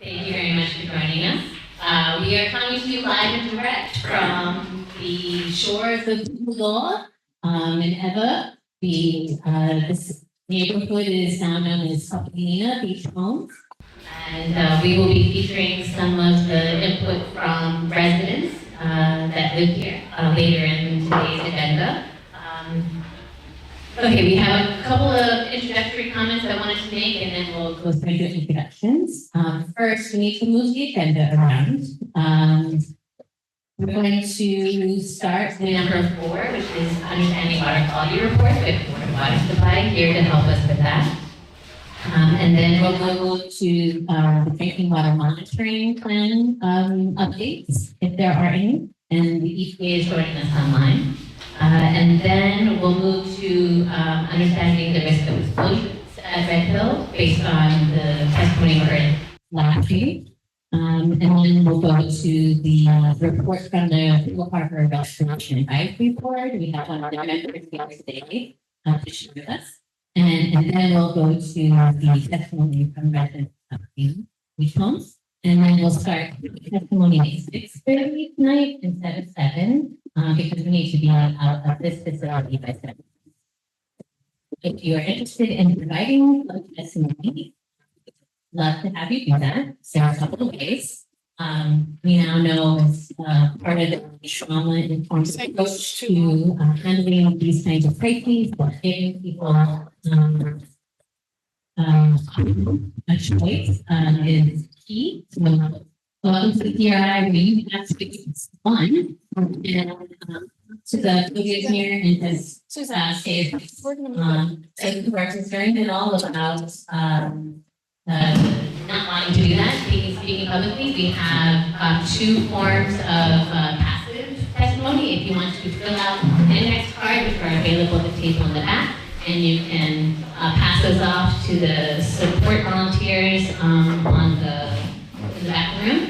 Thank you very much for joining us. We are coming to you live and direct from the shores of Google in Eva. This neighborhood is now known as Pasadena Beach Homes. And we will be featuring some of the input from residents that live here later in today's agenda. Okay, we have a couple of introductory comments I wanted to make, and then we'll go through the introductions. First, we need to move the agenda around. We're going to start with number 4, which is understanding water quality report with Board of Water Supply here to help us with that. And then we'll go to the drinking water monitoring plan updates, if there are any, and the EPA is joining us online. And then we'll move to understanding the risk of explosions at Red Hill based on the testimony we heard last week. And then we'll go to the report from the Full Harbor Restoration Advisory Board. We have one of the members here today to share with us. And then we'll go to the testimony from residents of Beach Homes. And then we'll start testimony at 6:30 tonight instead of 7, because we need to be out of this facility by 7. If you are interested in providing testimony, love to have you do that. So there are a couple of ways. We now know as part of the trauma-informed approach to handling these kinds of crises, giving people a choice is key. So, welcome to the CRI, where you have to be fun and to the podium here and just say if we're concerned at all about not wanting to do that, speaking publicly, we have 2 forms of passive testimony. If you want to fill out an index card, which are available at the table in the back, and you can pass those off to the support volunteers in the back room.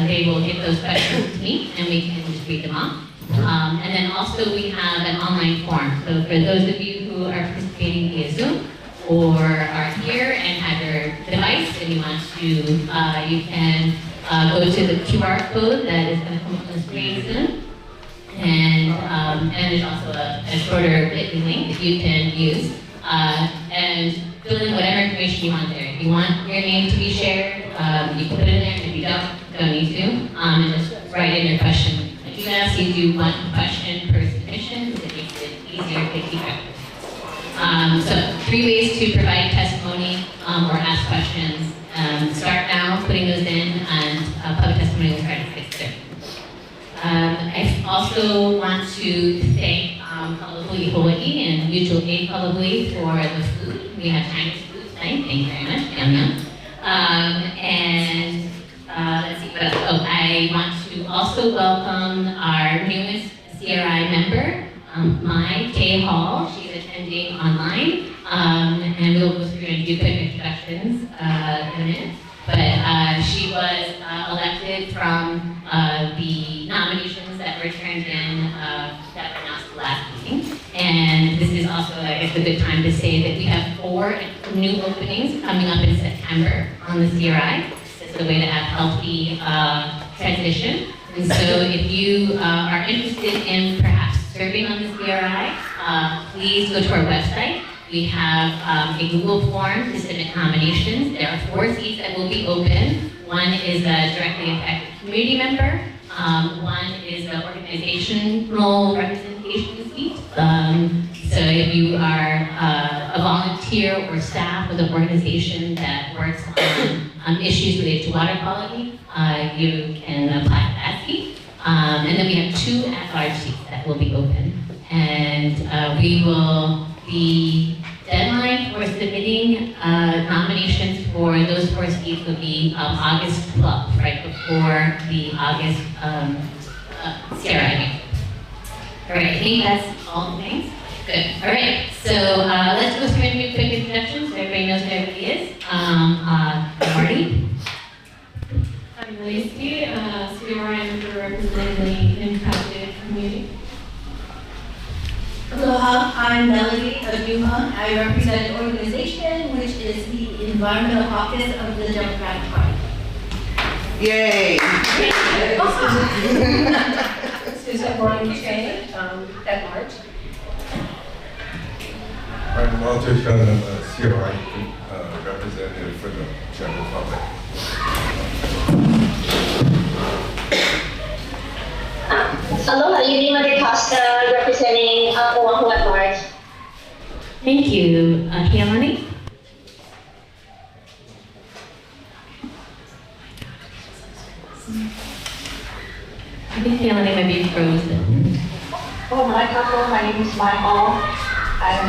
They will get those questions to me, and we can just read them off. And then also we have an online form. So for those of you who are participating via Zoom or are here and have your device and you want to, you can go to the QR code that is going to come up on the screen soon. And there's also a shorter bit.ly link that you can use and fill in whatever information you want there. If you want your name to be shared, you can put it in there. If you don't need to. And just write in your question. I do ask you do one question per submission because it makes it easier to keep track. So 3 ways to provide testimony or ask questions. Start now putting those in, and public testimony will start at 6:30. I also want to thank Kalahuli Hawaii and Mutual Aid Kalahuli for the food. We have Chinese food tonight. Thank you very much. Yum yum. And let's see what else. Oh, I want to also welcome our newest CRI member, Mai K. Hall. She's attending online, and we'll go through and do quick introductions in a minute. But she was elected from the nominations that were turned in that were announced last meeting. And this is also, I guess, a good time to say that we have 4 new openings coming up in September on the CRI. This is a way to have healthy transition. And so if you are interested in perhaps serving on the CRI, please go to our website. We have a Google form to submit nominations. There are 4 seats that will be open. One is a directly affected community member. One is an organizational representation seat. So if you are a volunteer or staff with an organization that works on issues related to water quality, you can apply for that seat. And then we have 2 at-large seats that will be open. And the deadline for submitting nominations for those 4 seats will be August 12th, right before the August CRI meeting. All right, I think that's all the things. Good. All right, so let's go through and do quick introductions so everybody knows who everybody is. Marty. I'm Lacey, CRI member representing the impacted community. Aloha, I'm Melody Aduma. I represent an organization which is the Environmental Caucus of the Democratic Party. Yay! Susan Moran-Kay, at large. I'm Walter Shun, I'm a CRI representative for the general public. Aloha, Yulima De Costa, representing Oahu at large. Thank you. Kealani? I think Kealani might be frozen. Hello, my name is Michael. I'm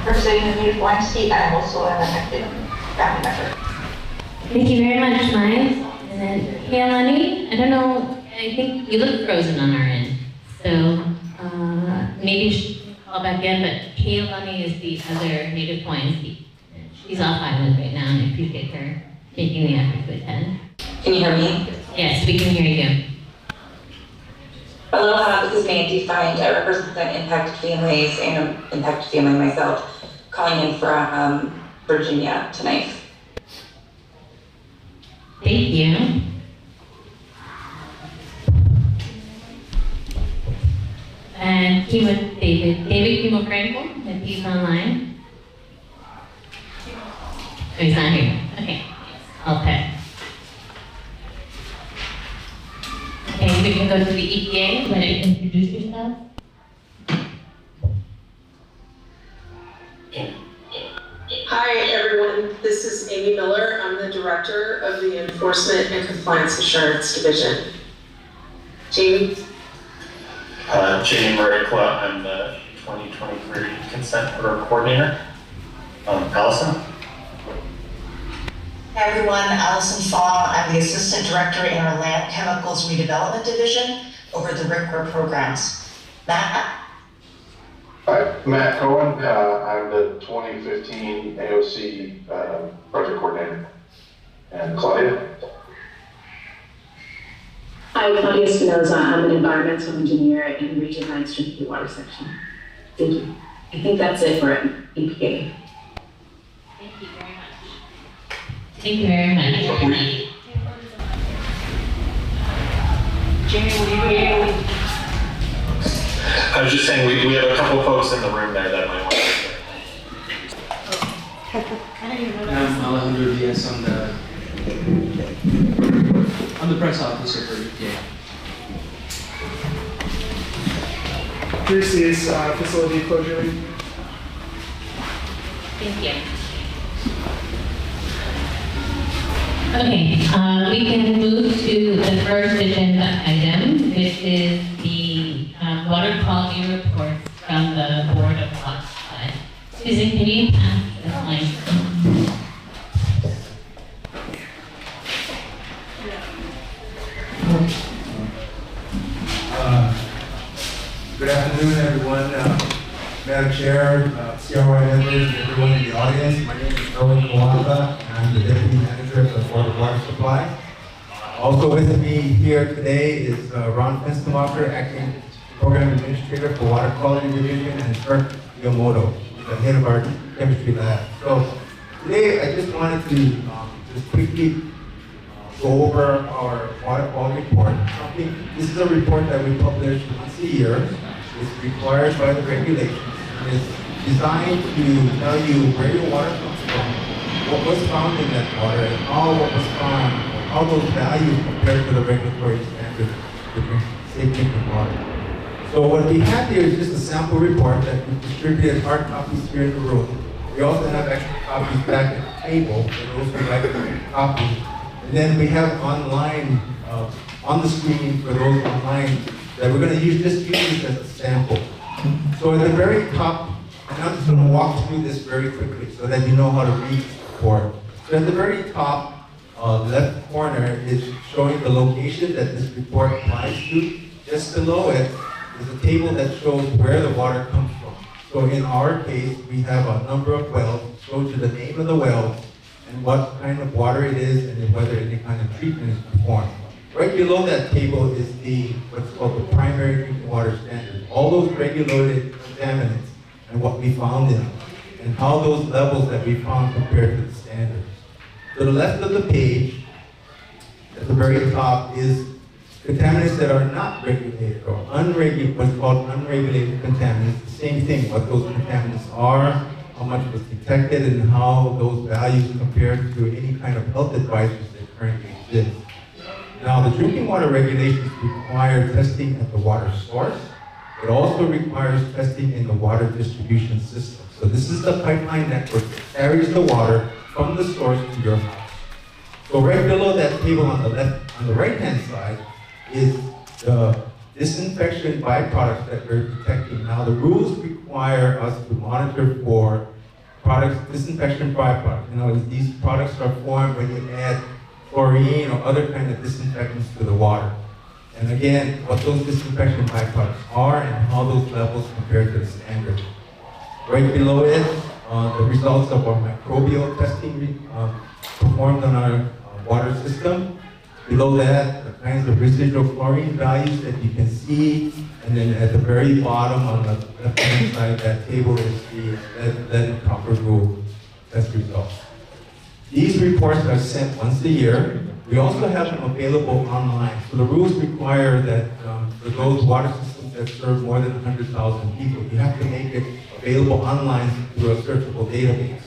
representing the Native Blind State. I'm also an active family member. Thank you very much, Mike. And then Kealani, I don't know, I think you look frozen on our end. So maybe you should call back in, but Kealani is the other Native Hawaiian speaker. She's off island right now, and I appreciate her taking the effort to attend. Can you hear me? Yes, we can hear you. Aloha, this is Mandy Find. I represent impacted families and an impacted family myself, calling in from Virginia tonight. Thank you. And Kimo David. David Kimo Frankel, if he's online. Oh, he's not here. Okay. Okay. Okay, we can go to the EPA. Want to introduce yourself? Hi, everyone. This is Amy Miller. I'm the Director of the Enforcement and Compliance Assurance Division. Jamie? Jamie Maricla, I'm the 2023 Consent Order Coordinator. Allison? Hi everyone, Allison Fong. I'm the Assistant Director in our Land Chemicals Redevelopment Division over the RCRA programs. Matt? Hi, Matt Cohen. I'm the 2015 AOC Project Coordinator. And Claudia? Hi, Claudia Espinoza. I'm an environmental engineer in Region 9 Stream Water Section. Thank you. I think that's it for EPA. Thank you very much. Thank you very much. Jamie, will you be able to? I was just saying, we have a couple folks in the room there that might want to I'm Alejandro Diaz. I'm the press officer for EPA. This is facility closure. Thank you. Okay, we can move to the first agenda item, which is the water quality report from the Board of Water Supply. Susan, can you pass this line? Good afternoon, everyone. Madam Chair, CRI members, and everyone in the audience. My name is Erwin Kawanda, and I'm the Deputy Manager of the Board of Water Supply. Also with me here today is Ron Fenstermacher, Acting Program Administrator for Water Quality Division, and Kirk Yomoto, the head of our chemistry lab. So today I just wanted to just quickly go over our water quality report. This is a report that we publish once a year. It's required by the regulations. It's designed to tell you where your water comes from, what was found in that water, and how what was found, how those values compare to the regulatory standards for safe drinking water. So what we have here is just a sample report that we distributed hard copies here in the room. We also have extra copies back at the table for those who like to copy. And then we have online, on the screen for those online, that we're going to use this as a sample. So at the very top, and I'm just going to walk through this very quickly so that you know how to read the report. So at the very top left corner is showing the location that this report applies to. Just below it is a table that shows where the water comes from. So in our case, we have a number of wells, shows you the name of the well, and what kind of water it is, and then whether any kind of treatment is performed. Right below that table is what's called the primary drinking water standard. All those regulated contaminants and what we found in them, and how those levels that we found compared to the standards. To the left of the page, at the very top is contaminants that are not regulated or unregulated, what's called unregulated contaminants. The same thing, what those contaminants are, how much was detected, and how those values compare to any kind of health advisories that currently exist. Now, the drinking water regulations require testing at the water source. It also requires testing in the water distribution system. So this is the pipeline network that carries the water from the source to your house. So right below that table on the right-hand side is the disinfection byproducts that we're detecting. Now, the rules require us to monitor for disinfection byproducts. You know, these products are formed when you add chlorine or other kind of disinfectants to the water. And again, what those disinfection byproducts are and how those levels compare to the standard. Right below it, the results of our microbial testing performed on our water system. Below that, the kinds of residual chlorine values that you can see. And then at the very bottom on the left-hand side of that table is the lead and copper rule test results. These reports are sent once a year. We also have them available online. So the rules require that for those water systems that serve more than 100,000 people, you have to make it available online through a searchable database.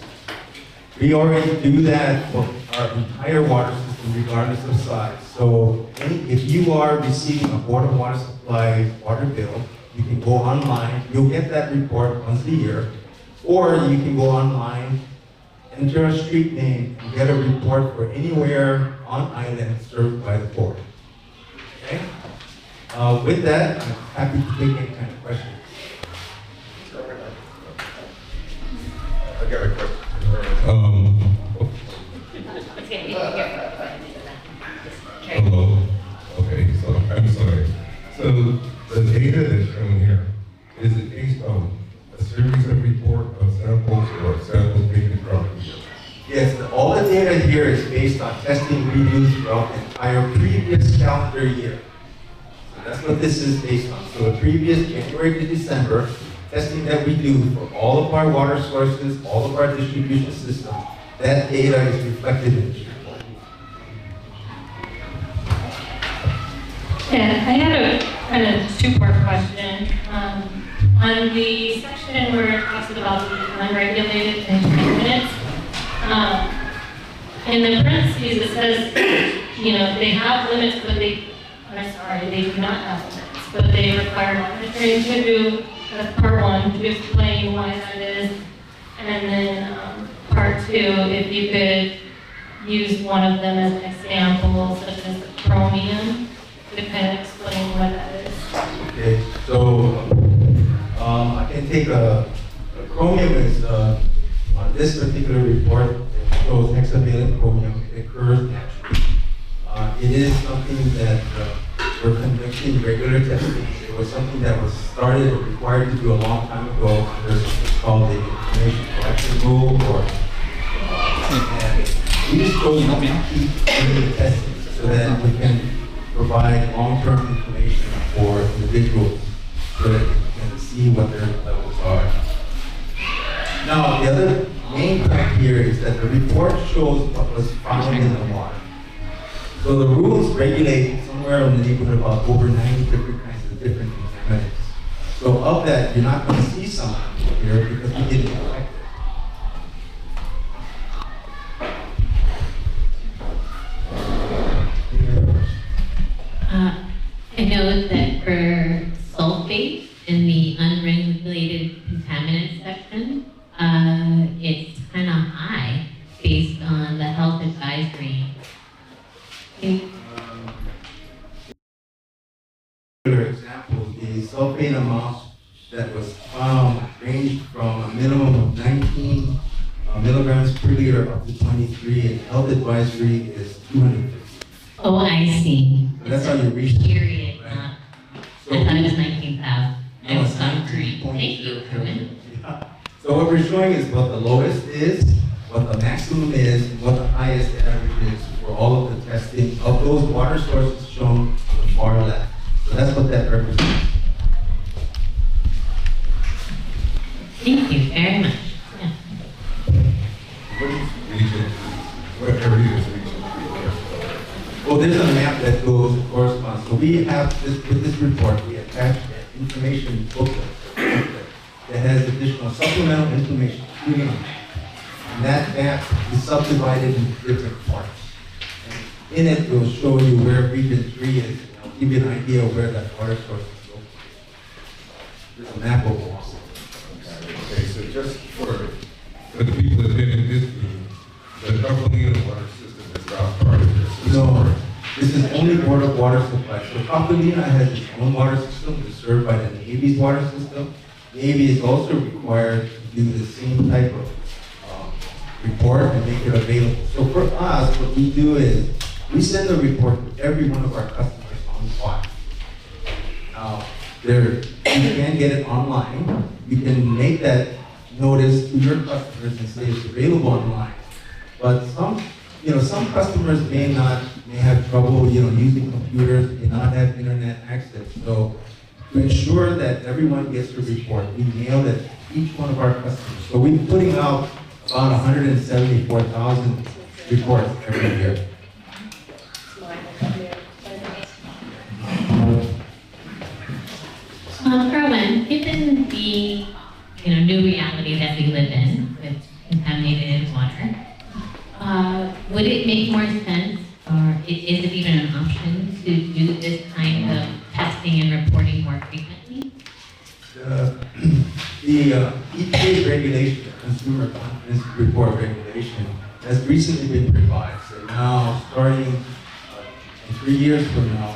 We already do that for our entire water system, regardless of size. So if you are receiving a Board of Water Supply water bill, you can go online. You'll get that report once a year. Or you can go online, enter a street name, and get a report for anywhere on island served by the board. Okay? With that, I'm happy to take any kind of questions. I got a question. Hello. Okay, so I'm sorry. So the data that's shown here, is it based on a series of report of samples or samples taken from? Yes, all the data here is based on testing we do throughout the entire previous calendar year. So that's what this is based on. So the previous January to December, testing that we do for all of our water sources, all of our distribution systems, that data is reflected in this report. Yeah, I had a kind of two-part question. On the section where it talks about the unregulated contaminants, in the parentheses it says, they have limits, but they do not have limits, but they require monitoring to do, that's part one, to explain why that is. And then part two, if you could use one of them as an example, such as the chromium, to kind of explain what that is. Okay, so I can take a chromium is on this particular report, it shows hexavalent chromium. It occurs naturally. It is something that we're conducting regular testing. It was something that was started or required to do a long time ago under what's called the information collection rule, and we just go keep doing the testing so that we can provide long-term information for individuals so that they can see what their levels are. Now, the other main point here is that the report shows what was found in the water. So the rules regulate somewhere in the neighborhood of about over 90 different kinds of different contaminants. So of that, you're not going to see some here because we didn't collect it. I know that for sulfate in the unregulated contaminant section, it's kind of high based on the health advisory. Another example, the sulfate amount that was found ranged from a minimum of 19 milligrams per liter up to 23, and health advisory is 250. Oh, I see. So that's how you reach it. Period, Right? not, So, I thought it was 19,000. I no, was it's wondering. 19.0. Thank you, Carmen. Yeah. So what we're showing is what the lowest is, what the maximum is, and what the highest average is for all of the testing of those water sources shown on the far left. So that's what that represents. Thank you very much. Yeah. What is region? What area is region 3? Well, there's a map that goes corresponds. So we have this, with this report, we attach an information booklet that has additional supplemental information, including a map. And that map is subdivided into different parts. And in it, will show you where region 3 is, and I'll give you an idea of where that water source is located. There's a map of it. Okay, so just for the people that have been in this meeting, the Copalina water system is not part of your system. No, this is only Board of Water Supply. So Copalina has its own water system, it's served by the Navy's water system. Navy is also required to do the same type of report and make it available. So for us, what we do is, we send a report to every one of our customers on file. Now, you can get it online. You can make that notice to your customers and say it's available online. But some customers may have trouble, using computers, may not have internet access. So to ensure that everyone gets the report, we mail it to each one of our customers. So we're putting out about 174,000 reports every year. Erwin, given the new reality that we live in with contaminated water, would it make more sense, or is it even an option to do this kind of testing and reporting more frequently? The EPA regulation, the Consumer Confidence Report regulation, has recently been revised. So now, starting in 3 years from now,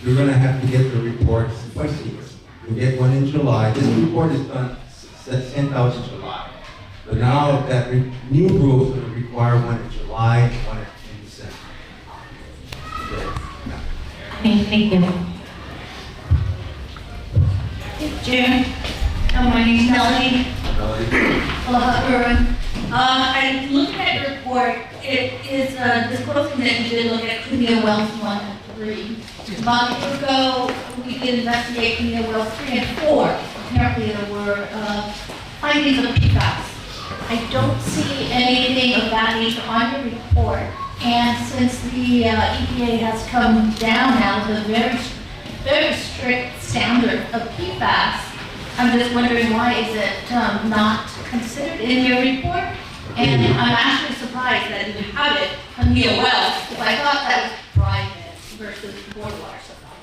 you're going to have to get the reports twice a year. You'll get one in July. This report is sent out in July. But now that new rule is going to require one in July and one in December. Okay, thank you. June. My name's Melanie. Aloha, Erwin. I looked at your report. It is disclosing that you did look at Cuneo Wells 1 and 3. About a year ago, we did investigate Cuneo Wells 3 and 4. Apparently there were findings of PFAS. I don't see anything of that nature on your report. And since the EPA has come down now with a very, very strict standard of PFAS, I'm just wondering why is it not considered in your report? And I'm actually surprised that you have it on Cuneo Wells, because I thought that was private versus board water supply.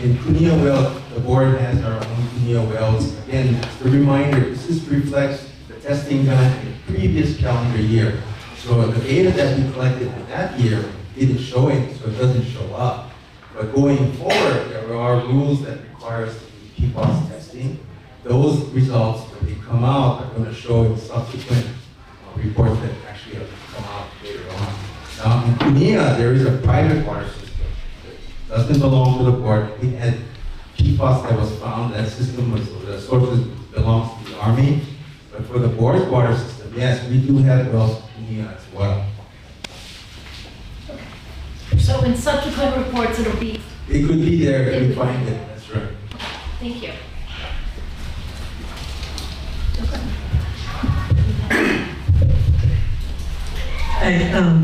In Cuneo Wells, the board has our own Cuneo Wells. Again, as a reminder, this reflects the testing done in the previous calendar year. So the data that we collected for that year didn't show it, so it doesn't show up. But going forward, there are rules that require us to do PFAS testing. Those results, when they come out, are going to show in subsequent reports that actually have come out later on. Now, in Cuneo, there is a private water system that doesn't belong to the board. We had PFAS that was found. That system was, the sources belongs to the Army. But for the board's water system, yes, we do have wells in Cuneo as well. So in subsequent reports, it'll be. It could be there if we find it. That's right. Thank you. Hi,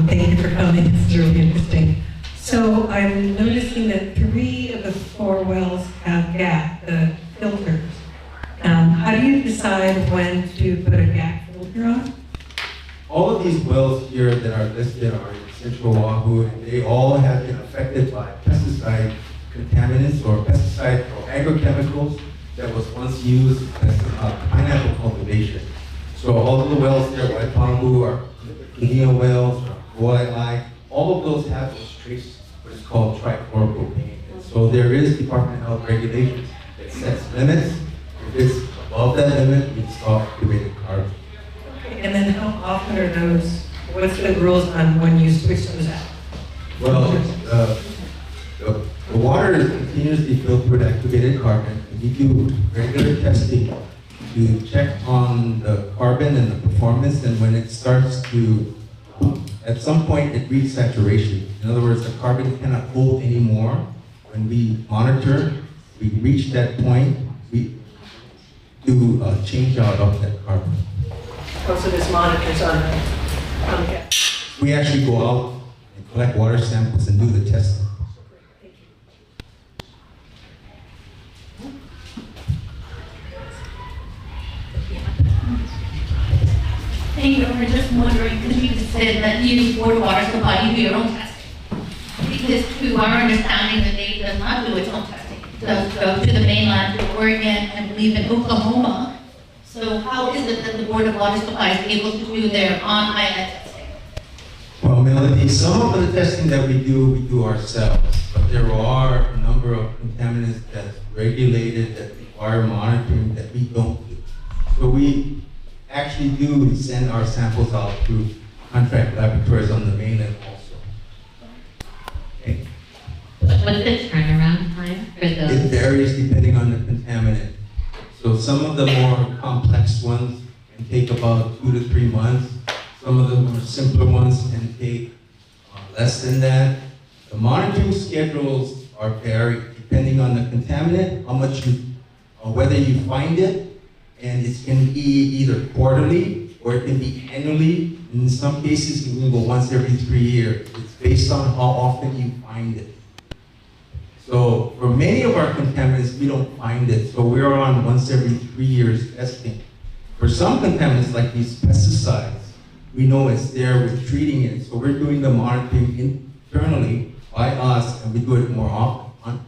thank you for coming. This is really interesting. So I'm noticing that 3 of the 4 wells have GAP, the filters. How do you decide when to put a GAP filter on? All of these wells here that are listed are in Central Oahu, and they all have been affected by pesticide contaminants or pesticide or agrochemicals that was once used as pineapple cultivation. So all of the wells there, Waipangu or Cuneo wells or Waialae, all of those have those traces, what is called trichloropropanene. And so there is Department of Health regulations that sets limits. If it's above that limit, we stop activated carbon. Okay, and then how often are those, what's the rules on when you switch those out? Well, the water is continuously filled with activated carbon. We do regular testing to check on the carbon and the performance, and when it starts to, at some point it reaches saturation. In other words, the carbon cannot hold anymore. When we monitor, we reach that point, we do change out of that carbon. Oh, so there's monitors on the GAP. We actually go out and collect water samples and do the testing. Thank you, we're just wondering, because you just said that you, Board of Water Supply, you do your own testing. Because to our understanding, the state does not do its own testing. It does go to the mainland, to Oregon, and I believe in Oklahoma. So how is it that the Board of Water Supply is able to do their on-island testing? Well, Melody, some of the testing that we do ourselves, but there are a number of contaminants that's regulated, that require monitoring, that we don't do. So we actually do send our samples out to contract laboratories on the mainland also. Okay. What's the turnaround time for those? It varies depending on the contaminant. So some of the more complex ones can take about 2 to 3 months. Some of the more simpler ones can take less than that. The monitoring schedules are varied depending on the contaminant, how much you, whether you find it, and it can be either quarterly or it can be annually. In some cases, it can go once every 3 years. It's based on how often you find it. So for many of our contaminants, we don't find it. So we're on once every 3 years testing. For some contaminants, like these pesticides, we know it's there, we're treating it. So we're doing the monitoring internally by us, and we do it more often,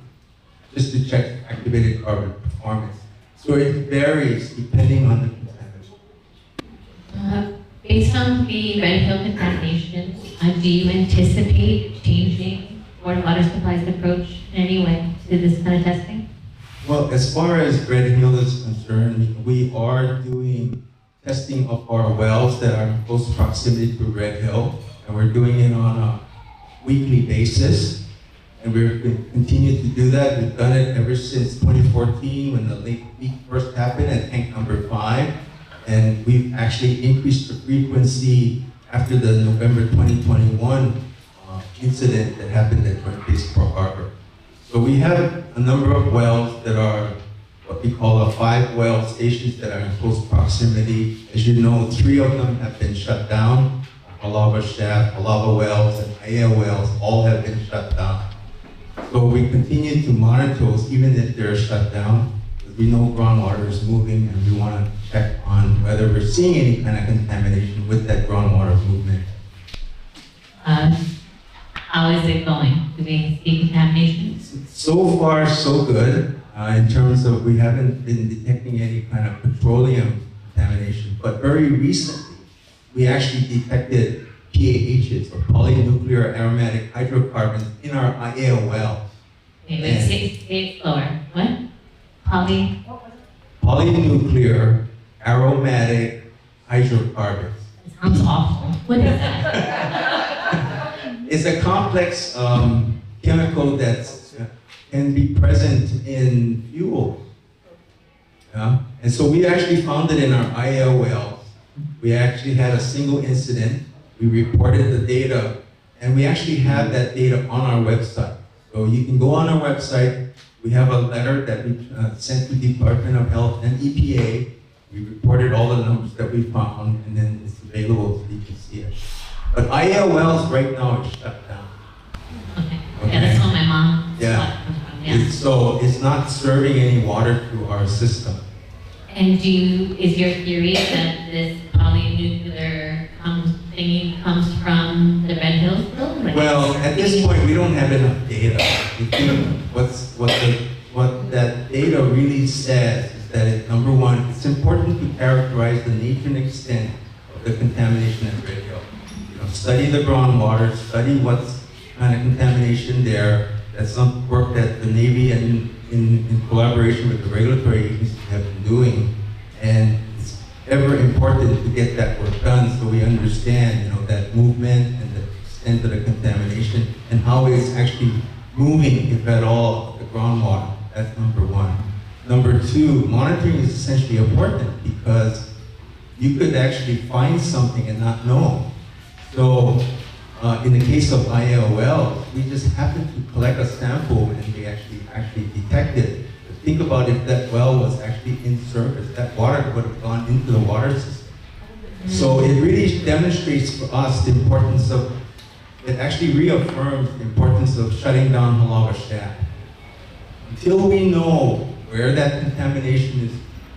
just to check activated carbon performance. So it varies depending on the contaminant. Based on the Red Hill contamination, do you anticipate changing Board of Water Supply's approach in any way to this kind of testing? Well, as far as Red Hill is concerned, we are doing testing of our wells that are in close proximity to Red Hill, and we're doing it on a weekly basis. And we're going to continue to do that. We've done it ever since 2014 when the leak first happened at tank number 5. And we've actually increased the frequency after the November 2021 incident that happened at Joint Base Pearl Harbor. So we have a number of wells that are what we call 5-well stations that are in close proximity. As you know, 3 of them have been shut down. Halava Shaft, Halava Wells, and Aya Wells all have been shut down. So we continue to monitor those even if they're shut down, because we know groundwater is moving and we want to check on whether we're seeing any kind of contamination with that groundwater movement. How is it going? Do we see contamination? So far, so good. In terms of, we haven't been detecting any kind of petroleum contamination, but very recently, we actually detected PAHs, or polynuclear aromatic hydrocarbons, in our IAO well. Wait, say it slower. What? Polynuclear aromatic hydrocarbons. It sounds awful. What is that? It's a complex chemical that can be present in fuel. Yeah? And so we actually found it in our IAO wells. We actually had a single incident. We reported the data, and we actually have that data on our website. So you can go on our website. We have a letter that we sent to the Department of Health and EPA. We reported all the numbers that we found, and then it's available so you can see it. But IAO wells right now is shut down. Okay. Yeah, that's what my mom. Yeah. So it's not serving any water to our system. And is your theory that this polynuclear thingy comes from the Red Hills spill? Like Well, at this point, we don't have enough data. We think what that data really says is that, number one, it's important to characterize the nature and extent of the contamination at Red Hill. Study the groundwater, study what's kind of contamination there. That's some work that the Navy and in collaboration with the regulatory agencies have been doing. And it's ever important to get that work done so we understand, that movement and the extent of the contamination and how it's actually moving, if at all, the groundwater. That's number one. Number two, monitoring is essentially important because you could actually find something and not know. So in the case of IAOL, we just happened to collect a sample and we actually detected. But think about if that well was actually in service, that water would have gone into the water system. So it really demonstrates for us the importance of it actually reaffirms the importance of shutting down Halawa Shack. Until we know where that contamination is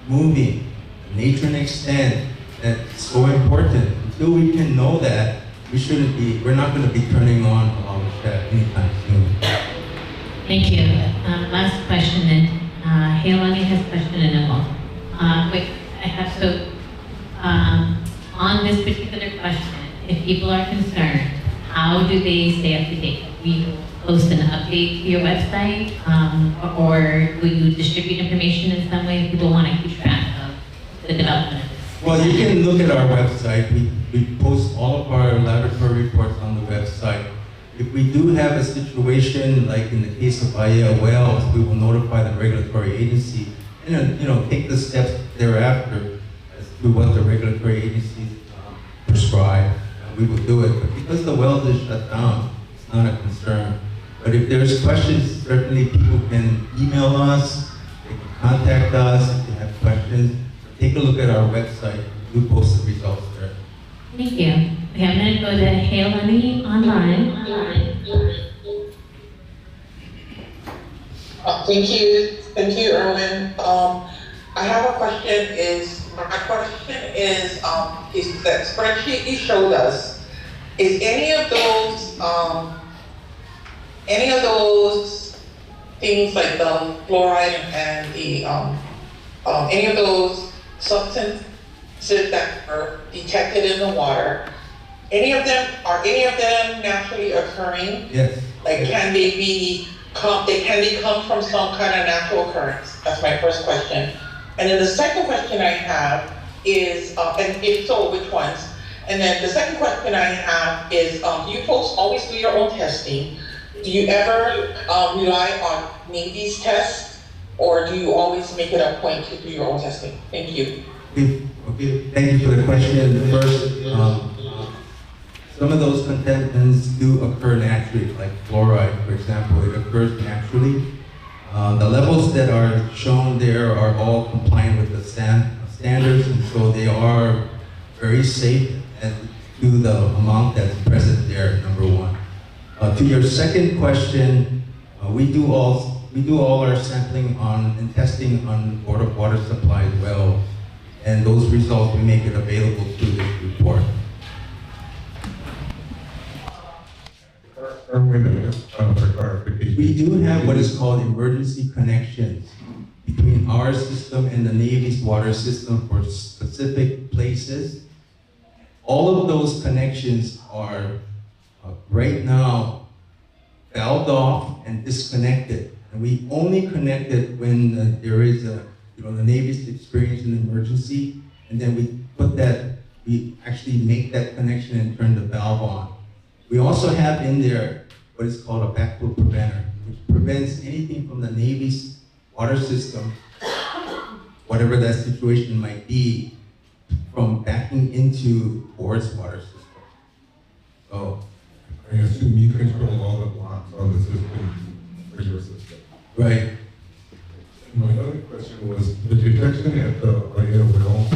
moving, the nature and extent, that's so important. Until we can know that, we're not going to be turning on Halawa Shack anytime soon. Thank you. Last question then. Hailani has a question and then we'll. Wait, I have so, on this particular question, if people are concerned, how do they stay up to date? Will you post an update to your website? Or will you distribute information in some way if people want to keep track of the development of this? Well, you can look at our website. We post all of our laboratory reports on the website. If we do have a situation, like in the case of Bahia Wells, we will notify the regulatory agency and then, take the steps thereafter as to what the regulatory agencies prescribe. We will do it. But because the wells is shut down, it's not a concern. But if there's questions, certainly people can email us, they can contact us if they have questions. Take a look at our website. We post the results there. Thank you. Okay, I'm going to go to Hailani online. Thank you, Erwin. I have a question. My question is that spreadsheet you showed us, is any of those things like the fluoride and the any of those substances that are detected in the water, are any of them naturally occurring? Yes. Like, can they come from some kind of natural occurrence? That's my first question. And then the second question I have is, and if so, which ones? And then the second question I have is, you folks always do your own testing. Do you ever rely on Navy's tests, or do you always make it a point to do your own testing? Thank you. Okay, thank you for the question. First, some of those contaminants do occur naturally, like fluoride, for example. It occurs naturally. The levels that are shown there are all compliant with the standards, and so they are very safe as to the amount that's present there, number one. To your second question, we do all our sampling and testing on Board of Water Supply as well, and those results we make it available through this report. We do have what is called emergency connections between our system and the Navy's water system for specific places. All of those connections are right now valved off and disconnected. And we only connect it when there is the Navy's experiencing an emergency, and then we actually make that connection and turn the valve on. We also have in there what is called a backflow preventer, which prevents anything from the Navy's water system, whatever that situation might be, from backing into Board's water system. So, I assume you control all the blocks on the system for your system. Right. My other question was, the detection at the Bahia well,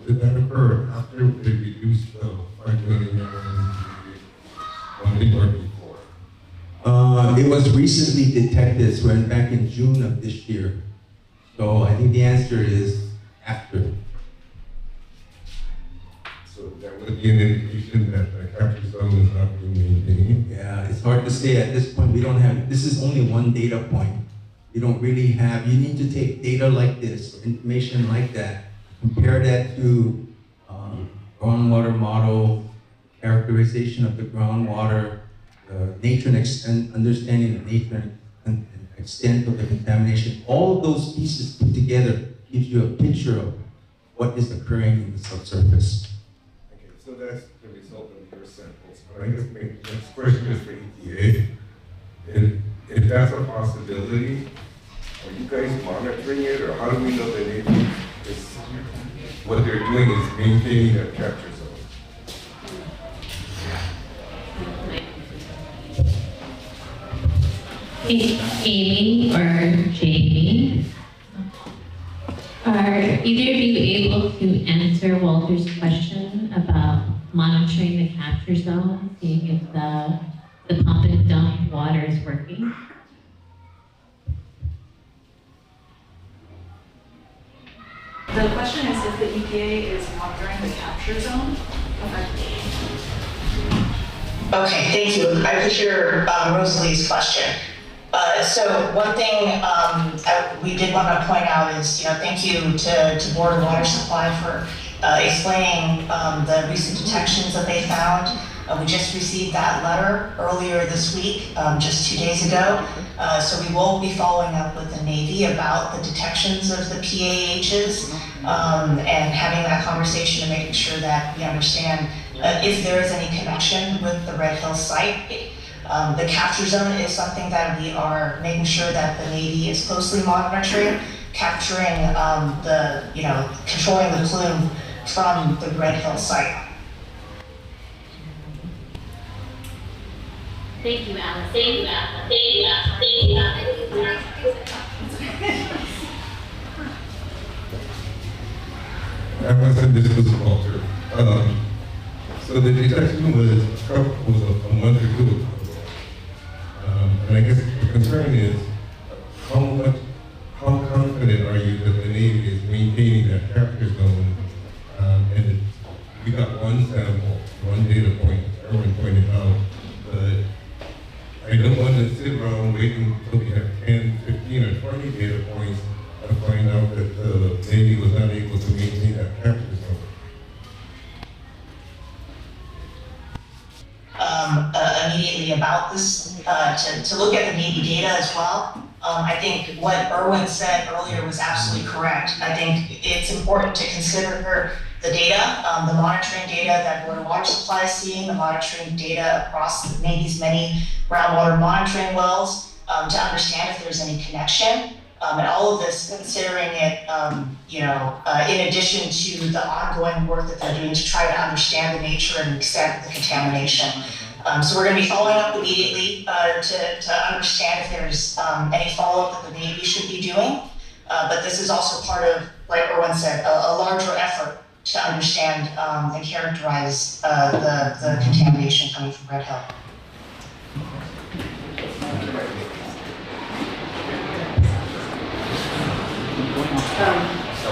did that occur after they reduced the 5 million gallons or before? It was recently detected, so back in June of this year. So I think the answer is after. So that would be an indication that the capture zone is not being maintained? Yeah, it's hard to say at this point. This is only one data point. You don't really have, you need to take data like this, information like that, compare that to groundwater model, characterization of the groundwater, nature and extent, understanding the nature and extent of the contamination. All of those pieces put together gives you a picture of what is occurring in the subsurface. Okay, so that's the result of your samples. But I guess my next question is for EPA. And if that's a possibility, are you guys monitoring it, or how do we know that what they're doing is maintaining a capture zone? Amy or Jamie, are either of you able to answer Walter's question about monitoring the capture zone, seeing if the pump and dump water is working. The question is if the EPA is monitoring the capture zone. Okay, thank you. I appreciate Rosalie's question. So one thing we did want to point out is, thank you to Board of Water Supply for explaining the recent detections that they found. We just received that letter earlier this week, just 2 days ago. So we will be following up with the Navy about the detections of the PAHs and having that conversation and making sure that we understand if there is any connection with the Red Hill site. The capture zone is something that we are making sure that the Navy is closely monitoring, capturing controlling the plume from the Red Hill site. Thank you, Alice. Thank you, Alice. Thank you, Alice. Thank you, Alice. This was Walter. So the detection was a month or two ago. And I guess the concern is how confident are you that the Navy is maintaining that capture zone? And we got one sample, one data point, as Erwin pointed out, but I don't want to sit around waiting until we have 10, 15, or 20 data points to find out that the Navy was not able to maintain that capture zone. Immediately about this, to look at the Navy data as well. I think what Erwin said earlier was absolutely correct. I think it's important to consider the data, the monitoring data that Board of Water Supply is seeing, the monitoring data across the Navy's many groundwater monitoring wells, to understand if there's any connection. And all of this, considering it, in addition to the ongoing work that they're doing to try to understand the nature and extent of the contamination. So we're going to be following up immediately to understand if there's any follow-up that the Navy should be doing. But this is also part of, like Erwin said, a larger effort to understand and characterize the contamination coming from Red Hill.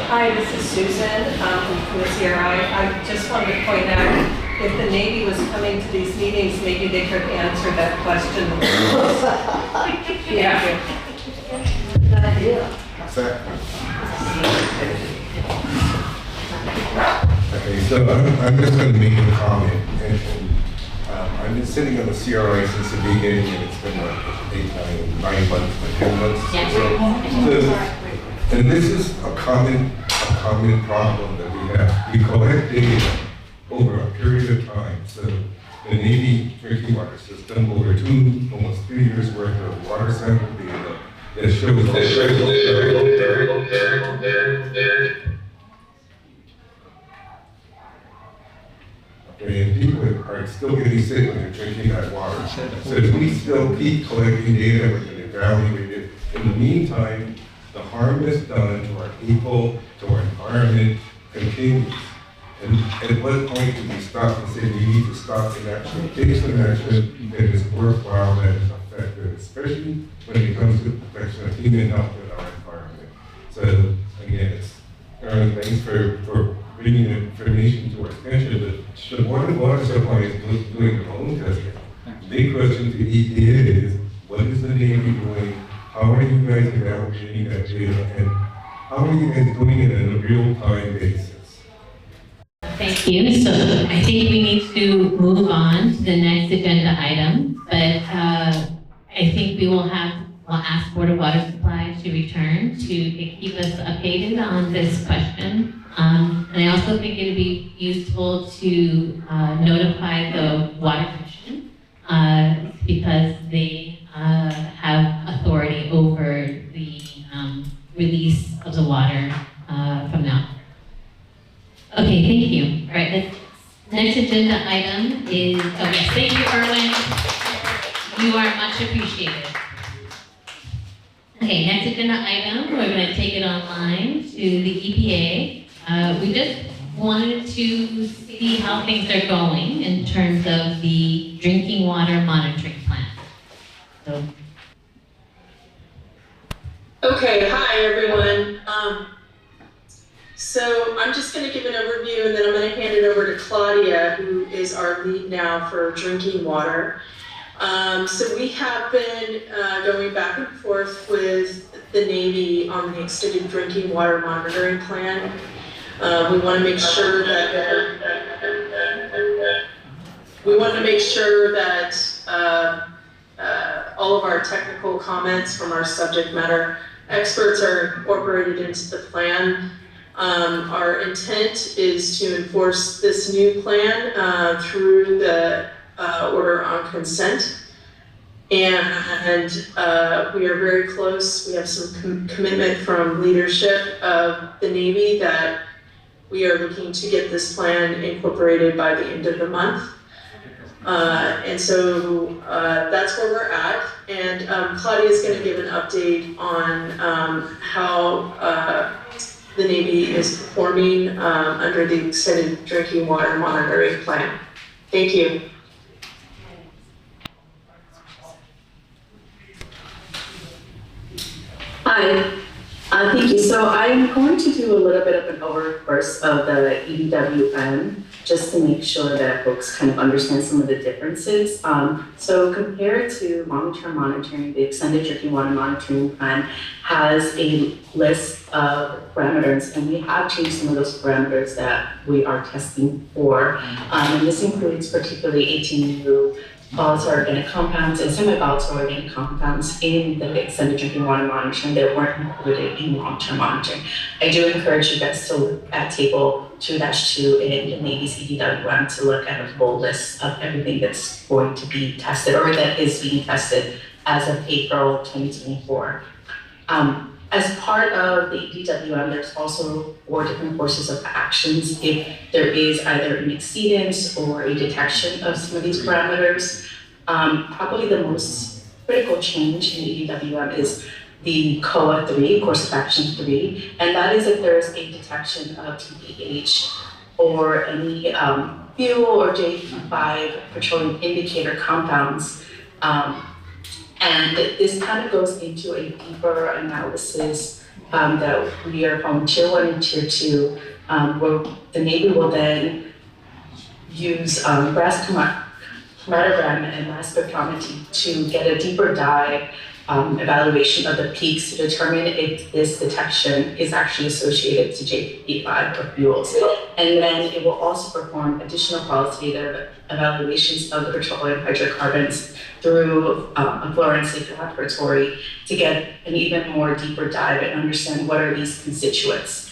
Hi, this is Susan from the CRI. I just wanted to point out, if the Navy was coming to these meetings, maybe they could answer that question. Yeah. Good idea. Okay, so I'm just going to make a comment. I've been sitting on the CRI since the beginning, and it's been like 9 months, 10 months. And this is a common problem that we have. We collect data over a period of time. So the Navy drinking water system, over almost 3 years worth of water sample data that shows and people are still getting sick when they're drinking that water. So if we still keep collecting data, we're going to evaluate it. In the meantime, the harm that's done to our people, to our environment, continues. And at what point do we stop and say we need to stop and actually take some action that is worthwhile, that is effective, especially when it comes to the protection of human health and our environment. So again, thanks for bringing the information to our attention, but the Board of Water Supply is doing their own testing. The big question to EPA is, what is the Navy doing? How are you guys evaluating that data? And how are you guys doing it on a real-time basis? Thank you. So I think we need to move on to the next agenda item, but I think we'll ask Board of Water Supply to return to keep us updated on this question. And I also think it would be useful to notify the Water Commission because they have authority over the release of the water from now. Okay, thank you. All right, the next agenda item is, oh yes, thank you, Erwin. You are much appreciated. Okay, next agenda item, we're going to take it online to the EPA. We just wanted to see how things are going in terms of the drinking water monitoring plan. So, Okay, hi everyone. So I'm just going to give an overview and then I'm going to hand it over to Claudia, who is our lead now for drinking water. So we have been going back and forth with the Navy on the extended drinking water monitoring plan. We want to make sure that all of our technical comments from our subject matter experts are incorporated into the plan. Our intent is to enforce this new plan through the order on consent. And we are very close. We have some commitment from leadership of the Navy that we are looking to get this plan incorporated by the end of the month. And so that's where we're at. And Claudia is going to give an update on how the Navy is performing under the extended drinking water monitoring plan. Thank you. Hi, thank you. So I'm going to do a little bit of an overview of the EDWM, just to make sure that folks kind of understand some of the differences. So compared to long-term monitoring, the extended drinking water monitoring plan has a list of parameters, and we have changed some of those parameters that we are testing for. And this includes particularly 18 new volatile organic compounds and semi-volatile organic compounds in the extended drinking water monitoring that weren't included in long-term monitoring. I do encourage you guys to look at table 2-2 in the Navy's EDWM to look at a full list of everything that's going to be tested or that is being tested as of April 2024. As part of the EDWM, there's also 4 different courses of actions if there is either an exceedance or a detection of some of these parameters. Probably the most critical change in the EDWM is the COA 3, course of action 3, and that is if there is a detection of TPH or any fuel or J5 petroleum indicator compounds. And this kind of goes into a deeper analysis that we are calling Tier 1 and Tier 2, where the Navy will then use gas chromatogram and mass spectrometry to get a deeper dive evaluation of the peaks to determine if this detection is actually associated to JP5 or fuels. And then it will also perform additional qualitative evaluations of the petroleum hydrocarbons through a fluorescence laboratory to get an even more deeper dive and understand what are these constituents.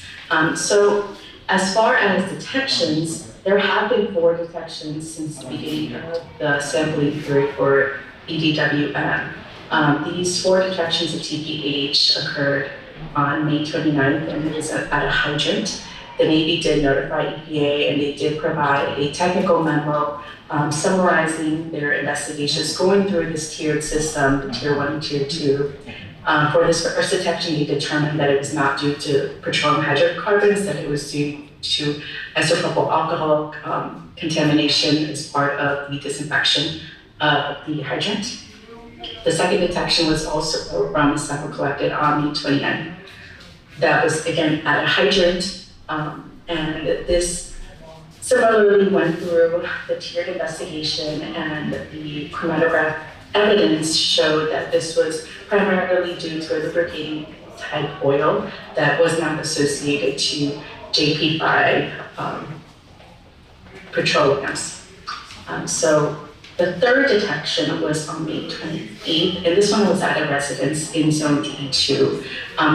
So as far as detections, there have been 4 detections since the beginning of the sampling period for EDWM. These 4 detections of TPH occurred on May 29th, and it was at a hydrant. The Navy did notify EPA, and they did provide a technical memo summarizing their investigations, going through this tiered system, Tier 1 and Tier 2. For this first detection, they determined that it was not due to petroleum hydrocarbons, that it was due to isopropyl alcohol contamination as part of the disinfection of the hydrant. The second detection was also from a sample collected on May 29th. That was again at a hydrant, and this similarly went through the tiered investigation, and the chromatograph evidence showed that this was primarily due to a lubricating type oil that was not associated to JP5 petroleums. So the third detection was on May 28th, and this one was at a residence in Zone D2.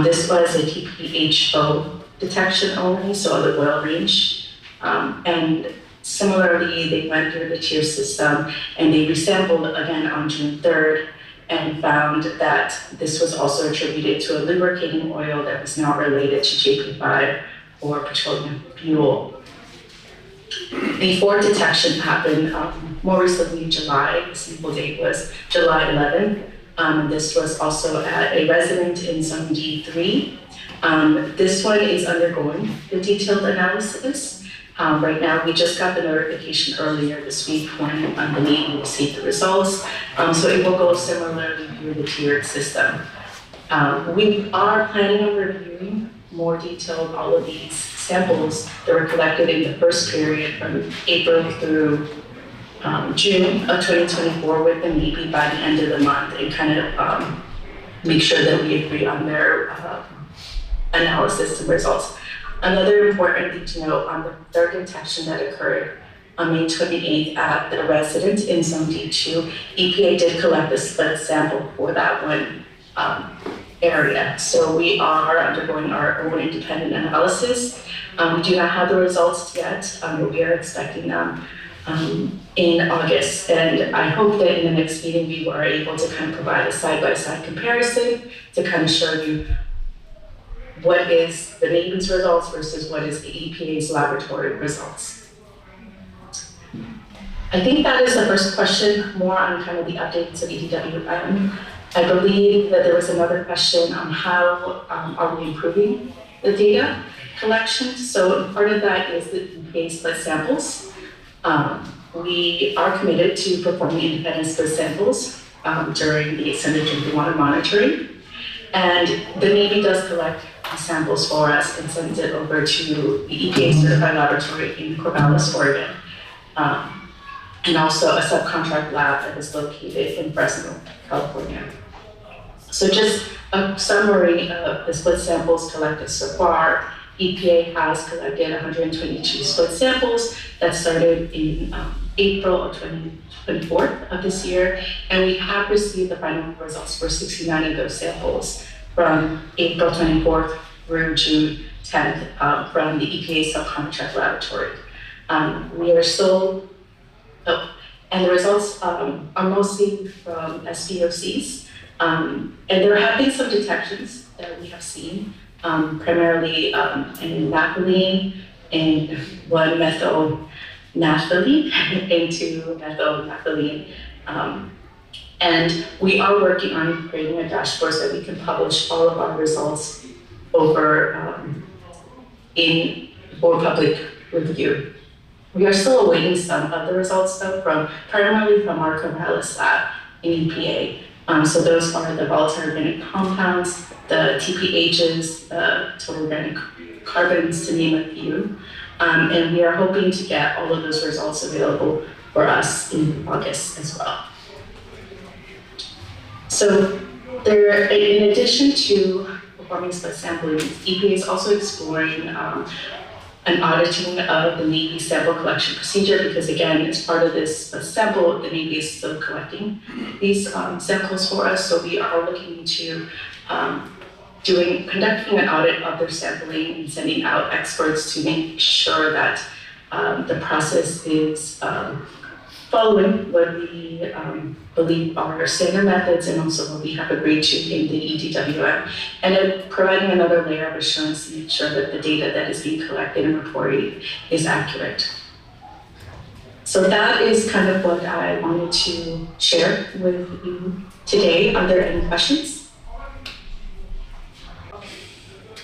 This was a TPHO detection only, so the oil range. And similarly, they went through the tier system and they resampled again on June 3rd and found that this was also attributed to a lubricating oil that was not related to JP5 or petroleum fuel. The fourth detection happened more recently in July. The sample date was July 11th. This was also at a resident in Zone D3. This one is undergoing the detailed analysis. Right now, we just got the notification earlier this week when the Navy received the results. So it will go similarly through the tiered system. We are planning on reviewing more detailed all of these samples that were collected in the first period from April through June of 2024 with the Navy by the end of the month and kind of make sure that we agree on their analysis and results. Another important thing to note on the third detection that occurred on May 28th at the residence in Zone D2, EPA did collect a split sample for that one area. So we are undergoing our own independent analysis. We do not have the results yet, but we are expecting them in August. And I hope that in the next meeting, we were able to kind of provide a side-by-side comparison to kind of show you what is the Navy's results versus what is the EPA's laboratory results. I think that is the first question, more on kind of the updates of EDWM. I believe that there was another question on how are we improving the data collection. So part of that is the EPA split samples. We are committed to performing independent split samples during the extended drinking water monitoring. And the Navy does collect samples for us and sends it over to the EPA certified laboratory in Corvallis, Oregon. And also a subcontract lab that is located in Fresno, California. So just a summary of the split samples collected so far. EPA has collected 122 split samples that started in April of 2024 of this year, and we have received the final results for 69 of those samples from April 24th through June 10th from the EPA subcontract laboratory. We are still, and the results are mostly from SPOCs, and there have been some detections that we have seen, primarily in naphthalene and 1-methyl-naphthalene and 2-methyl-naphthalene. And we are working on creating a dashboard so that we can publish all of our results over for public review. We are still awaiting some of the results though, primarily from our Corvallis lab in EPA. So those are the volatile organic compounds, the TPHs, total organic carbons, to name a few. And we are hoping to get all of those results available for us in August as well. So in addition to performing split sampling, EPA is also exploring an auditing of the Navy sample collection procedure because again, as part of this sample, the Navy is still collecting these samples for us. So we are looking into conducting an audit of their sampling and sending out experts to make sure that the process is following what we believe are standard methods and also what we have agreed to in the EDWM, and then providing another layer of assurance to make sure that the data that is being collected and reported is accurate. So that is kind of what I wanted to share with you today. Are there any questions? All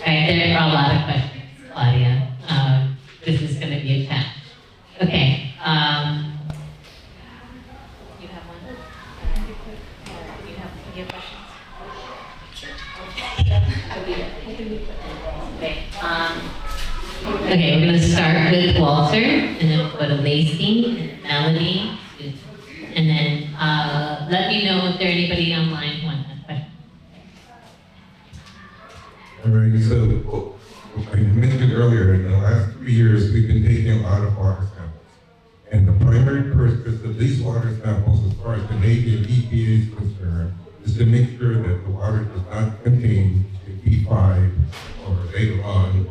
right, there are a lot of questions, Claudia. This is going to be a challenge. Okay. You have one? You have questions? Sure. Okay, we're going to start with Walter, and then we'll go to Lacey, and Melanie, and then let me know if there's anybody online who wants that question. All right, so I mentioned earlier, in the last 3 years, we've been taking a lot of water samples. And the primary purpose of these water samples, as far as the Navy and EPA is concerned, is to make sure that the water does not contain a P5 or later on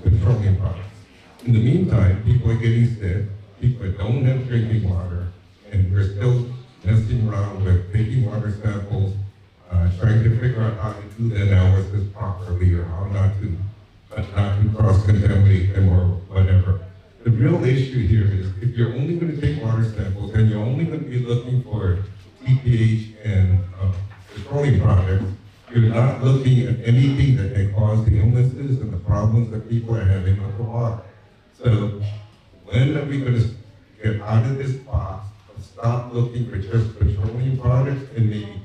petroleum products. In the meantime, people are getting sick, people don't have drinking water, and we're still messing around with taking water samples, trying to figure out how to do the analysis properly or how not to cross-contaminate them or whatever. The real issue here is if you're only going to take water samples and you're only going to be looking for TPH and petroleum products, you're not looking at anything that can cause the illnesses and the problems that people are having with the water. So when are we gonna get out of this box and stop looking for just petroleum products and maybe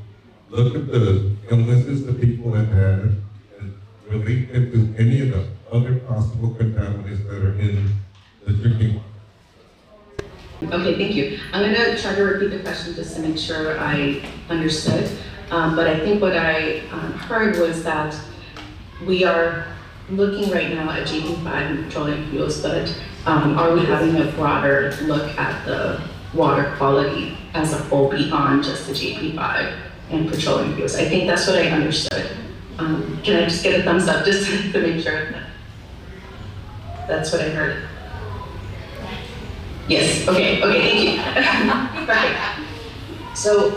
look at the illnesses that people have had and relate them to any of the other possible contaminants that are in the drinking water? Okay, thank you. I'm gonna try to repeat the question just to make sure I understood. But I think what I heard was that we are looking right now at JP5 and petroleum fuels, but are we having a broader look at the water quality as a whole beyond just the JP5 and petroleum fuels? I think that's what I understood. Can I just get a thumbs up just to make sure that that's what I heard? Yes, okay, thank you. Perfect. So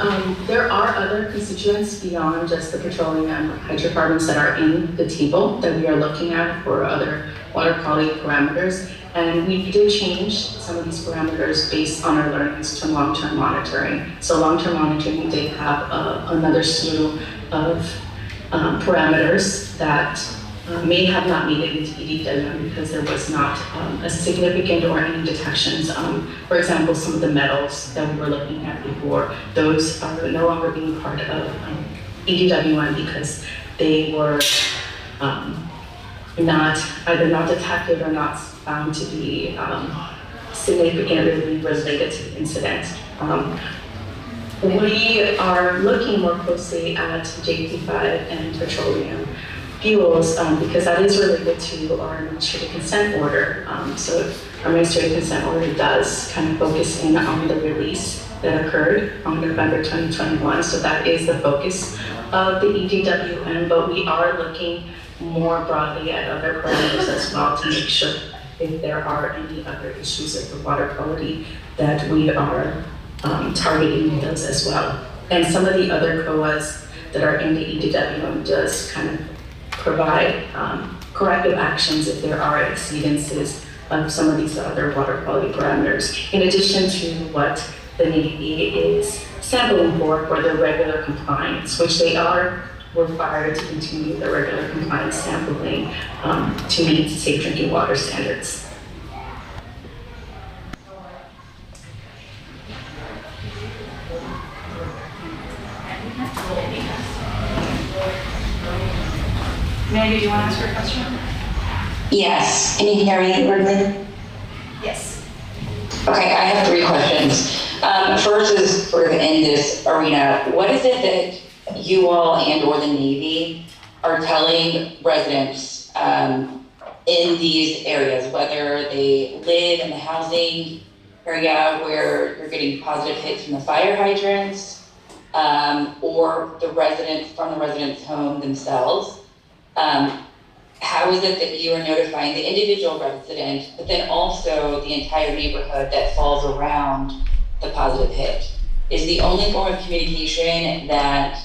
there are other constituents beyond just the petroleum and hydrocarbons that are in the table that we are looking at for other water quality parameters. And we did change some of these parameters based on our learnings to long-term monitoring. So long-term monitoring, we did have another slew of parameters that may have not made it into EDW because there was not a significant or any detections. For example, some of the metals that we were looking at before, those are no longer being part of EDW1 because they were either not detected or not found to be significantly related to the incident. We are looking more closely at JP5 and petroleum fuels because that is related to our administrative consent order. So our administrative consent order does kind of focus in on the release that occurred on November 2021. So that is the focus of the EDWN, but we are looking more broadly at other parameters as well to make sure if there are any other issues of the water quality that we are targeting those as well. And some of the other COAs that are in the EDWN does kind of provide corrective actions if there are exceedances of some of these other water quality parameters, in addition to what the Navy is sampling for their regular compliance, which they are required to continue their regular compliance sampling to meet safe drinking water standards. Maggie, do you want to ask her a question? Yes, can you hear me, Ridley? Yes. Okay, I have 3 questions. First is sort of in this arena, what is it that you all and or the Navy are telling residents in these areas, whether they live in the housing area where you're getting positive hits from the fire hydrants, or the residents from the residents' home themselves? How is it that you are notifying the individual resident, but then also the entire neighborhood that falls around the positive hit? Is the only form of communication that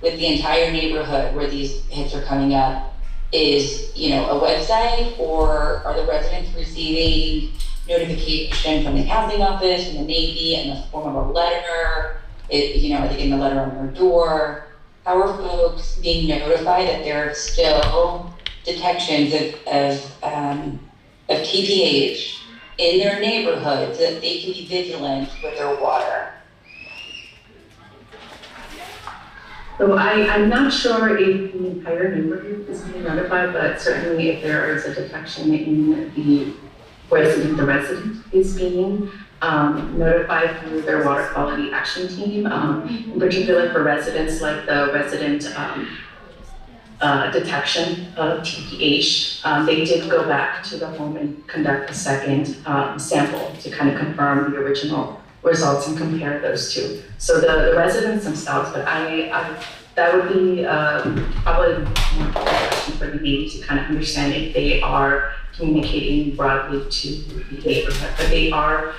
with the entire neighborhood where these hits are coming up is, a website, or are the residents receiving notification from the housing office, from the Navy in the form of a letter? Are they getting a letter on their door? How are folks being notified that there are still detections of TPH in their neighborhood so that they can be vigilant with their water? So I'm not sure if the entire neighborhood is being notified, but certainly if there is a detection in the resident is being notified through their water quality action team, in particular for residents, like the resident detection of TPH. They did go back to the home and conduct a second sample to kind of confirm the original results and compare those two. So the residents themselves, but that would be probably more question for the Navy to kind of understand if they are communicating broadly to the neighborhood, but they are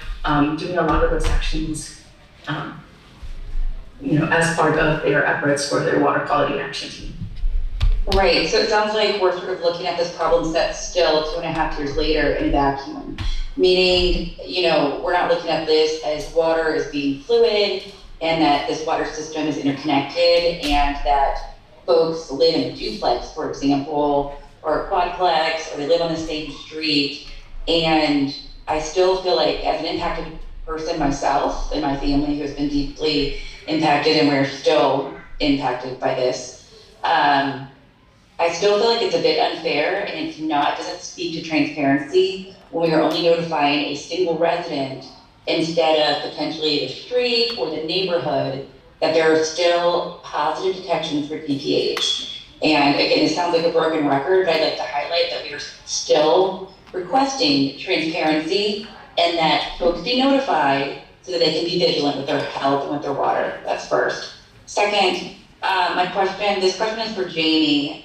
doing a lot of those actions, as part of their efforts for their water quality action team. Right, so it sounds like we're sort of looking at this problem set still 2.5 years later in a vacuum. Meaning, we're not looking at this as water as being fluid and that this water system is interconnected and that folks live in a duplex, for example, or a quadplex, or they live on the same street, And I still feel like, as an impacted person myself and my family who has been deeply impacted, and we're still impacted by this, I still feel like it's a bit unfair, and it doesn't speak to transparency when we are only notifying a single resident instead of potentially the street or the neighborhood, that there are still positive detections for PPH. And again, it sounds like a broken record, but I'd like to highlight that we are still requesting transparency and that folks be notified so that they can be vigilant with their health and with their water. That's first. Second, this question is for Jamie.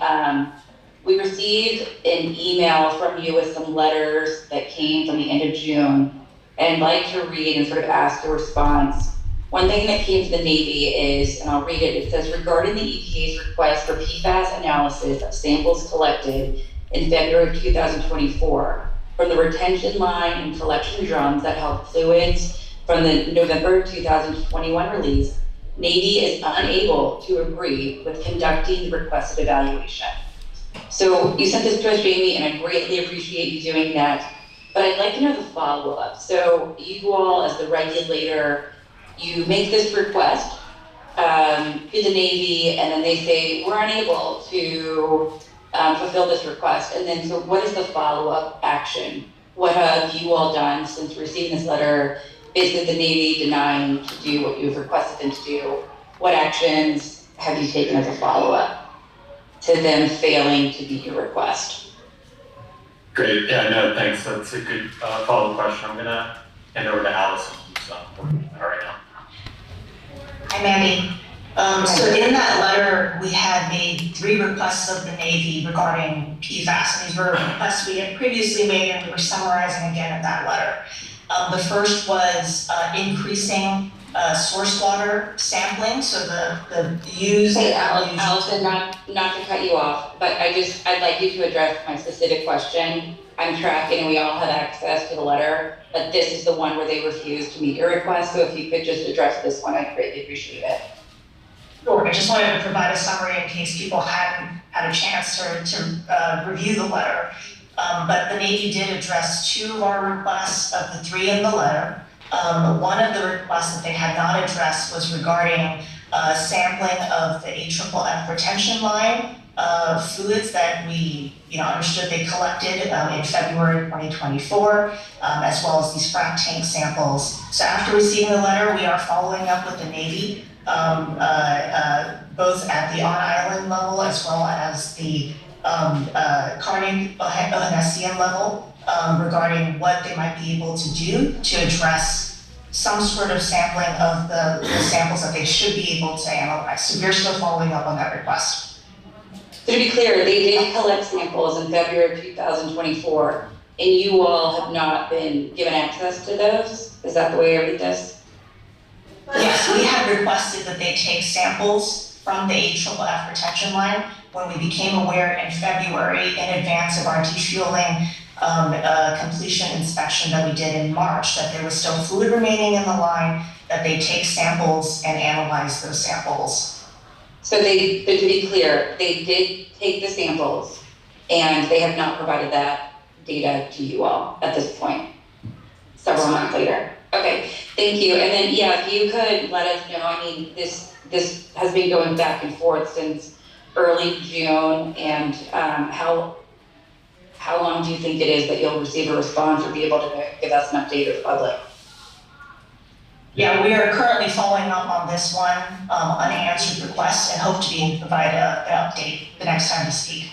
We received an email from you with some letters that came from the end of June, and I'd like to read and sort of ask a response. One thing that came to the Navy is, and I'll read it, it says, regarding the EPA's request for PFAS analysis of samples collected in February of 2024 from the retention line and collection drums that held fluids from the November 2021 release, Navy is unable to agree with conducting the requested evaluation. So you sent this to us, Jamie, and I greatly appreciate you doing that, but I'd like to know the follow-up. So you all, as the regulator, you make this request to the Navy, and then they say, we're unable to fulfill this request. And then, so what is the follow-up action? What have you all done since receiving this letter, basically the Navy denying to do what you've requested them to do? What actions have you taken as a follow-up to them failing to meet your request? Great, yeah, no, thanks. That's a good follow-up question. I'm gonna hand over to Allison, who's working on that right now. Hi, Mandy. So in that letter, we had made 3 requests of the Navy regarding PFAS, and these were requests we had previously made, and we were summarizing again in that letter. The first was increasing source water sampling, so the used. Hey, Allison, not to cut you off, but I'd like you to address my specific question. I'm tracking, and we all have access to the letter, but this is the one where they refused to meet your request, so if you could just address this one, I'd greatly appreciate it. Sure, I just wanted to provide a summary in case people hadn't had a chance to review the letter. But the Navy did address 2 of our requests of the 3 in the letter. One of the requests that they had not addressed was regarding sampling of the AFFF retention line fluids that we understood they collected in February 2024, as well as these frac tank samples. So after receiving the letter, we are following up with the Navy, both at the on-island level as well as the Carnegie ONSCN level, regarding what they might be able to do to address some sort of sampling of the samples that they should be able to analyze. So we're still following up on that request. So to be clear, they did collect samples in February of 2024, and you all have not been given access to those? Is that the way I read this? Yes, we had requested that they take samples from the AFFF retention line when we became aware in February in advance of our defueling completion inspection that we did in March, that there was still fluid remaining in the line, that they take samples and analyze those samples. So but to be clear, they did take the samples and they have not provided that data to you all at this point, several months later. Okay, thank you. And then, yeah, if you could let us know, I mean, this has been going back and forth since early June, and how long do you think it is that you'll receive a response or be able to give us an update to the public? Yeah, we are currently following up on this one unanswered request and hope to be able to provide an update the next time we speak.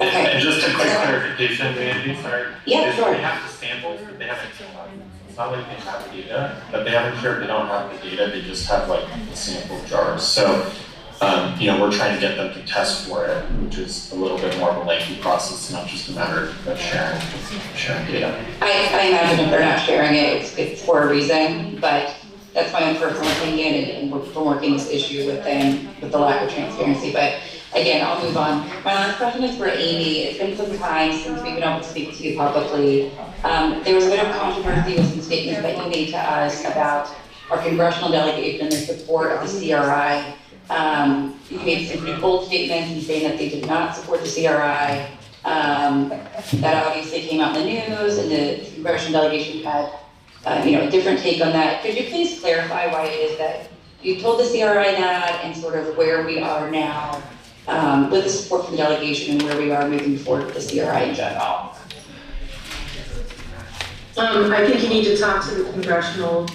Okay. And just a quick clarification, Mandy, sorry. Yeah, sure. They have the samples, but they haven't, it's not like they have the data, but they haven't shared, they don't have the data, they just have like the sample jars. So, we're trying to get them to test for it, which is a little bit more of a lengthy process, not just a matter of sharing data. I imagine if they're not sharing it, it's for a reason, but that's my own personal opinion, and we're working this issue with them with the lack of transparency. But again, I'll move on. My last question is for Amy. It's been some time since we've been able to speak to you publicly. There was a bit of controversy with some statements that you made to us about our congressional delegation and their support of the CRI. You made some pretty bold statements in saying that they did not support the CRI. That obviously came out in the news, and the congressional delegation had, a different take on that. Could you please clarify why it is that you told the CRI that, and sort of where we are now with the support from the delegation, and where we are moving forward with the CRI in general? I think you need to talk to the congressional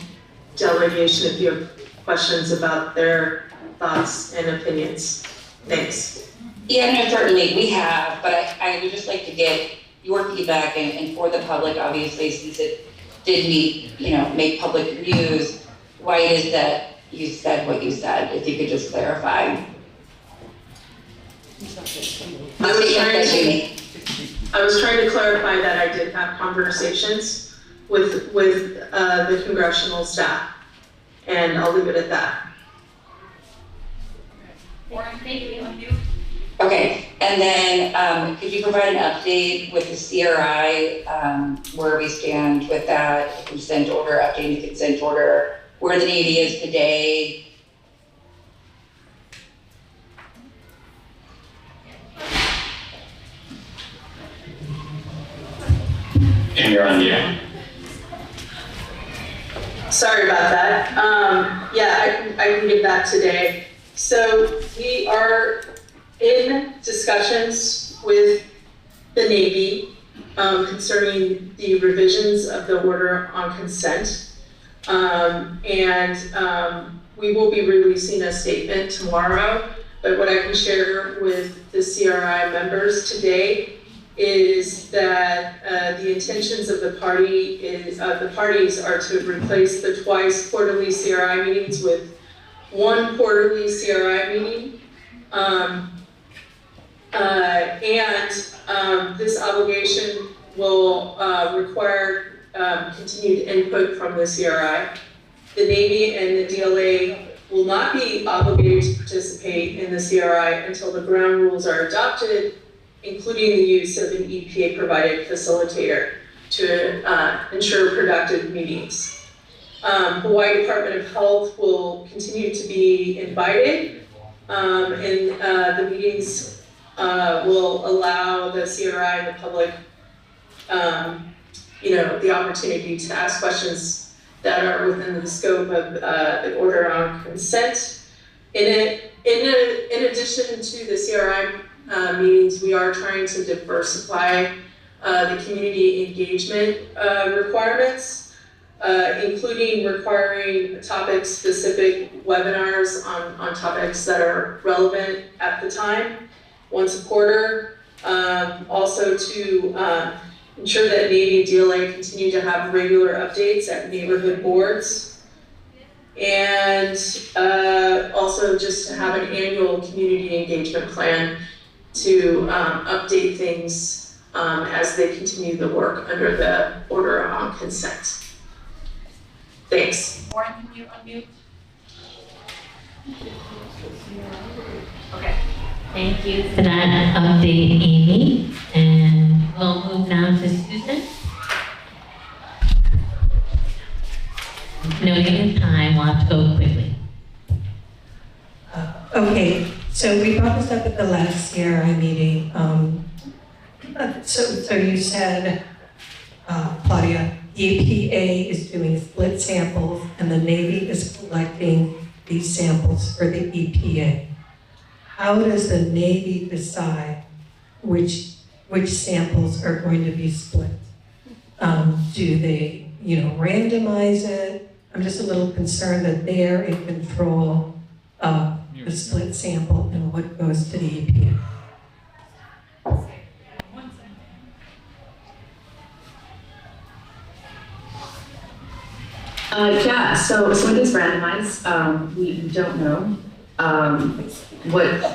delegation if you have questions about their thoughts and opinions. Thanks. Yeah, no, certainly we have, but I would just like to get your feedback, and for the public, obviously, since it did make public news, why it is that you said what you said, if you could just clarify. I was trying to clarify that I did have conversations with the congressional staff, and I'll leave it at that. Okay, and then could you provide an update with the CRI, where we stand with that, the consent order, updating the consent order, where the Navy is today? And you're on mute. Sorry about that. Yeah, I can give that today. So we are in discussions with the Navy concerning the revisions of the order on consent. We will be releasing a statement tomorrow, but what I can share with the CRI members today is that the intentions of the parties are to replace the twice quarterly CRI meetings with one quarterly CRI meeting. This obligation will require continued input from the CRI. The Navy and the DLA will not be obligated to participate in the CRI until the ground rules are adopted, including the use of an EPA-provided facilitator to ensure productive meetings. Hawaii Department of Health will continue to be invited, and the meetings will allow the CRI and the public, the opportunity to ask questions that are within the scope of the order on consent. In addition to the CRI meetings, we are trying to diversify the community engagement requirements, including requiring topic-specific webinars on topics that are relevant at the time, once a quarter. Also to ensure that Navy and DLA continue to have regular updates at neighborhood boards. And also just to have an annual community engagement plan to update things as they continue the work under the order on consent. Thanks. Warren, can you unmute? Okay. Thank you for that update, Amy. And we'll move now to Susan. Noting time, we'll have to go quickly. Okay, so we brought this up at the last CRI meeting. So you said, Claudia, EPA is doing split samples and the Navy is collecting these samples for the EPA. How does the Navy decide which samples are going to be split? Do they, randomize it? I'm just a little concerned that they're in control of the split sample and what goes to the EPA. Yeah, so it is randomized. We don't know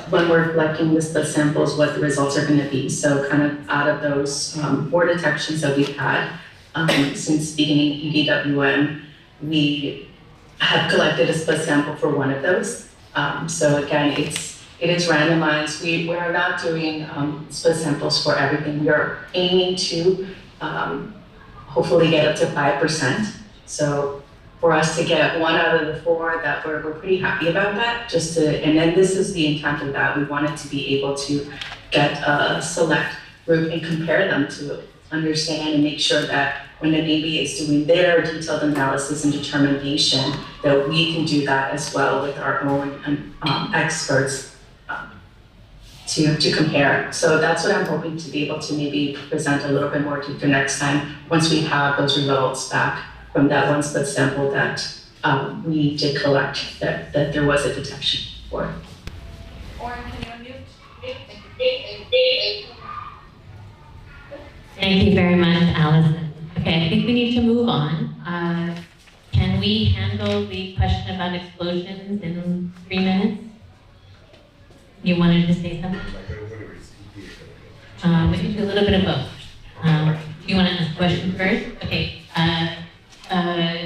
when we're collecting the samples, what the results are going to be. So kind of out of those 4 detections that we've had since beginning EDWM, we have collected a split sample for one of those. So again, it is randomized. We're not doing split samples for everything. We're aiming to hopefully get up to 5%. So for us to get 1 out of the 4, that we're pretty happy about that. And then this is the intent of that. We wanted to be able to get a select group and compare them to understand and make sure that when the Navy is doing their detailed analysis and determination, that we can do that as well with our own experts to compare. So that's what I'm hoping to be able to maybe present a little bit more to the next time, once we have those results back from that one split sample that we did collect, that there was a detection for. Oren, can you unmute? Thank you very much, Allison. Okay, I think we need to move on. Can we handle the question about explosions in 3 minutes? You wanted to say something? We can do a little bit of both. Do you want to ask a question first? Okay.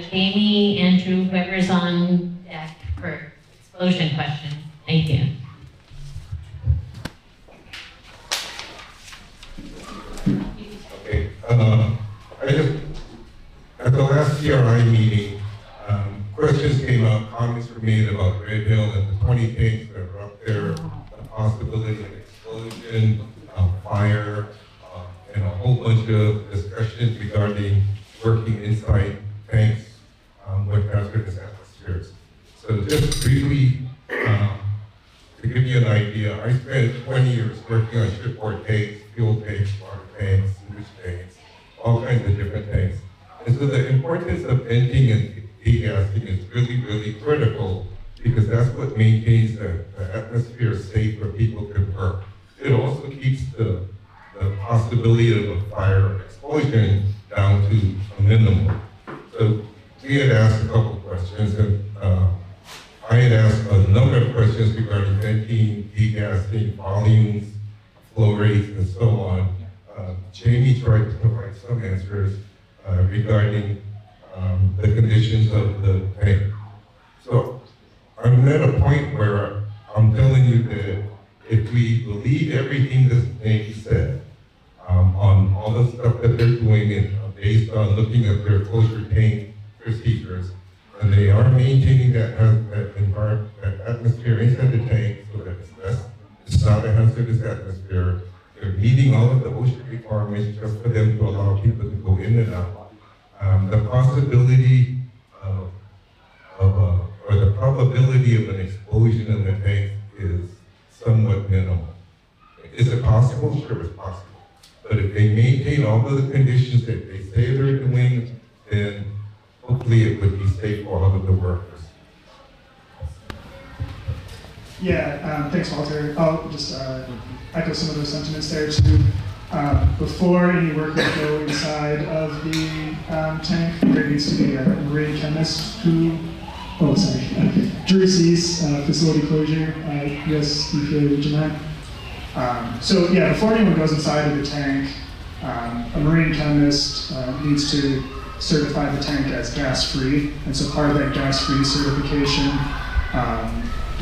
Jamie, Andrew, whoever's on deck for explosion questions. Thank you. Okay. At the last CRI meeting, questions came up, comments were made about Red Hill and the 20 tanks that are up there, the possibility of explosion, fire, and a whole bunch of discussions regarding working inside tanks with hazardous atmospheres. So just briefly, to give you an idea, I spent 20 years working on shipboard tanks, fuel tanks, water tanks, sewage tanks, all kinds of different tanks. And so the importance of venting and degassing is really, really critical because that's what maintains the atmosphere safe where people can work. It also keeps the possibility of a fire explosion down to a minimum. So we had asked a couple of questions, and I had asked a number of questions regarding venting, degassing, volumes, flow rates, and so on. Jamie tried to provide some answers regarding the conditions of the tank. So I'm at a point where I'm telling you that if we believe everything this Navy said on all the stuff that they're doing and based on looking at their closure tank procedures, and they are maintaining that environment, that atmosphere inside the tank so that it's not a hazardous atmosphere. They're meeting all of the OSHA requirements just for them to allow people to go in and out. The possibility or the probability of an explosion in the tank is somewhat minimal. Is it possible? Sure, it's possible. But if they maintain all of the conditions that they say they're doing, then hopefully it would be safe for all of the workers. Yeah, thanks, Walter. I'll just echo some of those sentiments there too. Before any work would go inside of the tank, there needs to be a marine chemist who, Drew Cease, facility closure, US EPA Region 9. So yeah, before anyone goes inside of the tank, a marine chemist needs to certify the tank as gas-free, and so part of that gas-free certification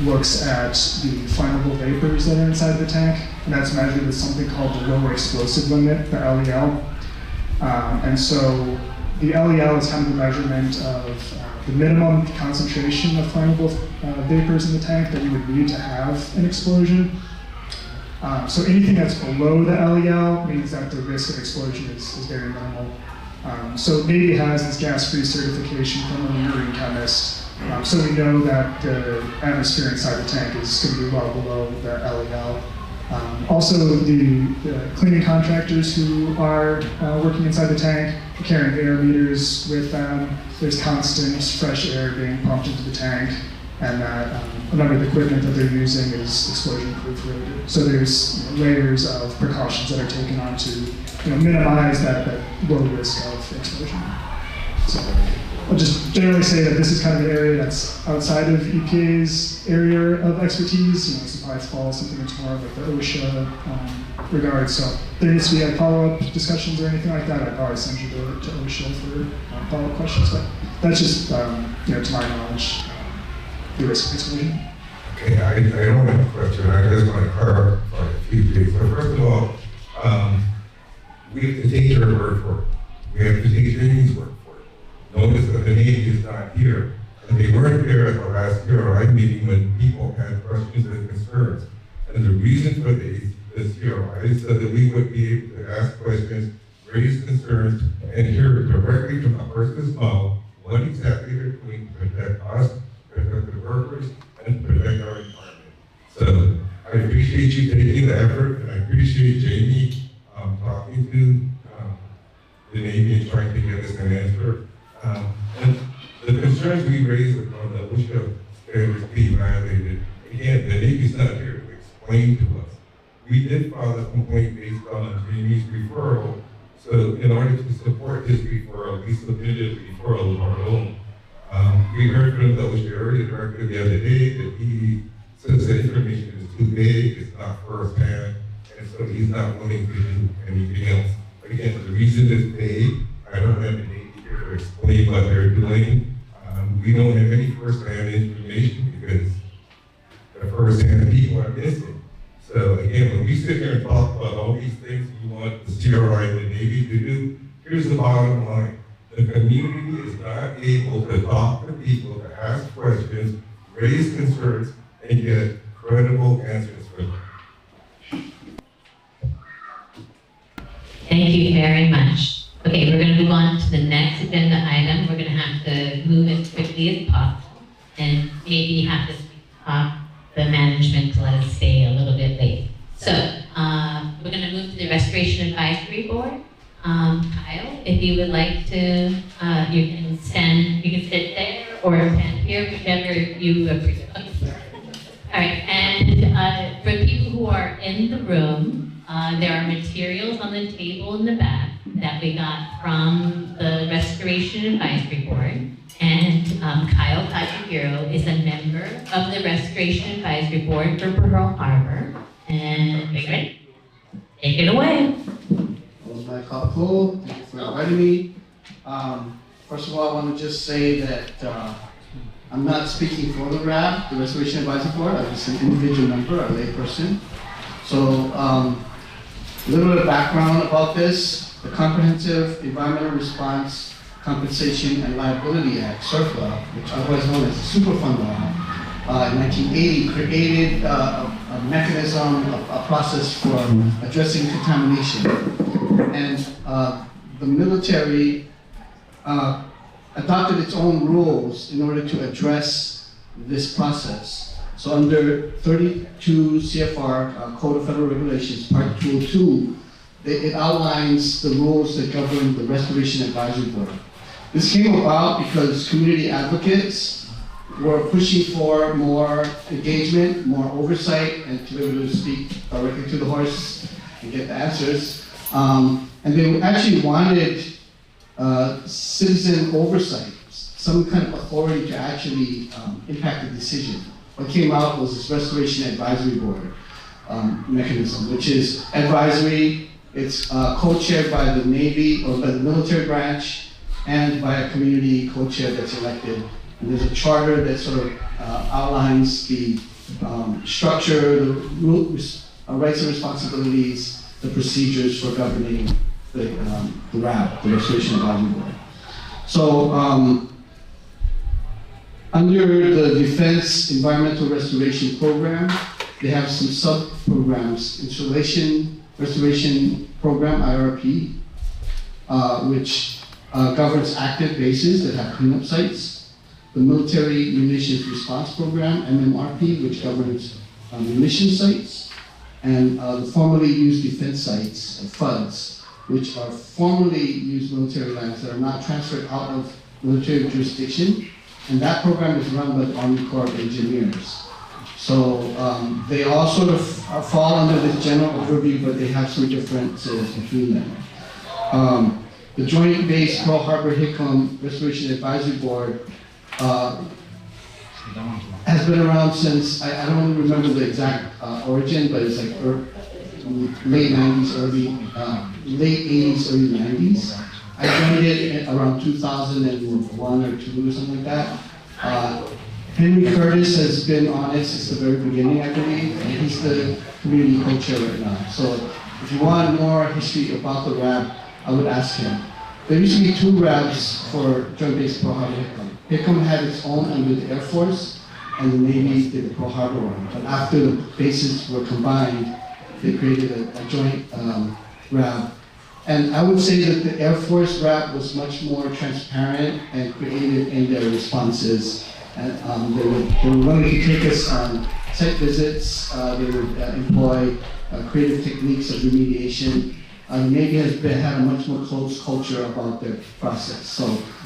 looks at the flammable vapors that are inside the tank, and that's measured with something called the lower explosive limit, the LEL. And so the LEL is kind of a measurement of the minimum concentration of flammable vapors in the tank that you would need to have an explosion. So anything that's below the LEL means that the risk of explosion is very minimal. So Navy has this gas-free certification from a marine chemist. So we know that the atmosphere inside the tank is going to be well below the LEL. Also, the cleaning contractors who are working inside the tank are carrying air meters with them. There's constant fresh air being pumped into the tank, and that a number of the equipment that they're using is explosion-proof rated. So there's layers of precautions that are taken on to minimize that low risk of explosion. So I'll just generally say that this is kind of an area that's outside of EPA's area of expertise. Supplies fall something that's more with the OSHA regard. So there needs to be follow-up discussions or anything like that. I'd probably send you to OSHA for follow-up questions. But that's just, to my knowledge, the risk of explosion. Okay, I don't have a question. I just want to clarify a few things. So first of all, we have to take your word for it. We have to take Jamie's word for it. Notice that the Navy is not here. And they weren't there at the last CRI meeting when people had questions and concerns. And the reason for this the CRI so that we would be able to ask questions, raise concerns, and hear directly from the person's mouth what exactly they're doing to protect us, protect the workers, and protect our environment. So I appreciate you taking the effort, and I appreciate Jamie talking to the Navy and trying to get us an answer. And the concerns we raised on the OSHA standards being violated, again, the Navy's not here to explain to us. We did file a complaint based on Jamie's referral. So in order to support his referral, we submitted a referral of our own. We heard from the OSHA area director the other day that he says the information is too vague, it's not firsthand, and so he's not willing to do anything else. Again, the reason is vague. I don't have the Navy here to explain what they're doing. We don't have any firsthand information because the firsthand people are missing. So again, when we sit here and talk about all these things you want the CRI and the Navy to do, here's the bottom line. The community is not able to talk to people, to ask questions, raise concerns, and get credible answers from them. Thank you very much. Okay, we're going to move on to the next agenda item. We're going to have to move as quickly as possible and maybe have to stop the management to let us stay a little bit late. So we're going to move to the Restoration Advisory Board. Kyle, if you would like to, you can sit there or stand here, whichever you appreciate. All right, and for people who are in the room, there are materials on the table in the back that we got from the Restoration Advisory Board. And Kyle Kajigiro is a member of the Restoration Advisory Board for Pearl Harbor. And Big take it away. Mike Cole, thank you for inviting me. First of all, I want to just say that I'm not speaking for the RAB, the Restoration Advisory Board. I'm just an individual member, a layperson. So a little bit of background about this. The Comprehensive Environmental Response Compensation and Liability Act, CERCLA, which otherwise known as the Superfund Law, in 1980 created a mechanism, a process for addressing contamination. And the military adopted its own rules in order to address this process. So under 32 CFR, Code of Federal Regulations, Part 202, it outlines the rules that govern the Restoration Advisory Board. This came about because community advocates were pushing for more engagement, more oversight, and to be able to speak directly to the horse and get the answers. And they actually wanted citizen oversight, some kind of authority to actually impact the decision. What came out was this Restoration Advisory Board mechanism, which is advisory. It's co-chaired by the Navy or by the military branch and by a community co-chair that's elected. And there's a charter that sort of outlines the structure, the rights and responsibilities, the procedures for governing the RAB, the Restoration Advisory Board. So under the Defense Environmental Restoration Program, they have some sub-programs, Installation Restoration Program, IRP, which governs active bases that have cleanup sites. The Military Munitions Response Program, MMRP, which governs munition sites. And the formerly used defense sites, FUDs, which are formerly used military lands that are not transferred out of military jurisdiction. And that program is run by the Army Corps of Engineers. So they all sort of fall under this general overview, but they have some differences between them. The Joint Base Pearl Harbor Hickam Restoration Advisory Board has been around since, I don't remember the exact origin, but it's like late 90s, late 80s, early 90s. I joined it around 2001 or 2 or something like that. Henry Curtis has been on it since the very beginning, I believe, and he's the community co-chair right now. So if you want more history about the RAB, I would ask him. There used to be 2 RABs for Joint Base Pearl Harbor Hickam. Hickam had its own under the Air Force, and the Navy did the Pearl Harbor one. But after the bases were combined, they created a joint RAB. And I would say that the Air Force RAB was much more transparent and creative in their responses. And they were willing to take us on site visits. They would employ creative techniques of remediation. Navy has had a much more close culture about their process. So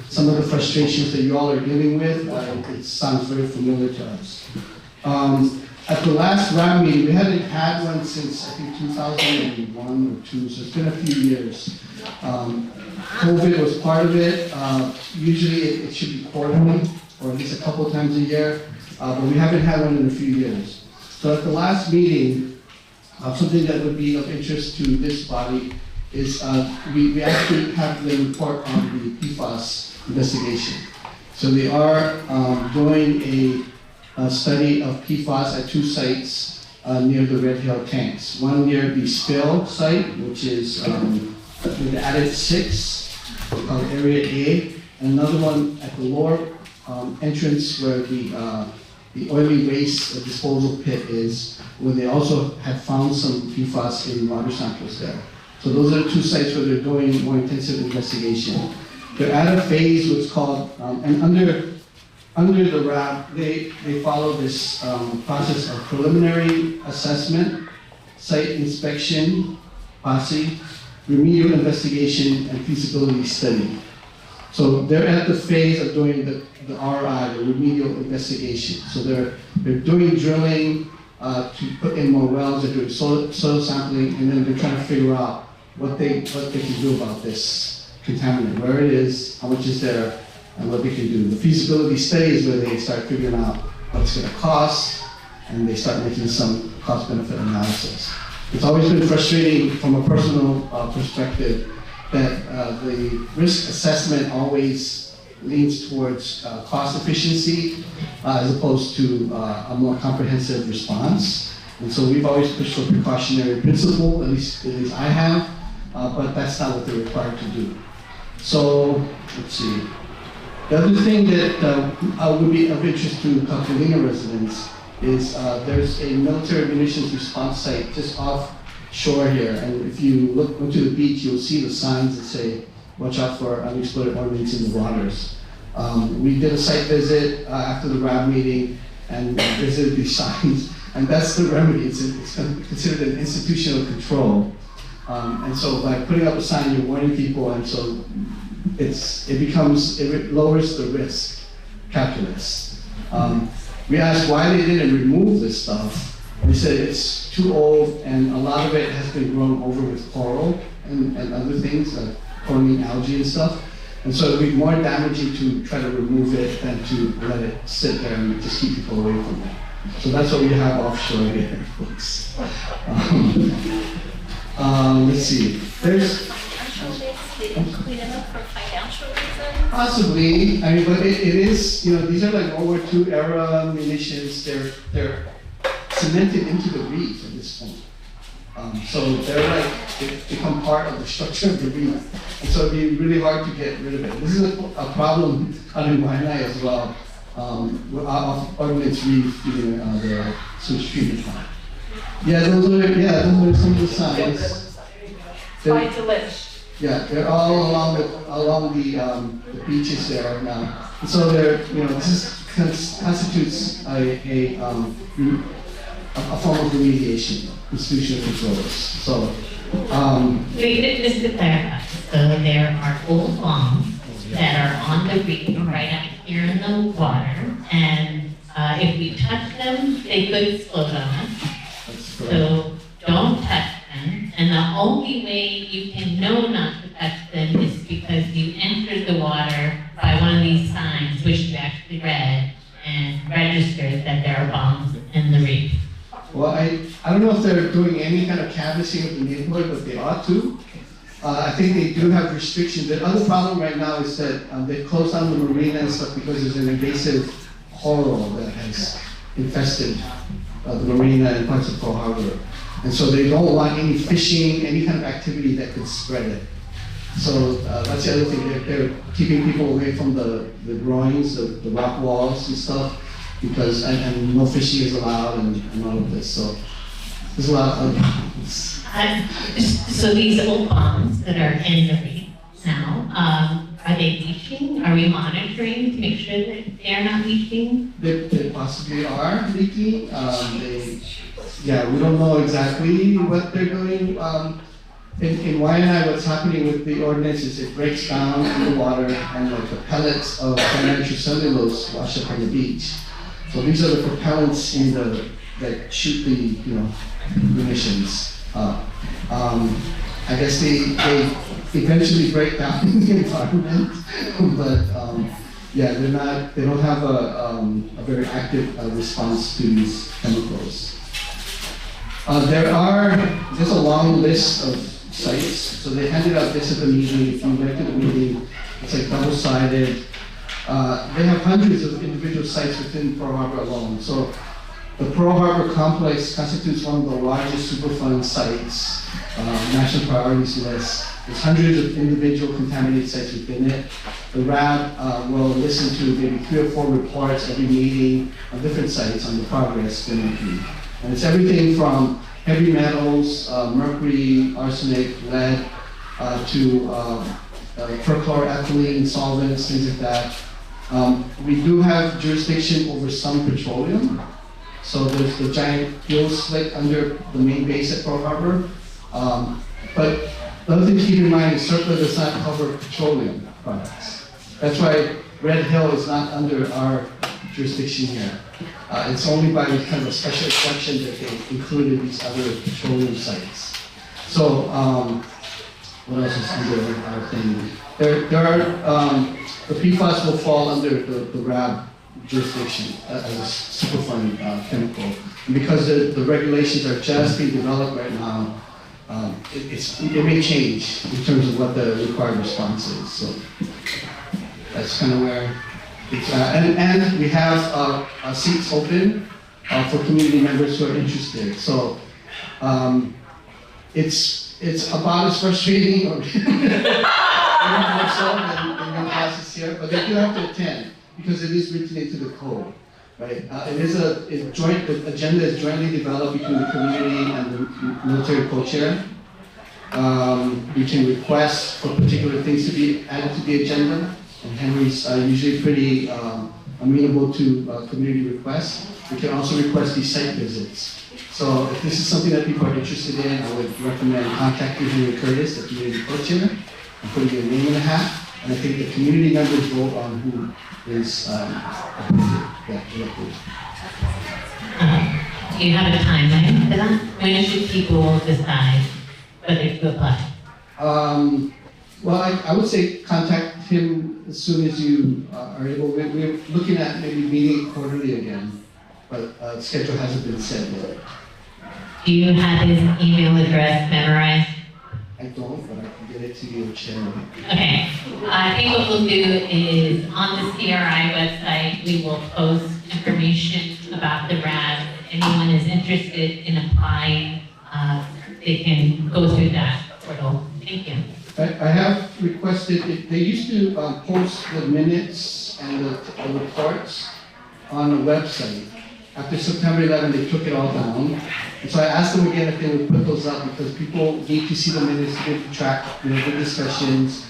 some of the frustrations that you all are dealing with, it sounds very familiar to us. At the last RAB meeting, we hadn't had one since I think 2001 or 2, so it's been a few years. COVID was part of it. Usually it should be quarterly, or at least a couple times a year, but we haven't had one in a few years. So at the last meeting, something that would be of interest to this body is we actually have the report on the PFAS investigation. So they are doing a study of PFAS at 2 sites near the Red Hill tanks. One near the spill site, which is the added 6, called Area A, and another one at the lower entrance where the oily waste disposal pit is, where they also have found some PFAS in water samples there. So those are the 2 sites where they're doing more intensive investigation. They're at a phase what's called, and under the RAB, they follow this process of preliminary assessment, site inspection, PASI, remedial investigation, and feasibility study. So they're at the phase of doing the RI, the remedial investigation. So they're doing drilling to put in more wells, they're doing soil sampling, and then they're trying to figure out what they can do about this contaminant, where it is, how much is there, and what they can do. The feasibility study is where they start figuring out what it's going to cost, and they start making some cost-benefit analysis. It's always been frustrating from a personal perspective that the risk assessment always leans towards cost efficiency as opposed to a more comprehensive response. And so we've always pushed for precautionary principle, at least I have, but that's not what they're required to do. So, let's see. The other thing that would be of interest to Kapolina residents is there's a military munitions response site just offshore here. And if you look onto the beach, you'll see the signs that say, watch out for unexploded ordnance in the waters. We did a site visit after the RAB meeting and visited these signs. And that's the remedy. It's considered an institutional control. And so by putting up a sign, you're warning people, and so it lowers the risk calculus. We asked why they didn't remove this stuff. They said it's too old, and a lot of it has been grown over with coral and other things like coralline algae and stuff. And so it would be more damaging to try to remove it than to let it sit there and just keep people away from it. So that's what we have offshore here, folks. Let's see. There's possibly. I mean, but it is. You know, these are like World War II era munitions. They're cemented into the reef at this point. So they become part of the structure of the reef, and so it'd be really hard to get rid of it. This is a problem out in Waianae as well. Off Ordnance Reef, the sewage treatment plant. Those are some of the signs. Find a list. Yeah, they're all along the beaches there now. And so this constitutes a form of remediation, institutional controls. So, just to clarify, so there are old bombs that are on the reef right out here in the water, and if we touch them, they could explode on us. So don't touch them, and the only way you can know not to touch them is because you entered the water by one of these signs, which you actually read and registered that there are bombs in the reef. Well, I don't know if they're doing any kind of canvassing of the neighborhood, but they ought to. I think they do have restrictions. The other problem right now is that they've closed down the marina and stuff because there's an invasive coral that has infested the marina and parts of Pearl Harbor. And so they don't want any fishing, any kind of activity that could spread it. So that's the other thing. They're keeping people away from the groins, the rock walls and stuff, because and no fishing is allowed and all of this. So there's a lot of, So these old ponds that are in the reef now, are they leaching? Are we monitoring to make sure that they're not leaching? they possibly are leaking. We don't know exactly what they're doing. In Waianae, what's happening with the ordinance is it breaks down in the water and like the pellets of nitrocellulose wash up on the beach. So these are the propellants in that shoot the emissions. I guess they eventually break down in the environment, but they don't have a very active response to these chemicals. There's a long list of sites, so they handed out this at the meeting. If you went to the meeting, it's like double-sided. They have hundreds of individual sites within Pearl Harbor alone. So the Pearl Harbor complex constitutes one of the largest Superfund sites, national priorities list. There's hundreds of individual contaminated sites within it. The RAB will listen to maybe 3 or 4 reports every meeting on different sites on the progress currently. And it's everything from heavy metals, mercury, arsenic, lead, to perchloroethylene, solvents, things like that. We do have jurisdiction over some petroleum. So there's the giant fuel slick under the main base at Pearl Harbor. But the other thing to keep in mind is CERCLA does not cover petroleum products. That's why Red Hill is not under our jurisdiction here. It's only by kind of a special exception that they included these other petroleum sites. So what else is under our thing? There are, the PFAS will fall under the RAB jurisdiction as a Superfund chemical. And because the regulations are just being developed right now, it may change in terms of what the required response is. So that's kind of where it's at. And we have seats open for community members who are interested. So it's about as frustrating or more so than your classes here, but they do have to attend because it is written into the code. Right. It is the agenda is jointly developed between the community and the military co-chair. We can request for particular things to be added to the agenda, and Henry's usually pretty amenable to community requests. We can also request these site visits. So if this is something that people are interested in, I would recommend contacting Henry Curtis, the community co-chair, and putting your name in the hat. And I think the community members vote on who is appointed. Do you have a timeline for that? When should people decide whether to apply? Well, I would say contact him as soon as you are able. We're looking at maybe meeting quarterly again, but the schedule hasn't been set yet. Do you have his email address memorized? I don't, but I can get it to you, Chair. Okay. I think what we'll do is on the CRI website, we will post information about the RAD. If anyone is interested in applying, they can go through that portal. Thank you. I have requested, they used to post the minutes and the reports on the website. After September 11, they took it all down. And so I asked them again if they would put those up because people need to see the minutes to get to track the discussions.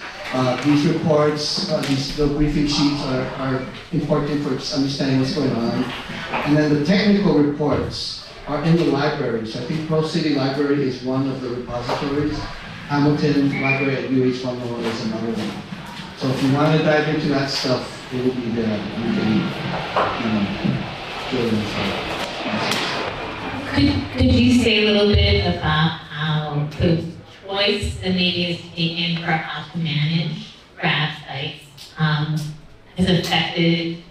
These reports, the briefing sheets are important for understanding what's going on. And then the technical reports are in the library. So I think Pearl City Library is one of the repositories. Hamilton Library at UH 101 is another one. So if you want to dive into that stuff, it will be there. You can, Could you say a little bit about how the choice the Navy has taken for how to manage RAD sites has affected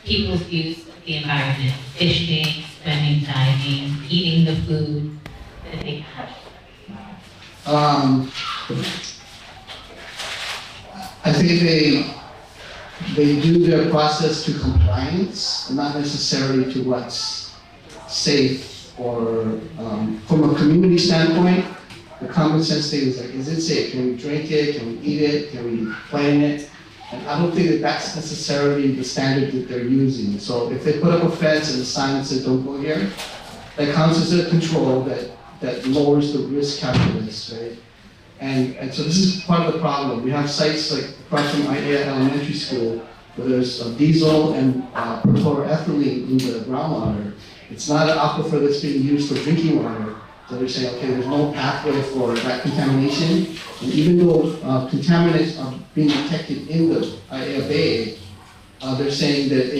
people's use of the environment, fishing, swimming, diving, eating the food that they catch? I think they do their process to compliance, not necessarily to what's safe or from a community standpoint, the common sense thing is like, is it safe? Can we drink it? Can we eat it? Can we play in it? And I don't think that that's necessarily the standard that they're using. So if they put up a fence and a sign that says don't go here, that counts as a control that that lowers the risk calculus, right? And so this is part of the problem. We have sites like across from IAEA Elementary School where there's diesel and perfluoroethylene in the groundwater. It's not an aquifer that's being used for drinking water. So they're saying, okay, there's no pathway for that contamination. And even though contaminants are being detected in the IAEA Bay, they're saying that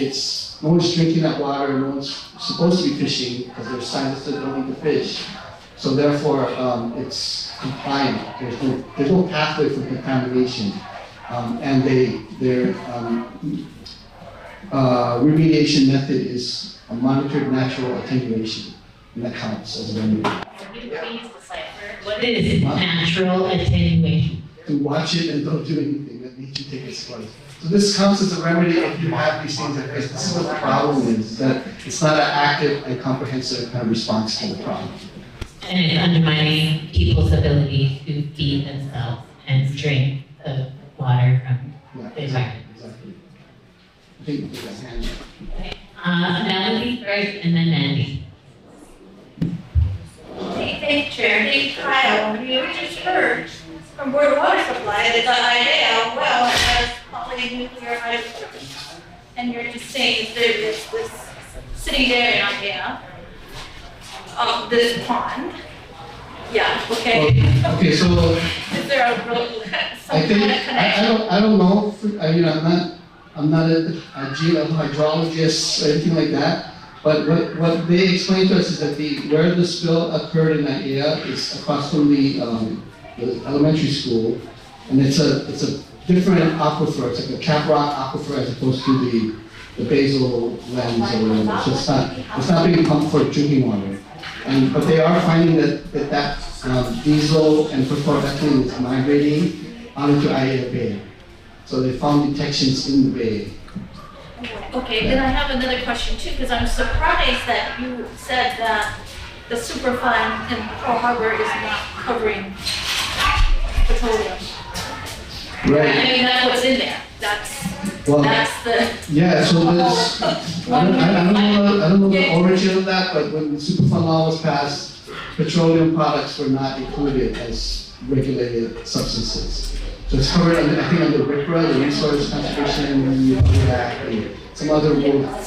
no one's drinking that water, no one's supposed to be fishing because there's scientists that don't need to fish. So therefore, it's compliant. There's no pathway for contamination. And their remediation method is a monitored natural attenuation, and that counts as a remedy. What is natural attenuation? To watch it and don't do anything, that means you take its place. So this counts as a remedy if you have these things in place. This is what the problem is, that it's not an active and comprehensive kind of response to the problem. And it's undermining people's ability to feed themselves and drink the water from the environment. Exactly. I think that's handy. Okay. Melody first and then Mandy. Thank you, Chair. Thank you, Kyle. We just heard from Board of Water Supply that the IAEA well has polynuclear hydrocarbons. And you're just saying that there is this sitting there in IAEA, this pond. Yeah, okay. Well, okay, so Is there a real, I some think kind of connection? I don't know. I'm not a hydrologist or anything like that. But what they explained to us is that where the spill occurred in IAEA is across from the elementary school, and it's a different aquifer. It's like a cap rock aquifer as opposed to the basal lens or whatever. So it's not being pumped for drinking water. But they are finding that diesel and perfluoroethylene is migrating out into IAEA Bay. So they found detections in the bay. Okay, then I have another question too, because I'm surprised that you said that the Superfund in Pearl Harbor is not covering petroleum. Right. I mean, that's what's in there. That's the. Yeah, so there's, I don't know the origin of that, but when the Superfund law was passed, petroleum products were not included as regulated substances. So it's covered under, I think under RCRA, the Resource Conservation Act, and some other rules.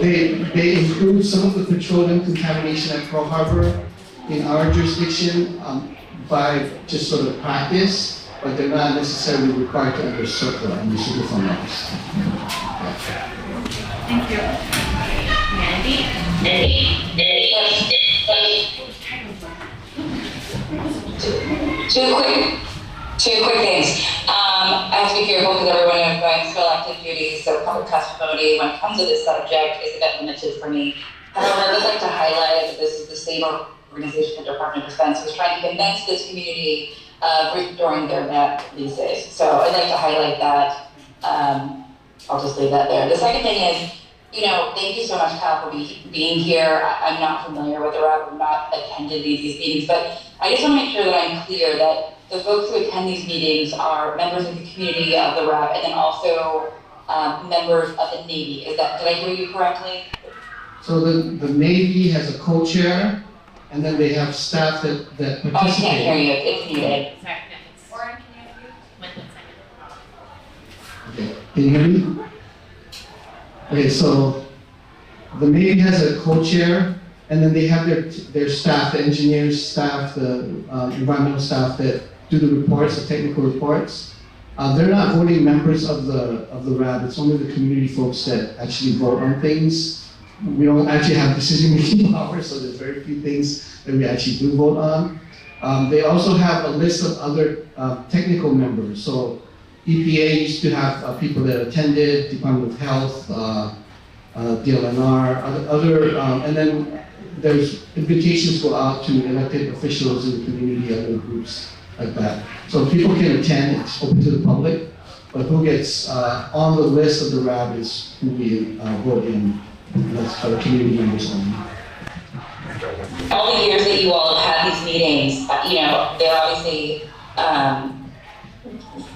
They include some of the petroleum contamination at Pearl Harbor in our jurisdiction by just sort of practice, but they're not necessarily required to under CERCLA and the Superfund laws. Thank you. Two quick things. I have to be careful because everyone is going to fill active duties, so public testimony when it comes to this subject is a bit limited for me. However, I would like to highlight that this is the same organization the Department of Defense was trying to convince this community of restoring their net leases. So I'd like to highlight that. I'll just leave that there. The second thing is, thank you so much, Kyle, for being here. I'm not familiar with the RAB, I've not attended these meetings, but I just want to make sure that I'm clear that the folks who attend these meetings are members of the community of the RAB and then also members of the Navy. Did I hear you correctly? So the Navy has a co-chair, and then they have staff that participate. Oh, I can't hear you, it's muted. Sorry, Warren, can you hear me? 1 second. Okay, can you hear me? Okay, so the Navy has a co-chair, and then they have their staff, the engineers staff, the environmental staff that do the reports, the technical reports. They're not voting members of the RAB. It's only the community folks that actually vote on things. We don't actually have decision-making power, so there's very few things that we actually do vote on. They also have a list of other technical members. So EPA used to have people that attended, Department of Health, DLNR, and then there's invitations go out to elected officials in the community, other groups like that. So people can attend, it's open to the public, but who gets on the list of the RAB is who we vote in. And that's for the community members only. All the years that you all have had these meetings, they're obviously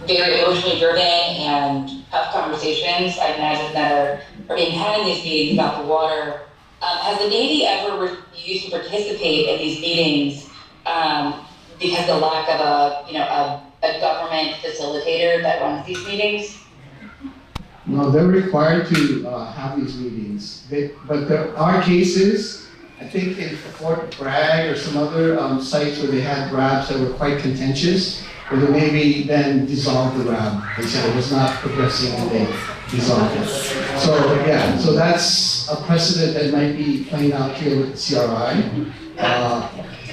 very emotionally driven and tough conversations, I imagine, that are being had in these meetings about the water. Has the Navy ever refused to participate in these meetings because the lack of a government facilitator that runs these meetings? No, they're required to have these meetings. But there are cases, I think in Fort Bragg or some other sites where they had RABs that were quite contentious, where the Navy then dissolved the RAB. They said it was not progressing and they dissolved it. So yeah, so that's a precedent that might be playing out here with the CRI.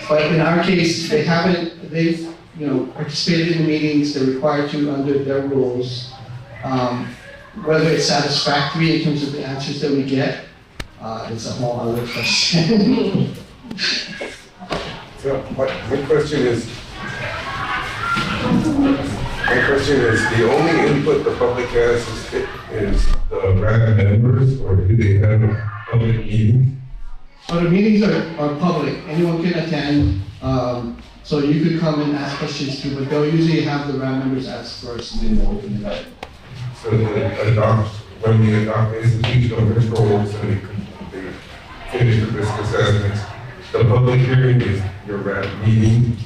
But in our case, they've participated in the meetings, they're required to under their rules. Whether it's satisfactory in terms of the answers that we get, it's a whole other question. So my question is, the only input the public has is the RAB members, or do they have public meetings? So the meetings are public, anyone can attend. So you could come and ask questions too, but they'll usually have the RAB members ask first and then they'll open it up. So when they adopt institutional controls and they finish the risk assessments, the public hearing is your RAB meeting?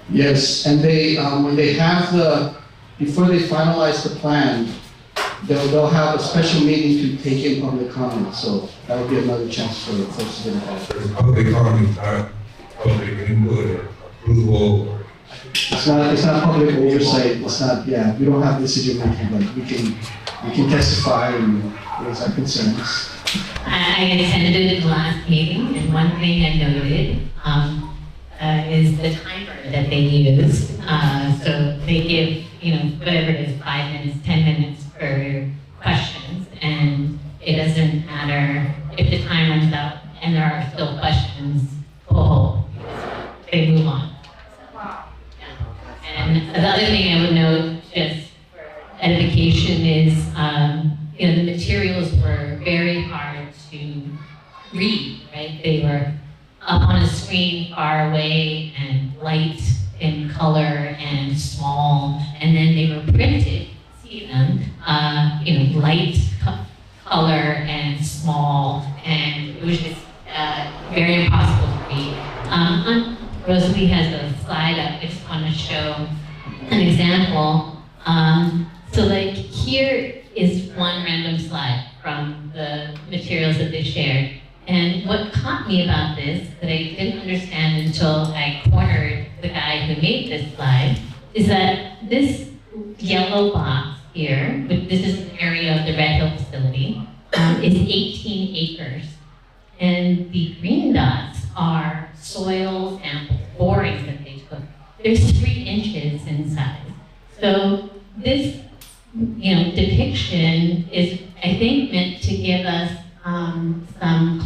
Yes, and they, when they have before they finalize the plan, they'll have a special meeting to take in public comment, so that would be another chance for folks to get involved. There's public comment, not public input or approval or... It's not public oversight, it's not, yeah, we don't have decision making, but we can testify and raise our concerns. I attended the last meeting, and one thing I noted is the timer that they use. So they give, whatever it is, 5 minutes, 10 minutes for questions, and it doesn't matter if the time runs out and there are still questions, they move on. And the other thing I would note, just for edification, is the materials were very hard to read, right? They were up on a screen far away and light in color and small, and then they were printed, see them, light color and small, and it was just very impossible to read. Rosalie has a slide up. I just want to show an example. So like here is one random slide from the materials that they shared. And what caught me about this, that I didn't understand until I cornered the guy who made this slide, is that this yellow box here, but this is an area of the Red Hill facility, is 18 acres. And the green dots are soil samples, borings that they took. There's 3 inches in size. So this, depiction is, I think, meant to give us some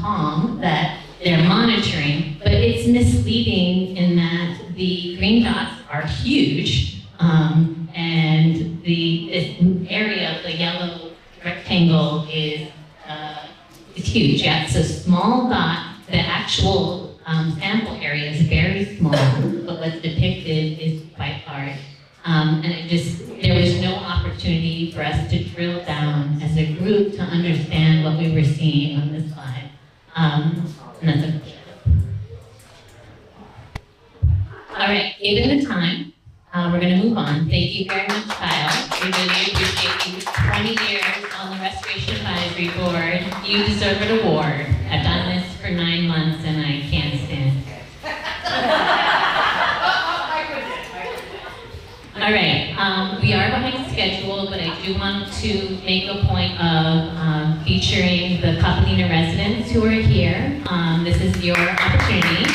calm that they're monitoring, but it's misleading in that the green dots are huge, and this area of the yellow rectangle is huge. Yeah, it's a small dot. The actual sample area is very small, but what's depicted is quite large. And there was no opportunity for us to drill down as a group to understand what we were seeing on this slide. And that's a All right, given the time, we're going to move on. Thank you very much, Kyle. We really appreciate you. 20 years on the Restoration Advisory Board. You deserve an award. I've done this for 9 months and I can't stand it. All right, we are behind schedule, but I do want to make a point of featuring the Capelina residents who are here. This is your opportunity.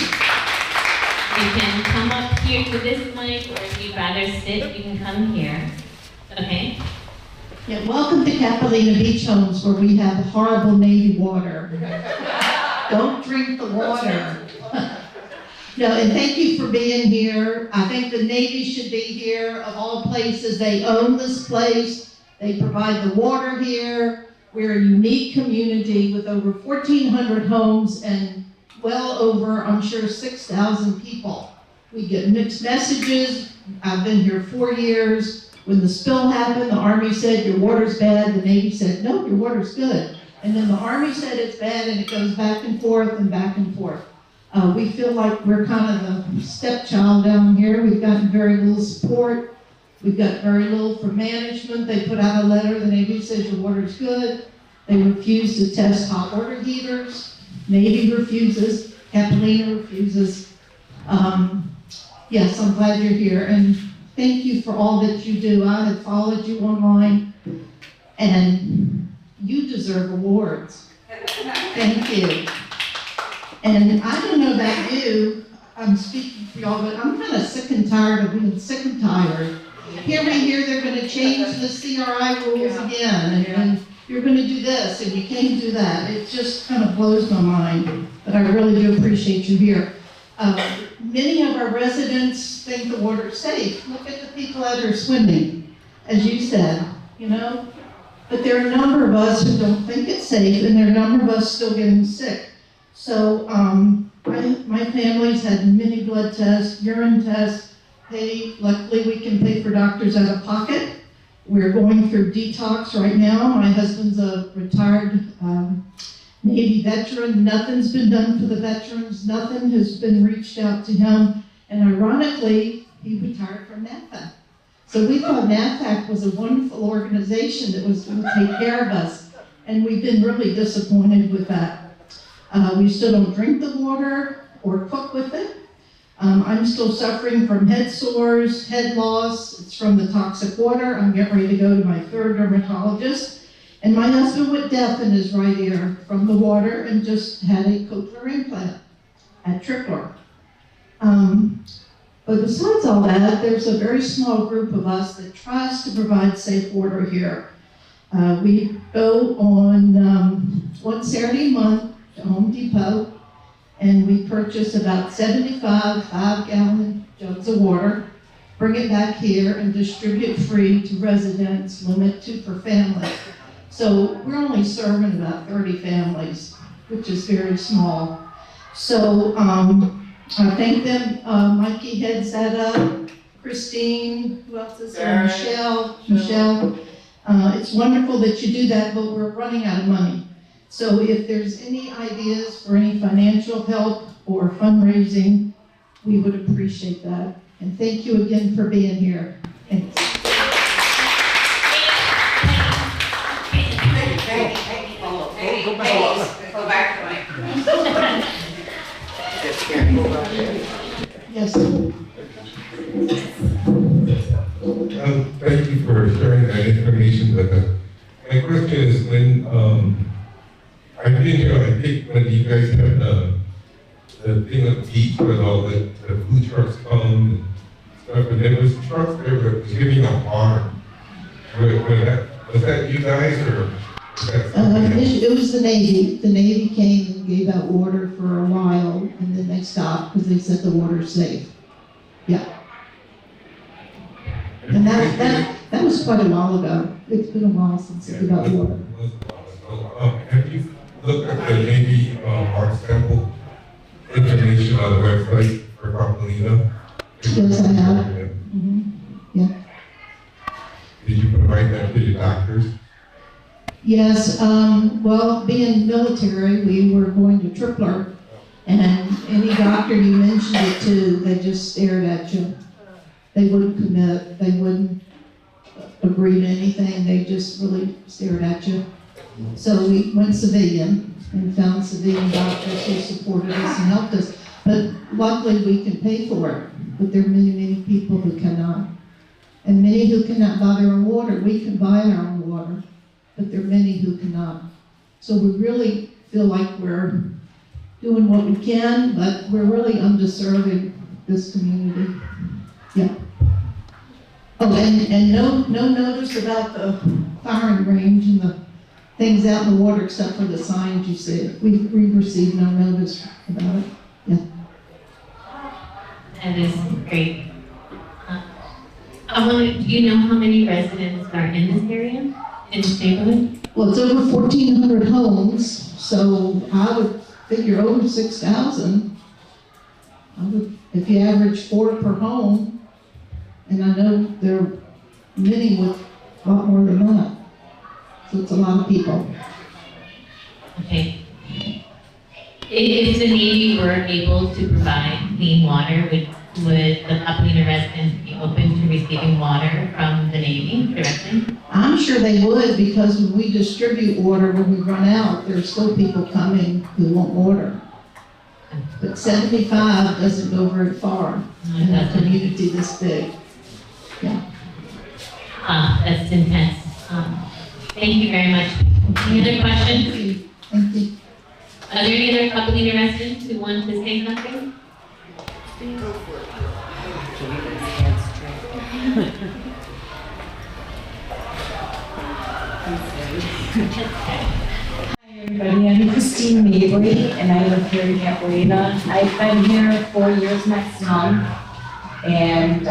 You can come up here to this mic, or if you'd rather sit, you can come here. Okay? Yeah, welcome to Capelina Beach Homes, where we have horrible Navy water. Don't drink the water. No, and thank you for being here. I think the Navy should be here. Of all places, they own this place. They provide the water here. We're a unique community with over 1,400 homes and well over, I'm sure, 6,000 people. We get mixed messages. I've been here 4 years. When the spill happened, the Army said, your water's bad. The Navy said, no, your water's good. And then the Army said it's bad, and it goes back and forth and back and forth. We feel like we're kind of the stepchild down here. We've gotten very little support. We've got very little from management. They put out a letter, the Navy says your water's good. They refuse to test hot water heaters. Navy refuses, Capitolina refuses. Yes, I'm glad you're here, and thank you for all that you do. I have followed you online, and you deserve awards. Thank you. And I don't know about you, I'm speaking for y'all, but I'm kind of sick and tired of being sick and tired. Here we hear they're going to change the CRI rules again, and you're going to do this, and you can't do that. It just kind of blows my mind, but I really do appreciate you here. Many of our residents think the water's safe. Look at the people out there swimming, as you said, you know. But there are a number of us who don't think it's safe, and there are a number of us still getting sick. So my family's had many blood tests, urine tests. Luckily, we can pay for doctors out of pocket. We're going through detox right now. My husband's a retired Navy veteran. Nothing's been done for the veterans. Nothing has been reached out to him. And ironically, he retired from NAVFAC. So we thought NAVFAC was a wonderful organization that was going to take care of us. And we've been really disappointed with that. We still don't drink the water or cook with it. I'm still suffering from head sores, head loss. It's from the toxic water. I'm getting ready to go to my third dermatologist. And my husband went deaf in his right ear from the water and just had a cochlear implant at Tripler. But besides all that, there's a very small group of us that tries to provide safe water here. We go on one Saturday a month to Home Depot, and we purchase about 75 5-gallon jugs of water, bring it back here and distribute free to residents, limit 2 per family. So we're only serving about 30 families, which is very small. So I thank them. Mikey heads that up. Christine, who else is there? Michelle. It's wonderful that you do that, but we're running out of money. So if there's any ideas for any financial help or fundraising, we would appreciate that. And thank you again for being here. Thanks. Go back to me. Yes. Thank you for sharing that information with us. My question is, when I've been here, I think when you guys have the thing at the beach where all the food trucks come and stuff, and there was trucks there that was giving out water. Was that you guys, or was that somebody else? It was the Navy. The Navy came and gave out water for a while, and then they stopped because they said the water's safe. Yeah. And that was quite a while ago. It's been a while since we got water. Have you looked at the Navy heart sample information on the website for Capitolina? Yes, I have. Mm-hmm. Yeah. Did you provide that to your doctors? Yes. Well, being military, we were going to Tripler, and any doctor you mentioned it to, they just stared at you. They wouldn't commit. They wouldn't agree to anything. They just really stared at you. So we went civilian and found civilian doctors who supported us and helped us. But luckily we can pay for it. But there are many, many people who cannot. And many who cannot buy their own water. We can buy our own water, but there are many who cannot. So we really feel like we're doing what we can, but we're really underserving this community. Yeah. Oh, and no notice about the firing range and the things out in the water except for the signs you see. We've received no notice about it. Yeah. That is great. Do you know how many residents are in this area, in this neighborhood? Well, it's over 1,400 homes, so I would figure over 6,000. If you average 4 per home, and I know there are many with a lot more than that. So it's a lot of people. Okay. If the Navy were able to provide clean water, would the Capulina residents be open to receiving water from the Navy directly? I'm sure they would, because when we distribute water, when we run out, there's still people coming who want water. But 75 doesn't go very far in a community this big. Yeah. That's intense. Thank you very much. Any other questions? Thank you. Are there any other Capulina residents who want to say something? Hi everybody, I'm Christine Mabry and I live here in Capulina. I've been here 4 years next month and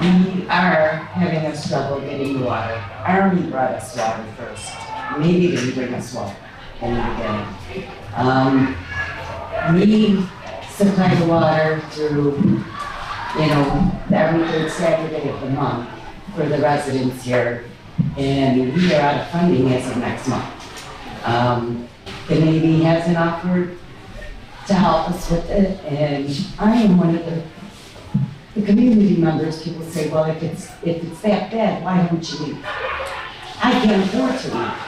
we are having a struggle getting water. Army brought us water first. Maybe didn't bring us water in the beginning. We supply the water through, every third Saturday of the month for the residents here. And we are out of funding as of next month. The Navy hasn't offered to help us with it, and I am one of the community members. People say, well, if it's that bad, why don't you leave? I can't afford to leave.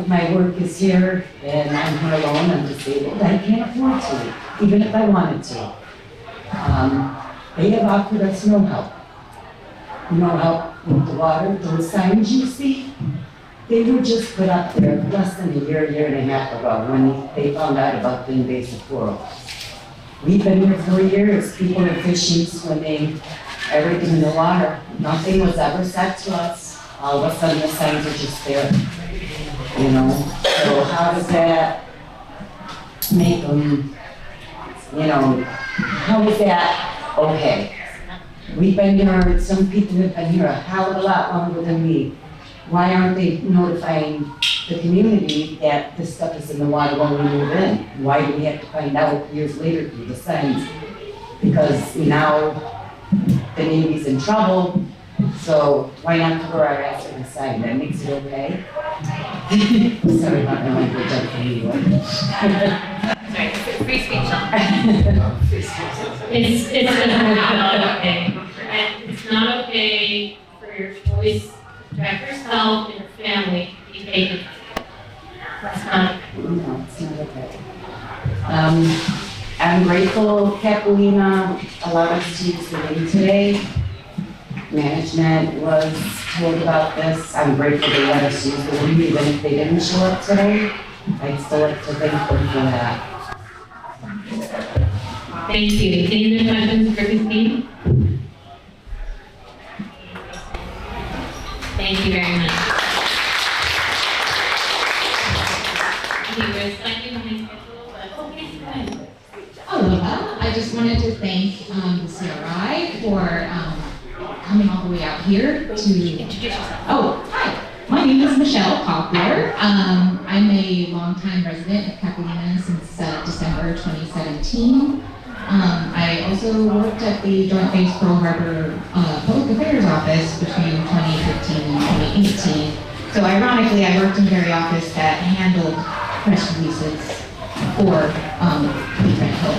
My work is here, and I'm here alone, I'm disabled. I can't afford to leave, even if I wanted to. They have offered us no help. No help with the water. Those signs you see, they were just put up there less than a year and a half ago when they found out about the invasive coral. We've been here for years. People are fishing, swimming, everything in the water. Nothing was ever said to us. All of a sudden the signs are just there. So how does that make them, how is that okay? We've been here, some people have been here a hell of a lot longer than me. Why aren't they notifying the community that this stuff is in the water when we move in? Why do we have to find out years later through the signs? Because now the Navy's in trouble, so why not cover our ass with a sign? That makes it okay? Sorry about my language, I'm from New York. Sorry, free speech. It's not okay. And it's not okay for your choice to protect yourself and your family to be taken. That's not okay. No, it's not okay. I'm grateful Capulina allowed us to use the room today. Management was told about this. I'm grateful they let us use the room even if they didn't show up today. I'd still like to thank them for that. Thank you. Any other questions for Christine? Thank you very much. We're slightly behind schedule, but please go ahead. Aloha. I just wanted to thank the CRI for coming all the way out here to introduce yourself. Oh, hi. My name is Michelle Poplar. I'm a longtime resident of Capulina since December 2017. I also worked at the Joint Base Pearl Harbor Public Affairs Office between 2015 and 2018. So ironically, I worked in the very office that handled press releases for Cleveland Hill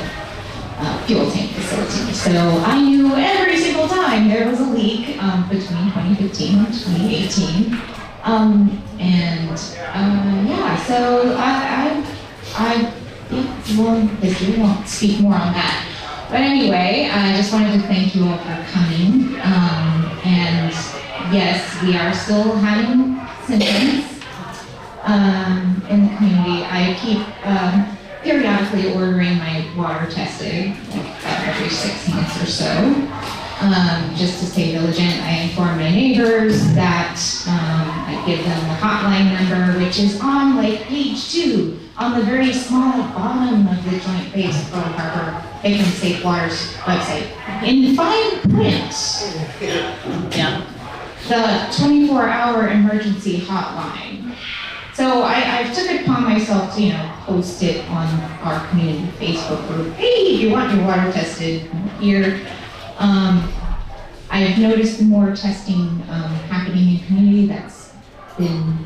fuel tank facility. So I knew every single time there was a leak between 2015 and 2018. Yeah, so it's a long history, I won't speak more on that. But anyway, I just wanted to thank you all for coming. And yes, we are still having symptoms in the community. I keep periodically ordering my water tested, like about every 6 months or so, just to stay diligent. I inform my neighbors that I give them the hotline number, which is on like page 2, on the very small bottom of the Joint Base Pearl Harbor Bacon Safe Water's website, in fine print. Yeah. The 24-hour emergency hotline. So I took it upon myself to, post it on our community Facebook group. Hey, if you want your water tested here. I've noticed more testing happening in community. That's been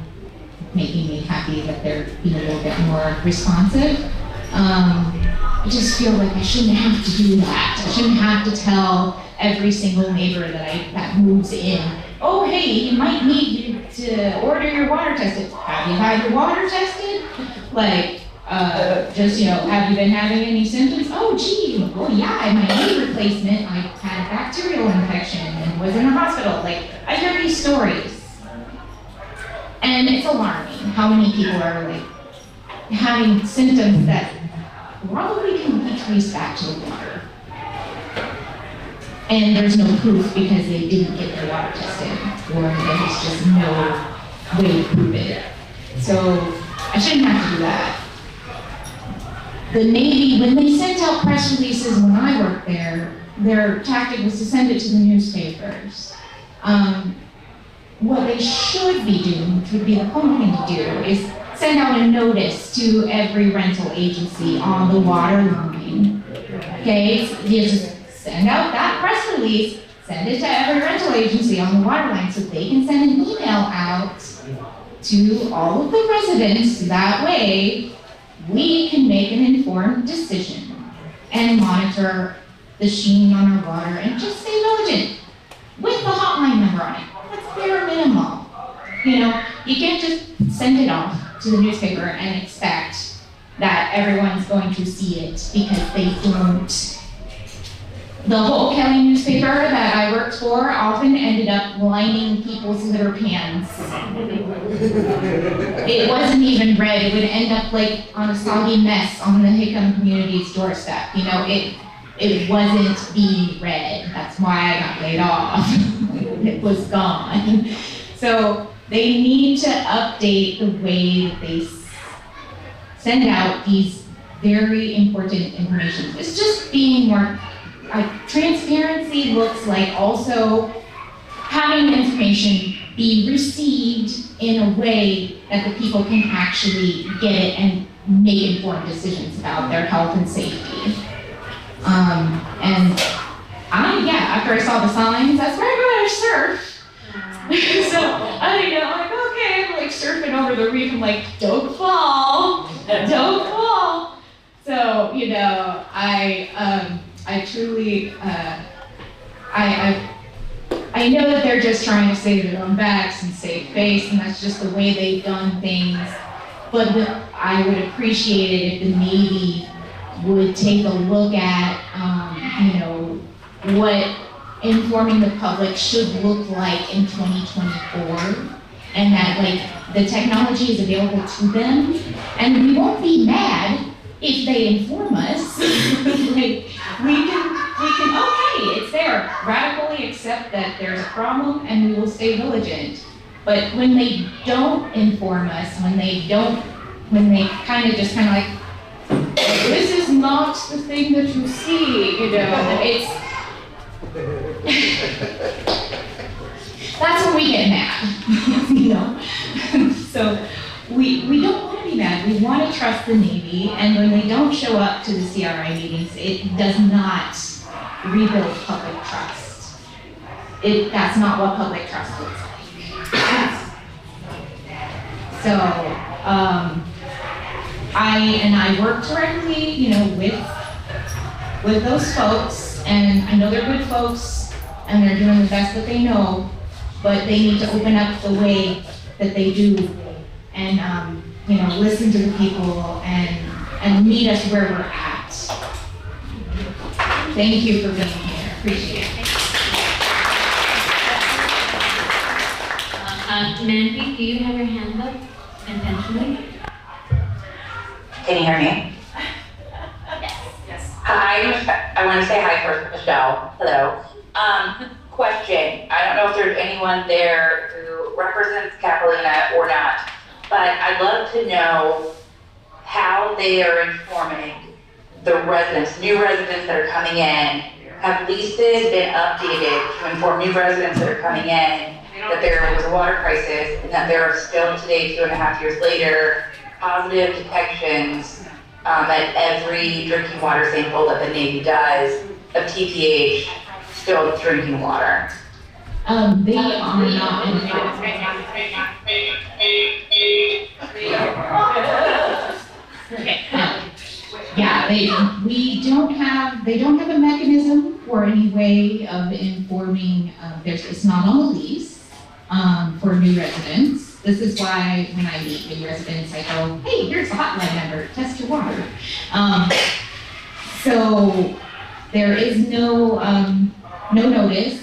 making me happy that they're be a little bit more responsive. I just feel like I shouldn't have to do that. I shouldn't have to tell every single neighbor that moves in, oh, hey, you might need to order your water tested. Have you had your water tested? Like, just, have you been having any symptoms? Oh, gee, well, yeah, I had my knee replacement. I had a bacterial infection and was in a hospital. Like, I hear these stories. And it's alarming how many people are, like, having symptoms that probably can be traced back to the water. And there's no proof because they didn't get their water tested, or there's just no way to prove it. So I shouldn't have to do that. The Navy, when they sent out press releases when I worked there, their tactic was to send it to the newspapers. What they should be doing, which would be the common thing to do, is send out a notice to every rental agency on the water line. Okay, so you just send out that press release, send it to every rental agency on the water line so they can send an email out to all of the residents. That way, we can make an informed decision and monitor the sheen on our water and just stay diligent with the hotline number on it. That's bare minimum. You can't just send it off to the newspaper and expect that everyone's going to see it because they don't. The whole Kelly newspaper that I worked for often ended up lining people's litter pans. It wasn't even red. It would end up like on a soggy mess on the Hickam community's doorstep. It wasn't being read. That's why I got laid off. It was gone. So they need to update the way that they send out these very important information. It's just being more, transparency looks like also having information be received in a way that the people can actually get it and make informed decisions about their health and safety. After I saw the signs, that's where I go to surf. So, I'm like, okay, I'm like surfing over the reef. I'm like, don't fall, don't fall. So, I truly, I know that they're just trying to save their own backs and save face, and that's just the way they've done things. But I would appreciate it if the Navy would take a look at, what informing the public should look like in 2024, and that the technology is available to them, and we won't be mad if they inform us. we can, okay, it's there. Radically accept that there's a problem, and we will stay diligent. But when they don't inform us, when they kind of like, this is not the thing that you see, it's, that's when we get mad, So we don't want to be mad. We want to trust the Navy, and when they don't show up to the CRI meetings, it does not rebuild public trust. That's not what public trust looks like. So, I work directly, with those folks, and I know they're good folks, and they're doing the best that they know, but they need to open up the way that they do, and listen to the people and meet us where we're at. Thank you for being here. Appreciate it. Mandy, do you have your hand up intentionally? Can you hear me? Yes. Hi, I want to say hi first, Michelle. Hello. Question. I don't know if there's anyone there who represents Capilina or not, but I'd love to know how they are informing the residents, new residents that are coming in. Have leases been updated to inform new residents that are coming in that there was a water crisis, and that there are still today, 2.5 years later, positive detections at every drinking water sample that the Navy does of TPH still drinking water? They are not in they don't have a mechanism or any way of informing, it's not on the lease, for new residents. This is why when I meet new residents, I go, hey, here's a hotline number, test your water. So there is no notice.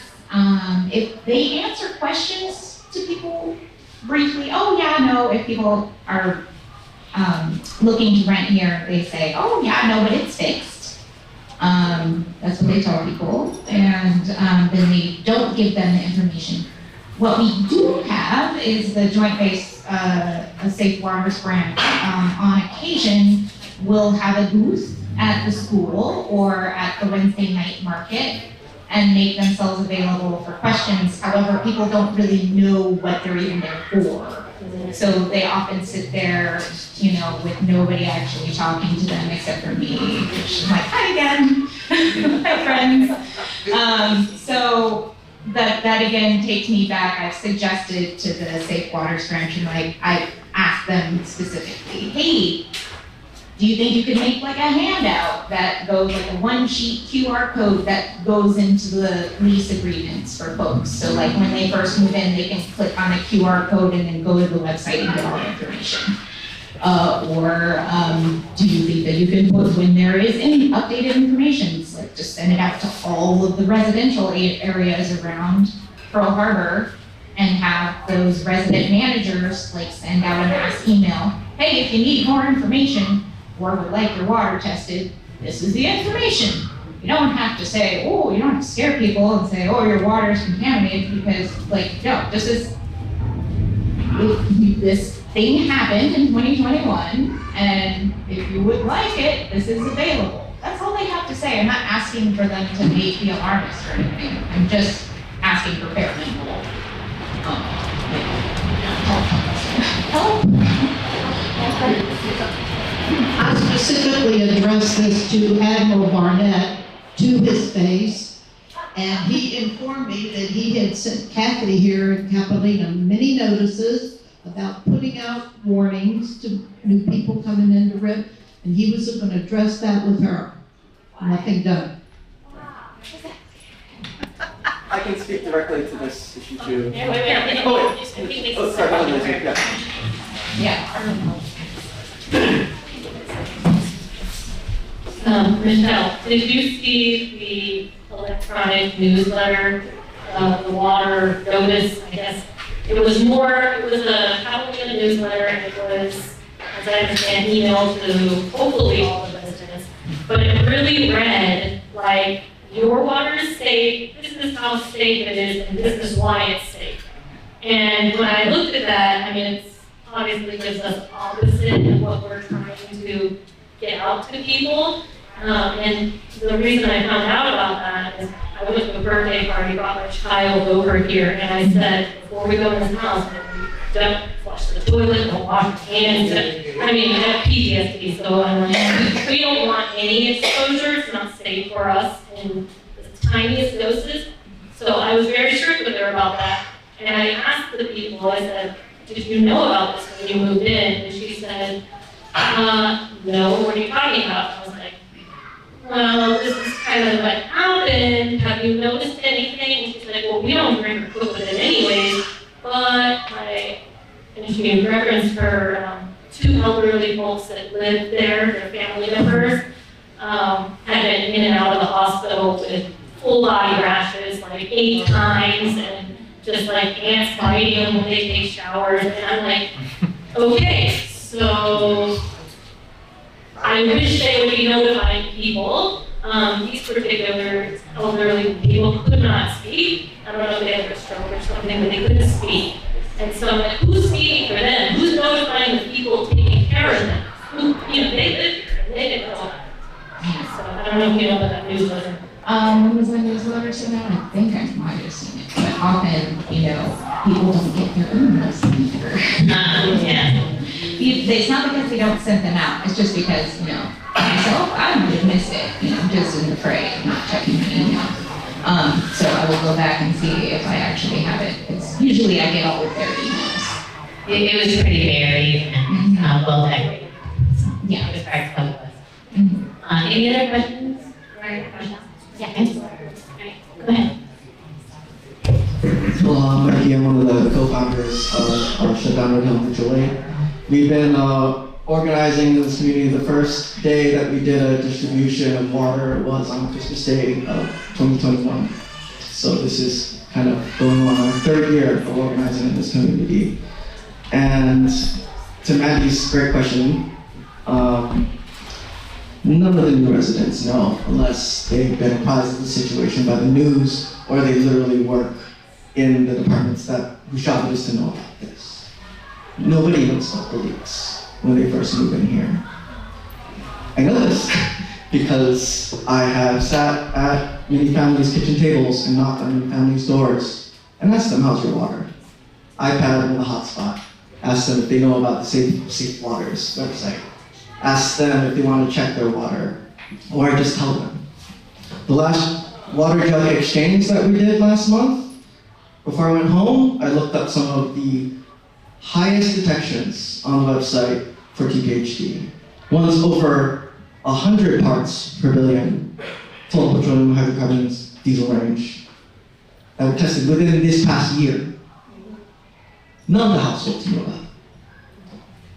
If they answer questions to people briefly, oh yeah, no, if people are looking to rent here, they say, oh yeah, no, but it's fixed. That's what they tell people, and then they don't give them the information. What we do have is the Joint Base Safe Waters Grant. On occasion, we'll have a booth at the school or at the Wednesday night market and make themselves available for questions. However, people don't really know what they're even there for. So they often sit there, with nobody actually talking to them except for me, which I'm like, hi again, hi friends. So that again takes me back. I've suggested to the Safe Waters Grant, and I've asked them specifically, hey, do you think you could make like a handout that goes like a one-sheet QR code that goes into the lease agreements for folks? So like when they first move in, they can click on a QR code and then go to the website and get all the information. Or do you think that you can put, when there is any updated information, like just send it out to all of the residential areas around Pearl Harbor and have those resident managers like send out a mass email, hey, if you need more information, or would like your water tested, this is the information. You don't have to say, oh, you don't have to scare people and say, oh, your water is contaminated, because no, this thing happened in 2021, and if you would like it, this is available. That's all they have to say. I'm not asking for them to make the alarmist or anything. I'm just asking for fair mental help. I specifically addressed this to Admiral Barnett, to his face, and he informed me that he had sent Kathy here in Capitolina many notices about putting out warnings to new people coming into RIP, and he was going to address that with her. Nothing done. I can speak directly to this issue too. Wait. Oh, sorry. Yeah. Michelle, did you see the electronic newsletter, the water notice, I guess? It was a Catalina newsletter, and it was, as I understand, emailed to hopefully all the residents. But it really read like, your water is safe, this is how safe it is, and this is why it's safe. And when I looked at that, it's obviously gives us opposite of what we're trying to get out to people. And the reason I found out about that is I went to a birthday party, brought my child over here, and I said, before we go in this house, don't flush the toilet, don't wash your hands. I have PTSD, so I'm like, we don't want any exposure. It's not safe for us in the tiniest doses. So I was very strict with her about that. And I asked the people, I said, did you know about this when you moved in? And she said, no, what are you talking about? I was like, well, this is kind of what happened. Have you noticed anything? And she's like, well, we don't drink or cook with it anyways. But and she referenced her two elderly folks that lived there, their family members, had been in and out of the hospital with full body rashes like 8 times, and just like ants biting them when they take showers. And I'm like, okay, so I wish they would be notifying people. These particular elderly people could not speak. I don't know if they had a stroke or something, but they couldn't speak. And so I'm like, who's speaking for them? Who's notifying the people taking care of them? They live here and they didn't know. So I don't know if you know about that newsletter. When was the newsletter sent out? I think I might have seen it, but often, people don't get their emails either. It's not because they don't send them out, it's just because, myself, I might have missed it, just in the fray of not checking my email. So I will go back and see if I actually have it. It's usually I get all of their emails. It was pretty varied and well decorated. So, yeah, it was hard to come with. Any other questions? Yeah, go ahead. Well, I'm one of the co-founders of Shutdown Red Hill Mutual Aid. We've been organizing in this community. The first day that we did a distribution of water was on Christmas Day of 2021. So this is kind of going on our third year of organizing in this community. And to Maddie's great question, none of the new residents know unless they've been apprised of the situation by the news or they literally work in the departments whose job it is to know about this. Nobody knows about the leaks when they first move in here. I know this because I have sat at many families' kitchen tables and knocked on many families' doors and asked them, how's your water? iPad with a hotspot. Ask them if they know about the Safe Waters website. Ask them if they want to check their water, or just tell them. The last water jug exchange that we did last month, before I went home, I looked up some of the highest detections on the website for TPHD. One's over 100 parts per billion total petroleum hydrocarbons diesel range that were tested within this past year. None of the households knew about it.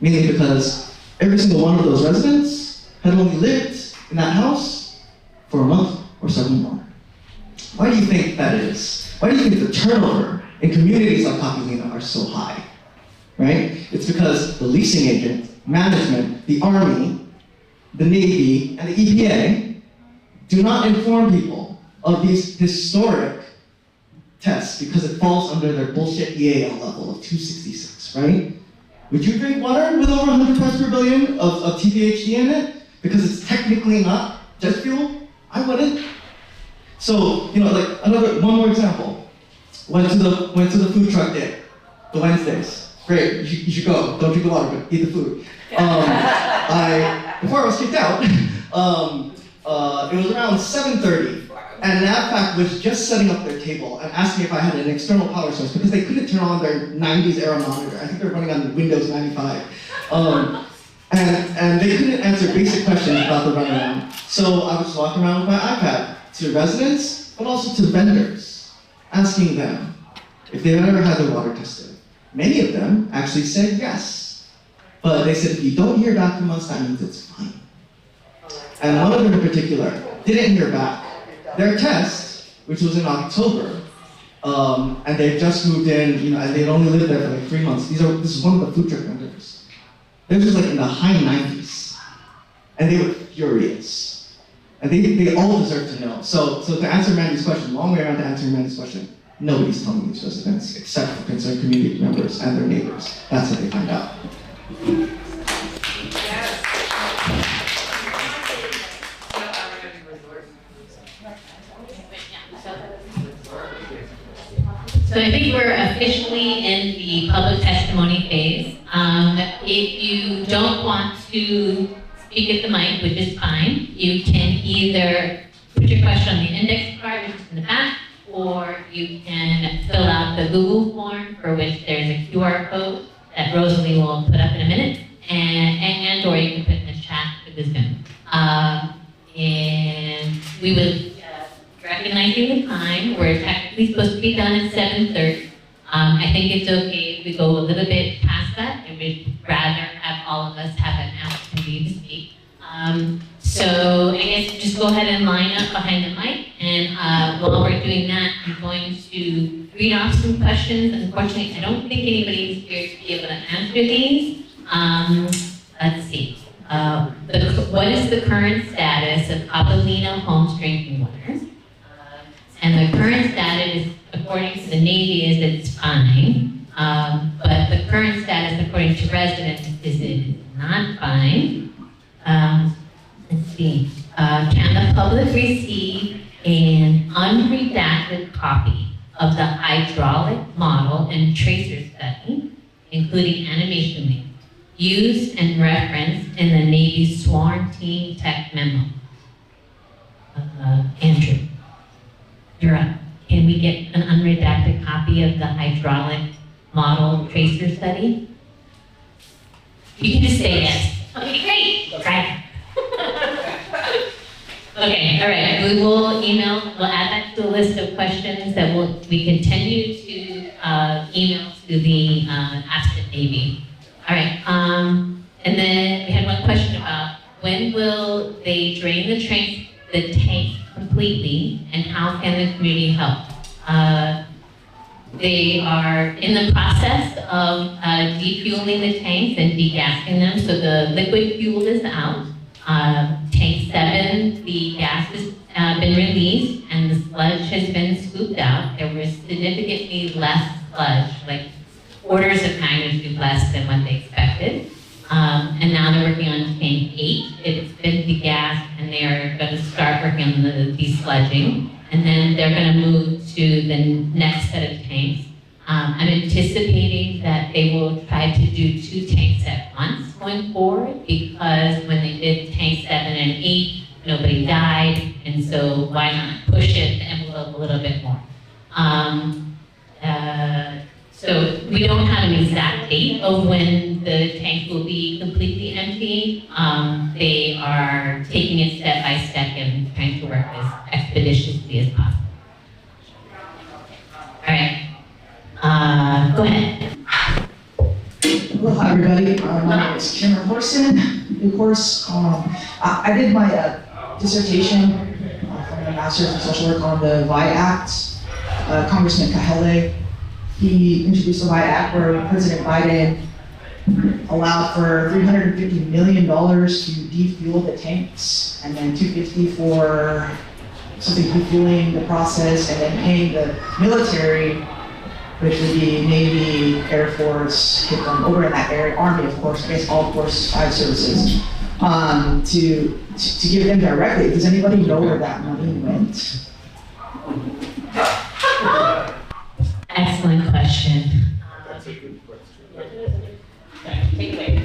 Mainly because every single one of those residents had only lived in that house for a month or several more. Why do you think that is? Why do you think the turnover in communities like Capilina are so high? Right? It's because the leasing agent, management, the Army, the Navy, and the EPA do not inform people of these historic tests because it falls under their bullshit EAL level of 266, right? Would you drink water with over 100 parts per billion of TPHD in it because it's technically not jet fuel? I wouldn't. So, one more example. Went to the food truck day, the Wednesdays. Great, you should go. Don't drink the water, but eat the food. Before I was kicked out, it was around 7:30, and NAVFAC was just setting up their table and asked me if I had an external power source because they couldn't turn on their 90s era monitor. I think they're running on Windows 95. And they couldn't answer basic questions about the runaround. So I was walking around with my iPad to residents, but also to vendors, asking them if they've ever had their water tested. Many of them actually said yes. But they said, if you don't hear back from us, that means it's fine. And one of them in particular didn't hear back. Their test, which was in October, and they've just moved in, and they'd only lived there for like 3 months. This is one of the food truck vendors. Theirs was like in the high 90s. And they were furious. And they all deserve to know. So to answer Mandy's question, long way around to answering Mandy's question, nobody's telling these residents except for concerned community members and their neighbors. That's how they find out. So I think we're officially in the public testimony phase. If you don't want to speak at the mic, which is fine, you can either put your question on the index card, which is in the back, or you can fill out the Google form for which there's a QR code that Rosalie will put up in a minute, and or you can put in the chat with the Zoom. And we would recognizing the time, we're technically supposed to be done at 7:30. I think it's okay if we go a little bit past that, and we'd rather have all of us have an opportunity to speak. So I guess just go ahead and line up behind the mic, and while we're doing that, I'm going to read off some questions. Unfortunately, I don't think anybody's here to be able to answer these. Let's see. What is the current status of Capilina Homes drinking water? And the current status, according to the Navy, is it's fine. But the current status, according to residents, is it is not fine. Let's see. Can the public receive an unredacted copy of the hydraulic model and tracer study, including animation link, used and referenced in the Navy's sworn team tech memo? Andrew, you're up. Can we get an unredacted copy of the hydraulic model tracer study? You can just say yes. Okay, great. Right. Okay, all right, we will we'll add that to the list of questions that we continue to email to the Aspen Navy. All right, and then we had one question about when will they drain the tank completely, and how can the community help? They are in the process of defueling the tanks and degassing them, so the liquid fuel is out. Tank 7, the gas has been released and the sludge has been scooped out. There was significantly less sludge, like orders of magnitude less than what they expected. And now they're working on tank 8. It's been degassed and they are going to start working on the desludging. And then they're going to move to the next set of tanks. I'm anticipating that they will try to do 2 tanks at once going forward, because when they did tank 7 and 8, nobody died, and so why not push it the envelope a little bit more? So we don't have an exact date of when the tank will be completely empty. They are taking it step by step and trying to work as expeditiously as possible. All right. Go ahead. Hello, hi everybody. My name is Cameron Horson. Of course, I did my dissertation for my master's in social work on the VI Act. Congressman Kahele, he introduced the VI Act where President Biden allowed for $350 million to defuel the tanks, and then $250 for something defueling the process, and then paying the military, which would be Navy, Air Force, over in that area, Army, of course, I guess all force 5 services, to give them directly. Does anybody know where that money went? Excellent question. That's a good question.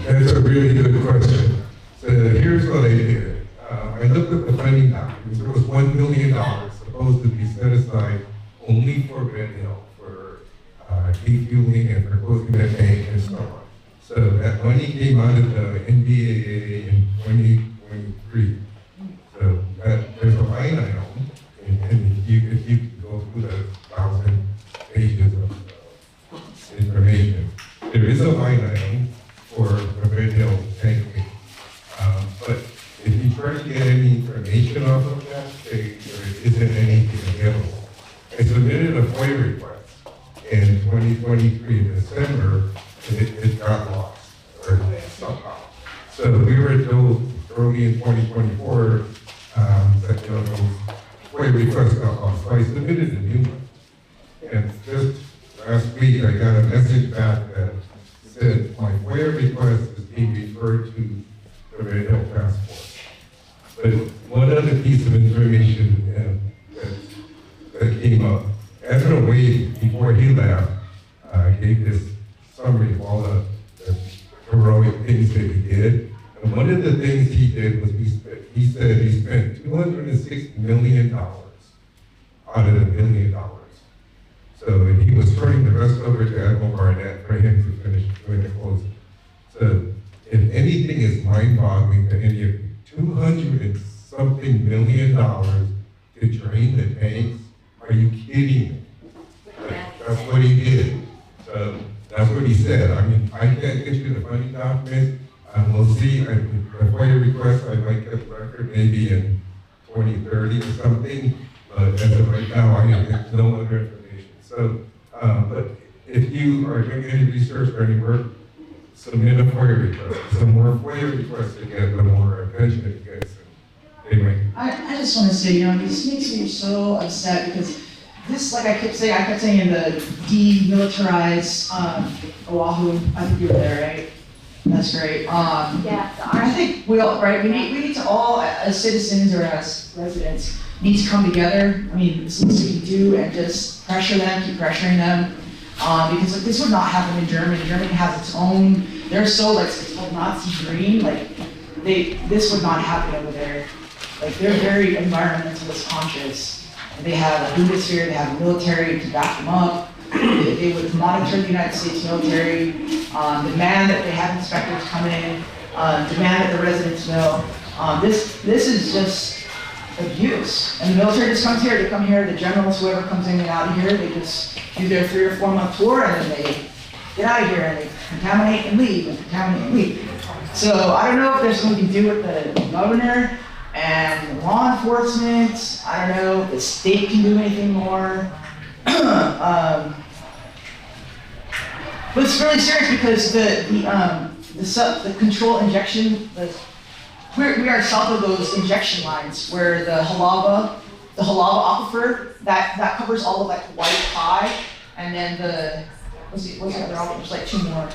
That's a really good question. So here's what I did. I looked at the funding documents. There was $1 million supposed to be set aside only for Red Hill, for defueling and for closing the tank and so on. So that money came out of the NDAA in 2023. So there's a line item, and if you go through the 1,000 pages of information, there is a line item for the Red Hill tank. But if you try to get any information off of that, there isn't anything available. I submitted a FOIA request in 2023 in December, and it got lost, or somehow. So we were told early in 2024 that those FOIA requests got lost. So I submitted a new one. And just last week, I got a message back that said my FOIA request is being referred to the Red Hill Task Force. But one other piece of information that came up, Admiral Wade, before he left, gave this summary of all the heroic things that he did. And one of the things he did was he said he spent $206 million out of the $1 billion. So he was turning the rest over to Admiral Barnett for him to finish doing the closing. So if anything is mind-boggling to any of you, $200-something million to drain the tanks, are you kidding me? That's what he did. So that's what he said. I mean, I can't get you the funding documents. We'll see. The FOIA request, I might get record maybe in 2030 or something. But as of right now, I have no other information. So, but if you are doing any research or any work, submit a FOIA request. The more FOIA requests you get, the more attention it gets. I just want to say, this makes me so upset because this, like I kept saying in the demilitarized Oahu, I think you were there, right? That's great. Yeah. I think we all, right, we need to all, as citizens or as residents, need to come together. I mean, this is what we can do and just pressure them, keep pressuring them. Because this would not happen in Germany. Germany has its own, they're so it's called Nazi green, this would not happen over there. They're very environmentalist conscious. And they have a Bundeswehr, they have a military to back them up. They would monitor the United States military, demand that they have inspectors come in, demand that the residents know. This is just abuse. And the military just comes here, they come here, the generals, whoever comes in and out of here, they just do their 3 or 4 month tour and then they get out of here and they contaminate and leave and contaminate and leave. So I don't know if there's something to do with the governor and law enforcement. I don't know if the state can do anything more. But it's really serious because the control injection, we are south of those injection lines where the Halava aquifer, that covers all of like White Pie, and then what's the other aquifer? There's like 2 more.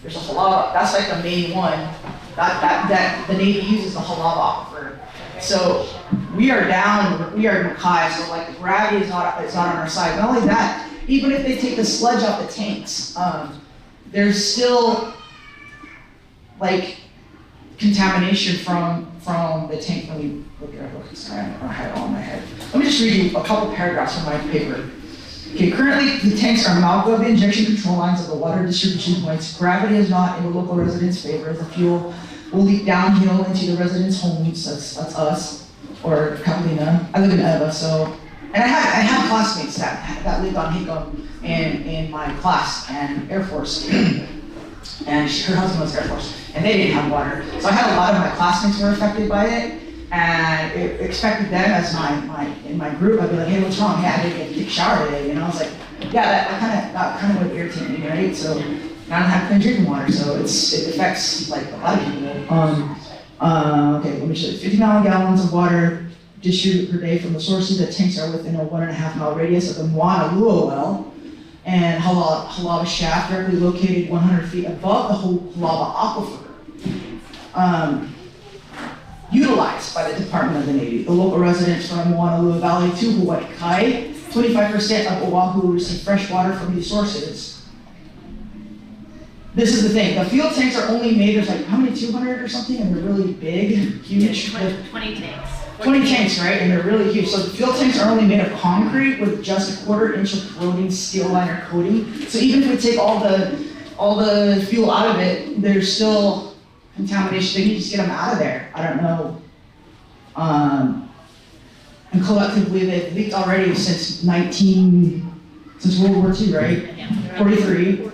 There's a Halava, that's like the main one. That the Navy uses the Halava aquifer. So we are in Mackay, so like the gravity is not on our side. Not only that, even if they take the sludge off the tanks, there's still like contamination from the tank. Let me look at it. Sorry, I don't have it all in my head. Let me just read you a couple paragraphs from my paper. Okay, currently the tanks are mouth of the injection control lines of the water distribution points. Gravity is not in the local residents' favor. The fuel will leak downhill into the residents' homes. That's us, or Catalina. I live in Eva, so, and I have classmates that lived on Hickam in my class and Air Force. And her husband was Air Force, and they didn't have water. So I had a lot of my classmates were affected by it, and it expected them as in my group. I'd be like, hey, what's wrong? Hey, I didn't get to take a shower today. I was like, yeah, that kind of would irritate me, right? So I don't have clean drinking water, so it affects like a lot of people. Okay, let me show you. 50 gallons of water distributed per day from the sources. The tanks are within a 1.5 mile radius of the Moana Lua well and Halava shaft, directly located 100 feet above the Halava aquifer. Utilized by the Department of the Navy. The local residents from Moana Lua Valley to Hawaii Kai, 25% of Oahu receive fresh water from these sources. This is the thing, the fuel tanks are only made, there's like, how many, 200 or something, and they're really big, huge. 20 tanks. 20 tanks, right, and they're really huge. So the fuel tanks are only made of concrete with just a 1/4 inch of corroding steel liner coating. So even if we take all the fuel out of it, there's still contamination. They can just get them out of there. I don't know. And collectively, they've leaked already since World War II, right? 43.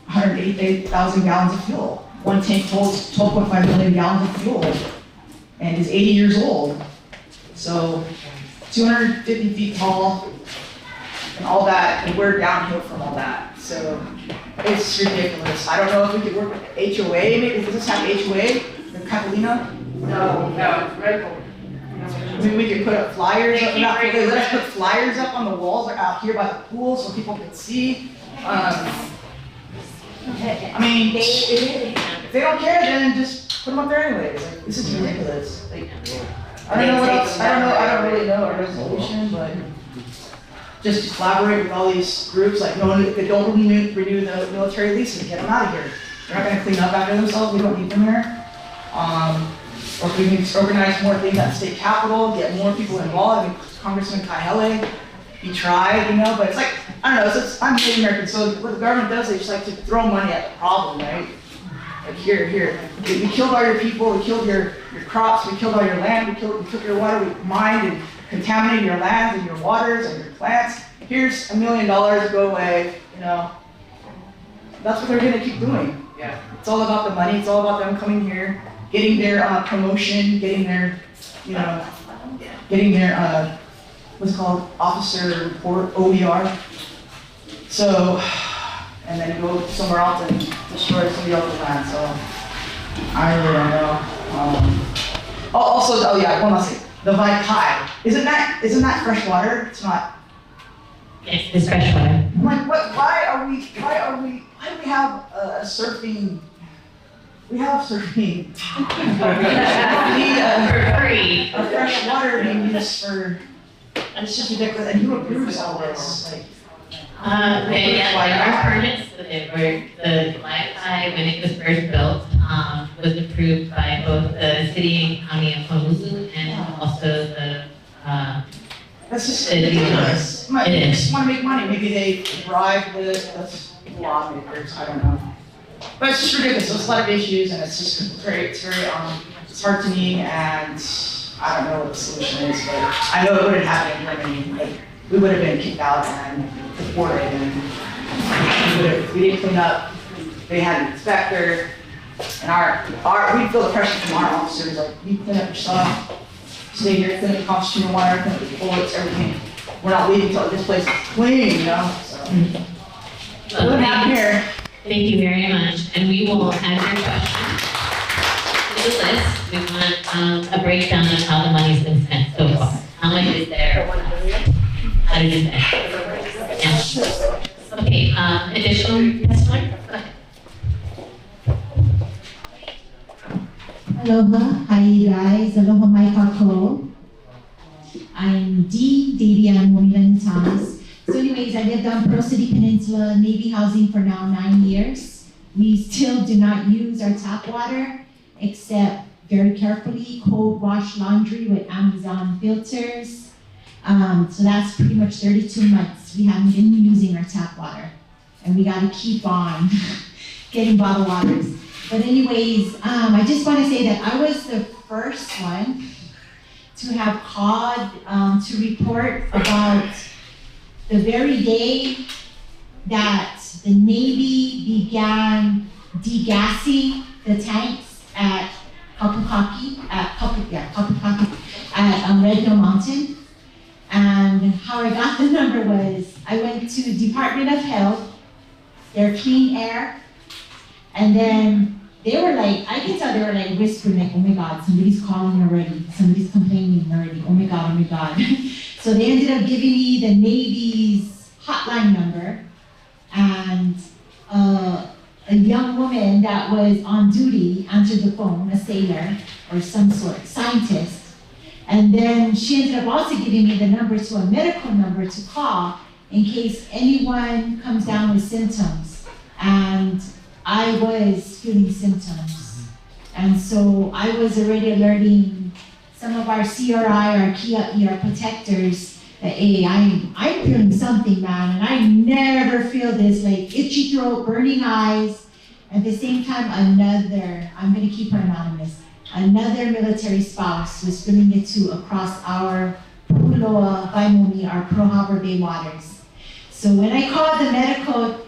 188,000 gallons of fuel. One tank holds 12.5 million gallons of fuel and is 80 years old. So 250 feet tall and all that, and we're downhill from all that. So it's ridiculous. I don't know if we could work with HOA, maybe does this have HOA, the Catalina? No, right. Maybe we could put up flyers up, let us put flyers up on the walls or out here by the pool so people can see. I mean, if they don't care, then just put them up there anyways. Like, this is ridiculous. Like, I don't know what else. I don't really know our resolution, but just to collaborate with all these groups. Like, no, if they don't renew the military leases, get them out of here. They're not going to clean up after themselves. We don't need them here. Or if we can organize more things at the state capitol, get more people involved. I mean, Congressman Kaihele, he tried, you know, but it's like, I don't know, I'm Native American, so what the government does, they just like to throw money at the problem, right? Like here, we killed all your people, we killed your crops, we killed all your land, we took your water, we mined and contaminated your lands and your waters and your plants. Here's $1 million, go away, you know. That's what they're gonna keep doing. Yeah. It's all about the money, it's all about them coming here, getting their promotion, getting their, you know, getting their, what's it called, officer report, OER. So, and then go somewhere else and destroy somebody else's land, so I really don't know. Oh yeah, one last thing, the Vaikai, isn't that fresh water? It's not. Yes, it's fresh water. I'm like, why do we have a surfing, we have surfing. We need for free. A fresh water being used for, it's just ridiculous, and who approves all this? Like, there are permits, but the Wi-Fi, when it was first built, was approved by both the city and county of Honolulu and also the, that's just ridiculous. They just want to make money. Maybe they bribe the lawmakers, I don't know. But it's just ridiculous. There's a lot of issues, and it's just it's very, it's hard to me, and I don't know what the solution is, but I know it wouldn't happen in Germany. Like, we would have been kicked out and deported, and we didn't clean up. They had an inspector, and we feel the pressure from our officers, like, you clean up your stuff, stay here, clean up the concentrated water, clean up the bullets, everything. We're not leaving until this place is clean, you know? So, what happened here? Thank you very much, and we will add your question to the list. We want a breakdown of how the money's been spent so far. How much is there? How did it spend? Yeah. Okay, additional testimony? Go ahead. Aloha, hi you guys, aloha mai kako. I'm Dee Davian Momilan Thomas. So anyways, I lived on Pearl City Peninsula, Navy housing for now 9 years. We still do not use our tap water, except very carefully, cold wash laundry with Amazon filters. So that's pretty much 32 months. We haven't been using our tap water. And we gotta keep on getting bottled waters. But anyways, I just wanna say that I was the first one to have called to report about the very day that the Navy began degassing the tanks at Kapukaki, at Red Hill Mountain. And how I got the number was, I went to Department of Health, their clean air, and then they were like, I can tell they were like whispering like, oh my God, somebody's calling already, somebody's complaining already, oh my God, oh my God. So they ended up giving me the Navy's hotline number, and a young woman that was on duty answered the phone, a sailor or some sort, scientist. And then she ended up also giving me the number to a medical number to call in case anyone comes down with symptoms. And I was feeling symptoms. And so I was already alerting some of our CRI, our ER protectors, that hey, I'm feeling something, man, and I never feel this like itchy throat, burning eyes. At the same time, another, I'm gonna keep her anonymous, another military spouse was feeling it too across our Puloa, Waimoni, our Pearl Harbor Bay waters. So when I called the medical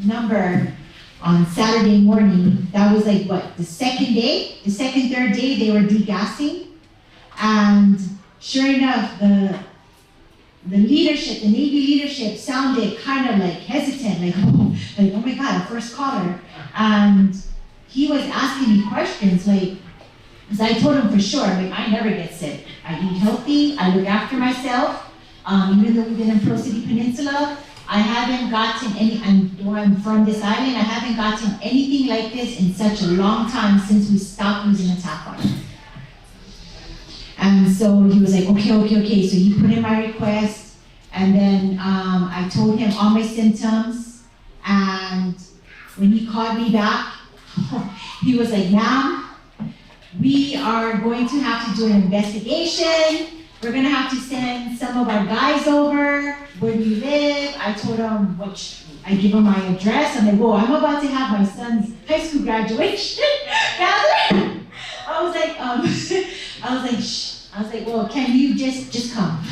number on Saturday morning, that was like what, the second, third day they were degassing. And sure enough, the leadership, the Navy leadership sounded kind of like hesitant, like oh my God, a first caller. And he was asking me questions like, because I told him for sure, like I never get sick. I eat healthy, I look after myself. Even though we've been in Pearl City Peninsula, I haven't gotten any, and though I'm from this island, I haven't gotten anything like this in such a long time since we stopped using the tap water. And so he was like, okay. So he put in my request, and then I told him all my symptoms, and when he called me back, he was like, ma'am, we are going to have to do an investigation. We're gonna have to send some of our guys over. Where do you live? I told him I give him my address. I'm like, whoa, I'm about to have my son's high school graduation gathering. I was like, well, can you just come?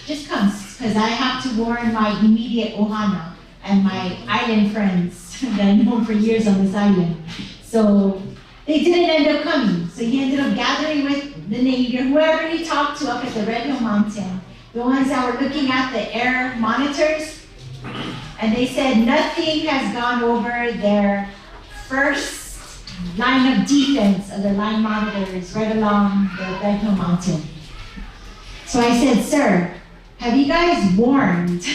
Just come, because I have to warn my immediate ohana and my island friends that I've known for years on this island. So they didn't end up coming. So he ended up gathering with the Navy or whoever he talked to up at the Red Hill Mountain, the ones that were looking at the air monitors, and they said nothing has gone over their first line of defense of the line monitors right along the Red Hill Mountain. So I said, sir, have you guys warned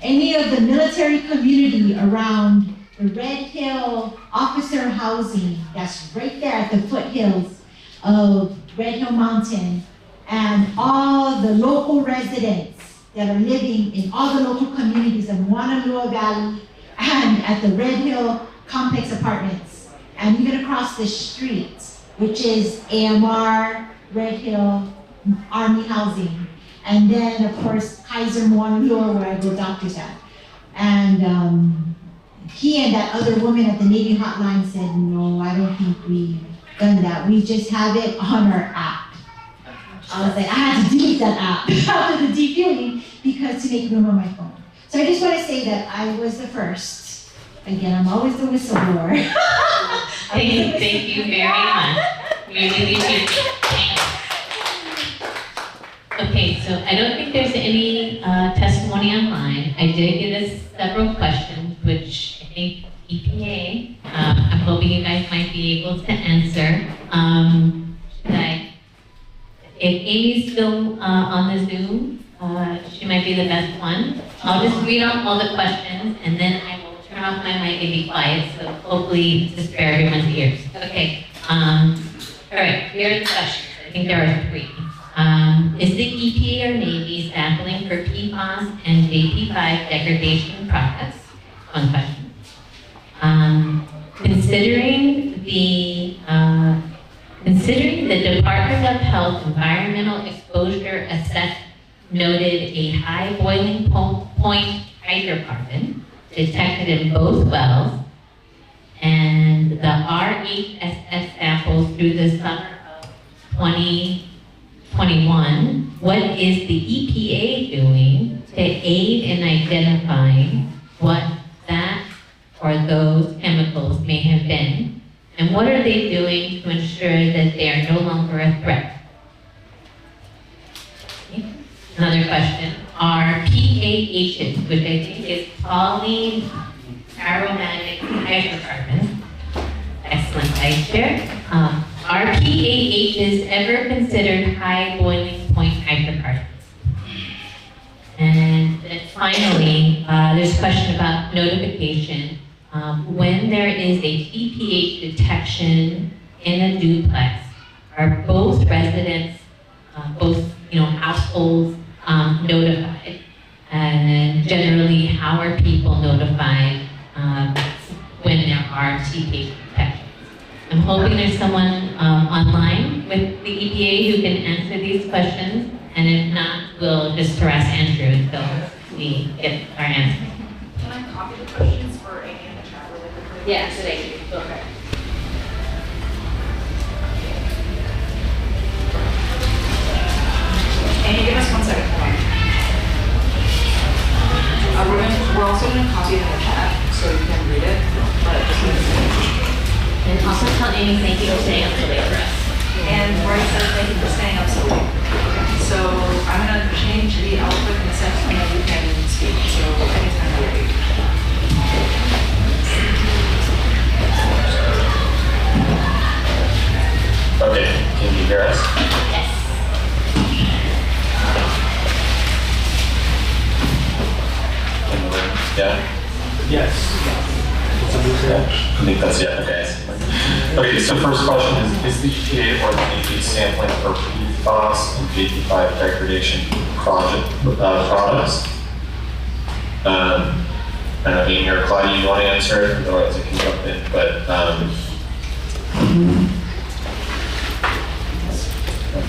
any of the military community around the Red Hill officer housing that's right there at the foothills of Red Hill Mountain, and all the local residents that are living in all the local communities of Wanalua Valley and at the Red Hill Complex Apartments, and even across the street, which is AMR, Red Hill, Army Housing, and then of course Kaiser Moanalua, where I go doctors at. And he and that other woman at the Navy hotline said, no, I don't think we've done that. We just have it on our app. I was like, I had to delete that app after the defueling because to make room on my phone. So I just want to say that I was the first. Again, I'm always the whistleblower. Thank you very much. We really appreciate it. Okay, so I don't think there's any testimony online. I did get us several questions, which I think EPA, I'm hoping you guys might be able to answer. If Amy's still on the Zoom, she might be the best one. I'll just read off all the questions and then I will turn off my mic and be quiet, so hopefully to spare everyone's ears. Okay, all right, here are the questions. I think there are 3. Is the EPA or Navy sampling for PFAS and JP5 degradation products? One question. Considering the Department of Health environmental exposure assessment noted a high boiling point hydrocarbon detected in both wells, and the RHSS samples through the summer of 2021, what is the EPA doing to aid in identifying what that or those chemicals may have been? And what are they doing to ensure that they are no longer a threat? Okay. Another question, are PAHs, which I think is polyaromatic hydrocarbons, excellent vice chair, are PAHs ever considered high boiling point hydrocarbons? And then finally, there's a question about notification. When there is a PPH detection in a duplex, are both residents, households notified? And generally, how are people notified when there are PPH detections? I'm hoping there's someone online with the EPA who can answer these questions, and if not, we'll just harass Andrew until we get our answers. Can I copy the questions for Amy in the chat really quickly? Yeah, so they can. Okay. Amy, give us 1 second, hold on. We're also gonna copy it in the chat so you can read it, but just want to say. And also tell Amy thank you for staying up so late for us. And Roy says thank you for staying up so late. So I'm gonna change the output in a second and then you can speak, so anytime you're ready. Okay, can you hear us? Yes. Yeah? Yes. I think that's it, okay. Okay, so first question is the EPA or the Navy sampling for PFAS and JP5 degradation products? I don't know, Amy or Claudia, you want to answer it? Otherwise I can jump in, but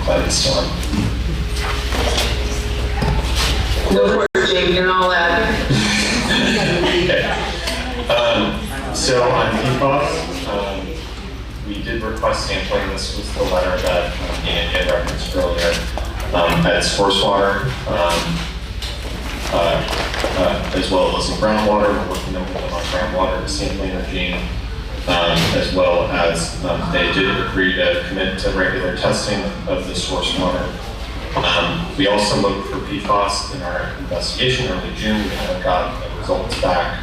Claudia's still on. Go for it, Jake, you're all out. So on PFAS, we did request sampling. This was the letter that Ian had referenced earlier. At source water, as well as in groundwater. We're working with them on groundwater sampling regime, as well as they did agree to commit to regular testing of the source water. We also looked for PFAS in our investigation early June. We haven't got the results back.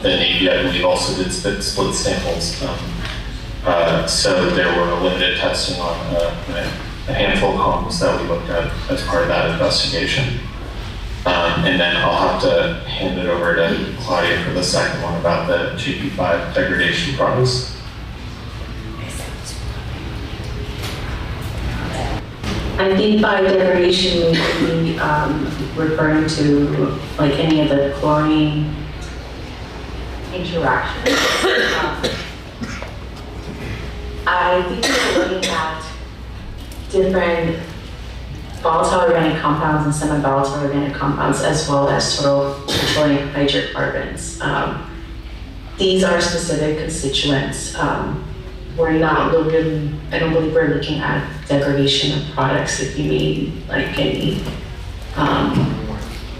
The Navy, I believe, also did split samples. So there were limited testing on a handful of homes that we looked at as part of that investigation. And then I'll have to hand it over to Claudia for the second one about the JP5 degradation products. I think by degradation, we could be referring to like any of the chlorine interactions. I think we're looking at different volatile organic compounds and semi-volatile organic compounds, as well as total petroleum hydrocarbons. These are specific constituents I don't believe we're looking at degradation of products if you mean like any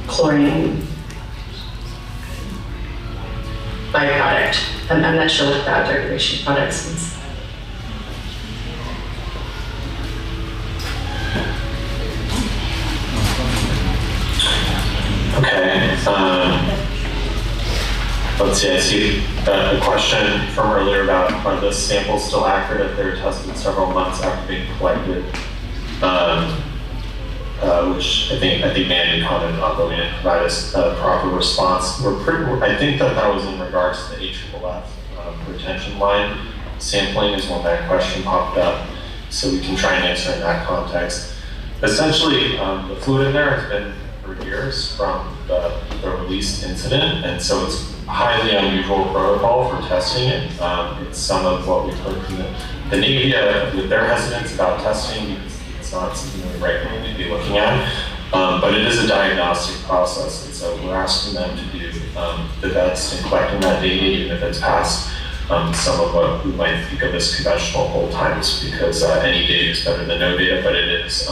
chlorine byproduct. I'm not sure what that degradation products means. Okay, let's see, I see a question from earlier about are the samples still accurate if they're tested several months after being collected? Which I think Mandy commented on, but we didn't provide us a proper response. I think that was in regards to the AFFF retention line sampling is when that question popped up, so we can try and answer in that context. Essentially, the fluid in there has been for years from the released incident, and so it's highly unusual protocol for testing it. It's some of what we've heard from the Navy with their hesitance about testing because it's not something we regularly be looking at. But it is a diagnostic process, and so we're asking them to do the best in collecting that data, even if it's past some of what we might think of as conventional hold times, because any data is better than no data, but it is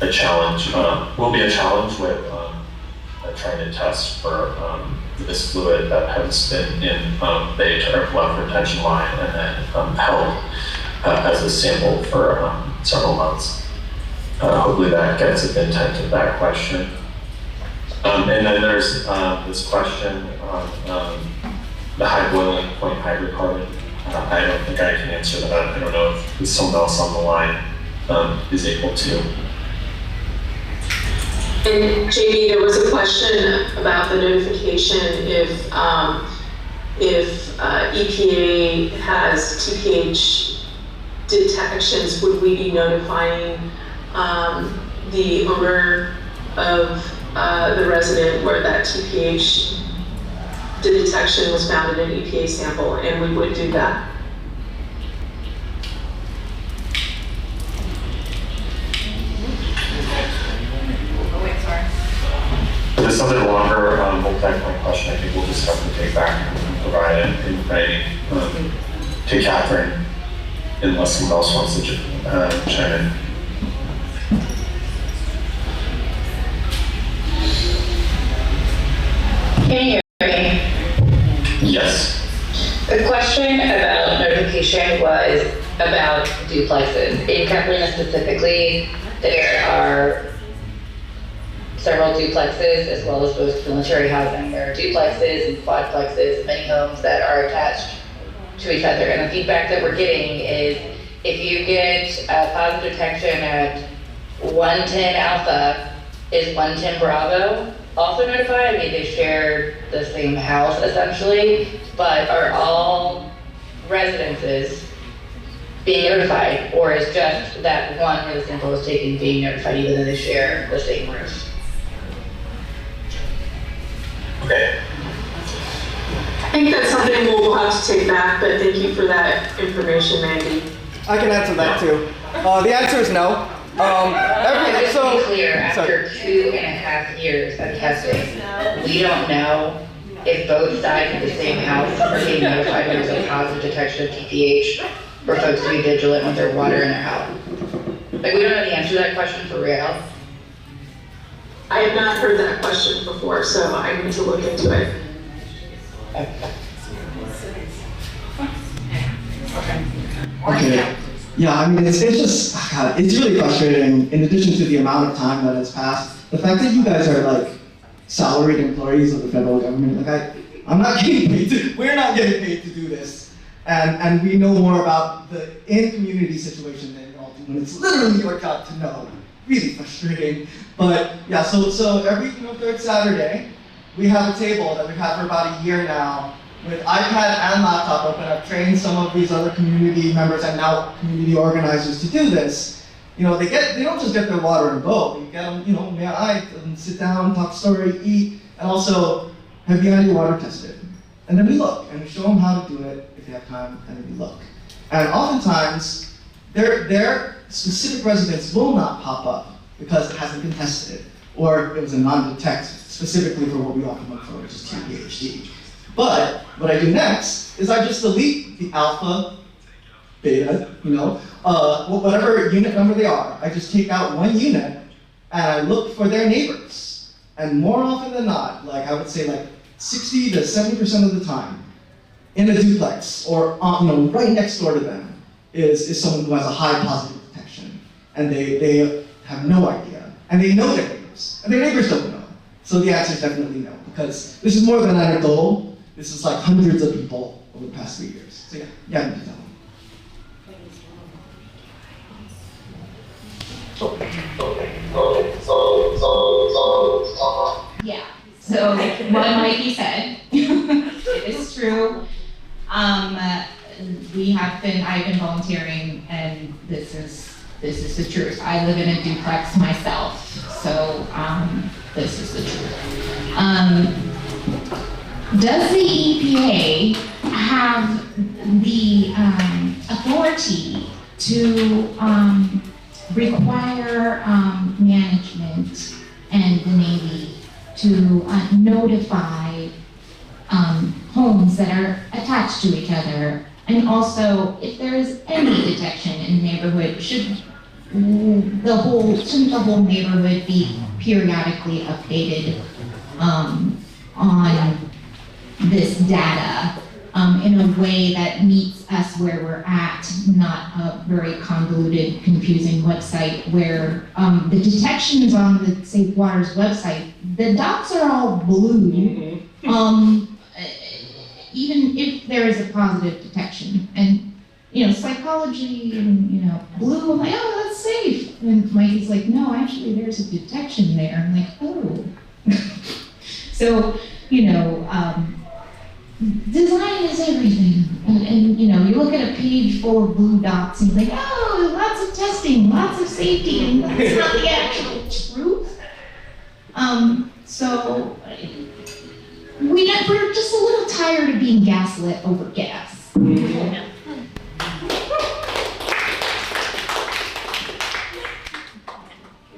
a challenge, will be a challenge with trying to test for this fluid that has been in the AFFF retention line and then held as a sample for several months. Hopefully that gets at the intent of that question. And then there's this question on the high boiling point hydrocarbon. I don't think I can answer that. I don't know if someone else on the line is able to. And Jamie, there was a question about the notification if EPA has TPH detections, would we be notifying the owner of the resident where that TPH detection was found in an EPA sample, and we would do that? This other longer multi-point question, I think we'll just have to take back and provide it in writing to Catherine, unless someone else wants to chime in. Can you hear me? Yes. The question about notification was about duplexes. In Catalina specifically, there are several duplexes as well as both military housing. There are duplexes and quadplexes, many homes that are attached to each other. And the feedback that we're getting is if you get a positive detection at 110 Alpha, is 110 Bravo also notified? I mean, they share the same house essentially, but are all residences being notified, or is just that one where the sample is taken being notified even though they share the same roof? Okay. I think that's something we'll have to take back, but thank you for that information, Mandy. I can answer that too. The answer is no. Just to be clear, after 2.5 years of testing, we don't know if both sides of the same house are being notified when there's a positive detection of TPH for folks to be vigilant with their water in their house. Like, we don't know the answer to that question for real. I have not heard that question before, so I need to look into it. Okay. Yeah, I mean, it's just, God, it's really frustrating in addition to the amount of time that has passed. The fact that you guys are like salaried employees of the federal government, like I'm not getting paid we're not getting paid to do this. And we know more about the in-community situation than you all do, and it's literally your job to know. Really frustrating. But yeah, so every third Saturday, we have a table that we've had for about a year now with iPad and laptop open. I've trained some of these other community members and now community organizers to do this. They don't just get their water in a boat. You get them, may I sit down, talk story, eat, and also have you had your water tested? And then we look and we show them how to do it if you have time, and then we look. And oftentimes, their specific residence will not pop up because it hasn't been tested, or it was a non-detect specifically for what we often look for, which is TPHD. But what I do next is I just delete the alpha beta, whatever unit number they are, I just take out one unit and I look for their neighbors. And more often than not, like I would say like 60 to 70% of the time, in a duplex or right next door to them is someone who has a high positive detection. And they have no idea. And they know their neighbors. And their neighbors don't know. So the answer is definitely no, because this is more than anecdotal. This is like hundreds of people over the past 3 years. So yeah, you do that one. Yeah, so what Mikey said, it is true. I've been volunteering, and this is the truth. I live in a duplex myself, so this is the truth. Does the EPA have the authority to require management and the Navy to notify homes that are attached to each other? And also, if there is any detection in the neighborhood, shouldn't the whole neighborhood be periodically updated on this data in a way that meets us where we're at, not a very convoluted, confusing website where the detections on the Safe Waters website, the dots are all blue, even if there is a positive detection. And psychology and blue, I'm like, oh, that's safe. And Mikey's like, no, actually there's a detection there. I'm like, oh. So, design is everything. And you look at a page full of blue dots and you're like, oh, lots of testing, lots of safety, and that's not the actual truth. So we're just a little tired of being gaslit over gas.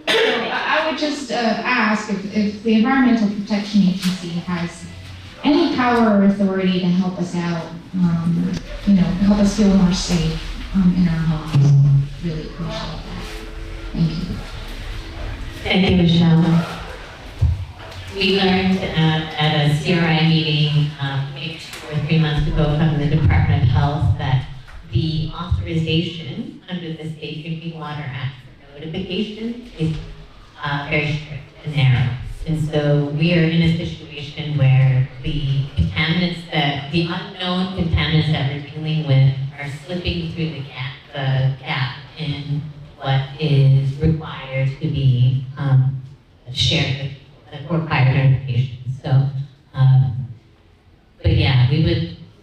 I would just ask if the Environmental Protection Agency has any power or authority to help us out, help us feel more safe in our homes. Really appreciate that. Thank you. Thank you, Michelle. We learned at a CRI meeting maybe 2 or 3 months ago from the Department of Health that the authorization under the Safe Drinking Water Act for notification is very strict and narrow. And so we are in a situation where the unknown contaminants that we're dealing with are slipping through the gap in what is required to be shared with required notification. So, but yeah, we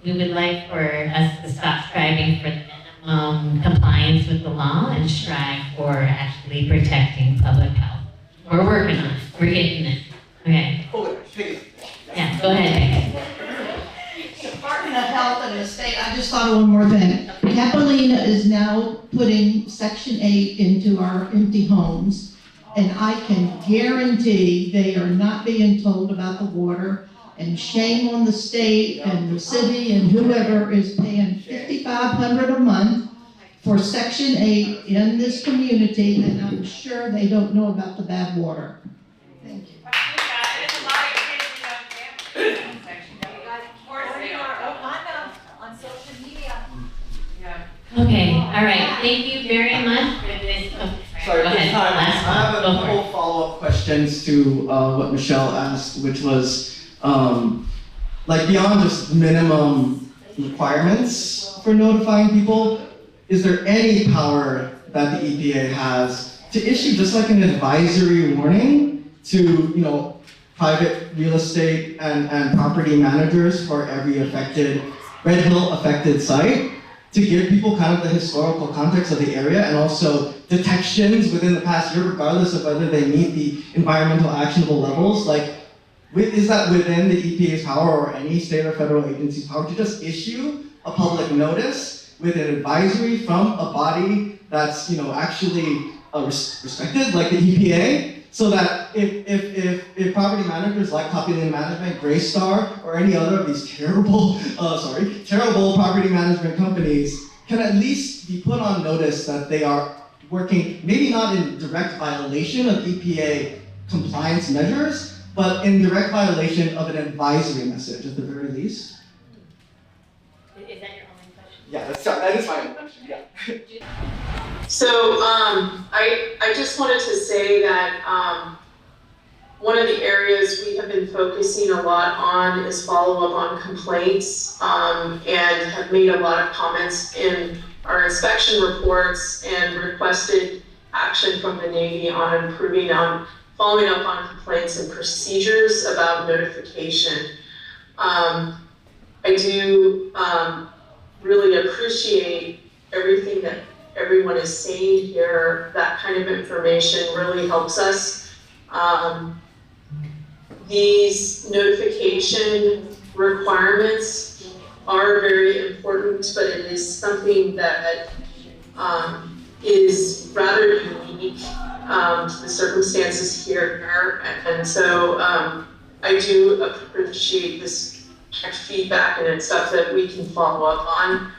would like for us to stop striving for the minimum compliance with the law and strive for actually protecting public health. We're working on it. We're getting it. Okay. Yeah, go ahead. Department of Health and the state, I just thought of one more thing. Capitolina is now putting Section 8 into our empty homes, and I can guarantee they are not being told about the water, and shame on the state and the city and whoever is paying $5,500 a month for Section 8 in this community, and I'm sure they don't know about the bad water. Thank you. On social media. Okay, all right. Thank you very much for this. Sorry, go ahead. I have a couple follow-up questions to what Michelle asked, which was beyond just minimum requirements for notifying people, is there any power that the EPA has to issue just like an advisory warning to, private real estate and property managers for every Red Hill affected site, to give people kind of the historical context of the area and also detections within the past year, regardless of whether they meet the environmental actionable levels? Is that within the EPA's power or any state or federal agency's power to just issue a public notice with an advisory from a body that's actually respected, like the EPA, so that if property managers like Capitolina Management, Greystar, or any other of these terrible property management companies can at least be put on notice that they are working, maybe not in direct violation of EPA compliance measures, but in direct violation of an advisory message at the very least. Is that your only question? Yeah, that is my only question, yeah. So I just wanted to say that one of the areas we have been focusing a lot on is follow-up on complaints, and have made a lot of comments in our inspection reports and requested action from the Navy on improving on following up on complaints and procedures about notification. I do really appreciate everything that everyone is saying here. That kind of information really helps us. These notification requirements are very important, but it is something that is rather unique to the circumstances here. And so I do appreciate this feedback and it's stuff that we can follow up on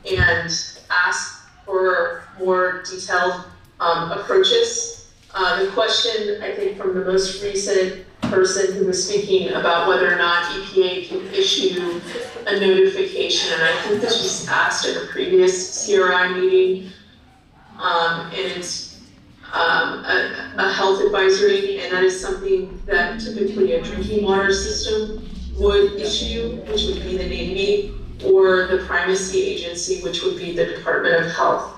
and ask for more detailed approaches. The question, I think, from the most recent person who was speaking about whether or not EPA can issue a notification, and I think this was asked at a previous CRI meeting, and it's a health advisory, and that is something that typically a drinking water system would issue, which would be the Navy, or the primacy agency, which would be the Department of Health.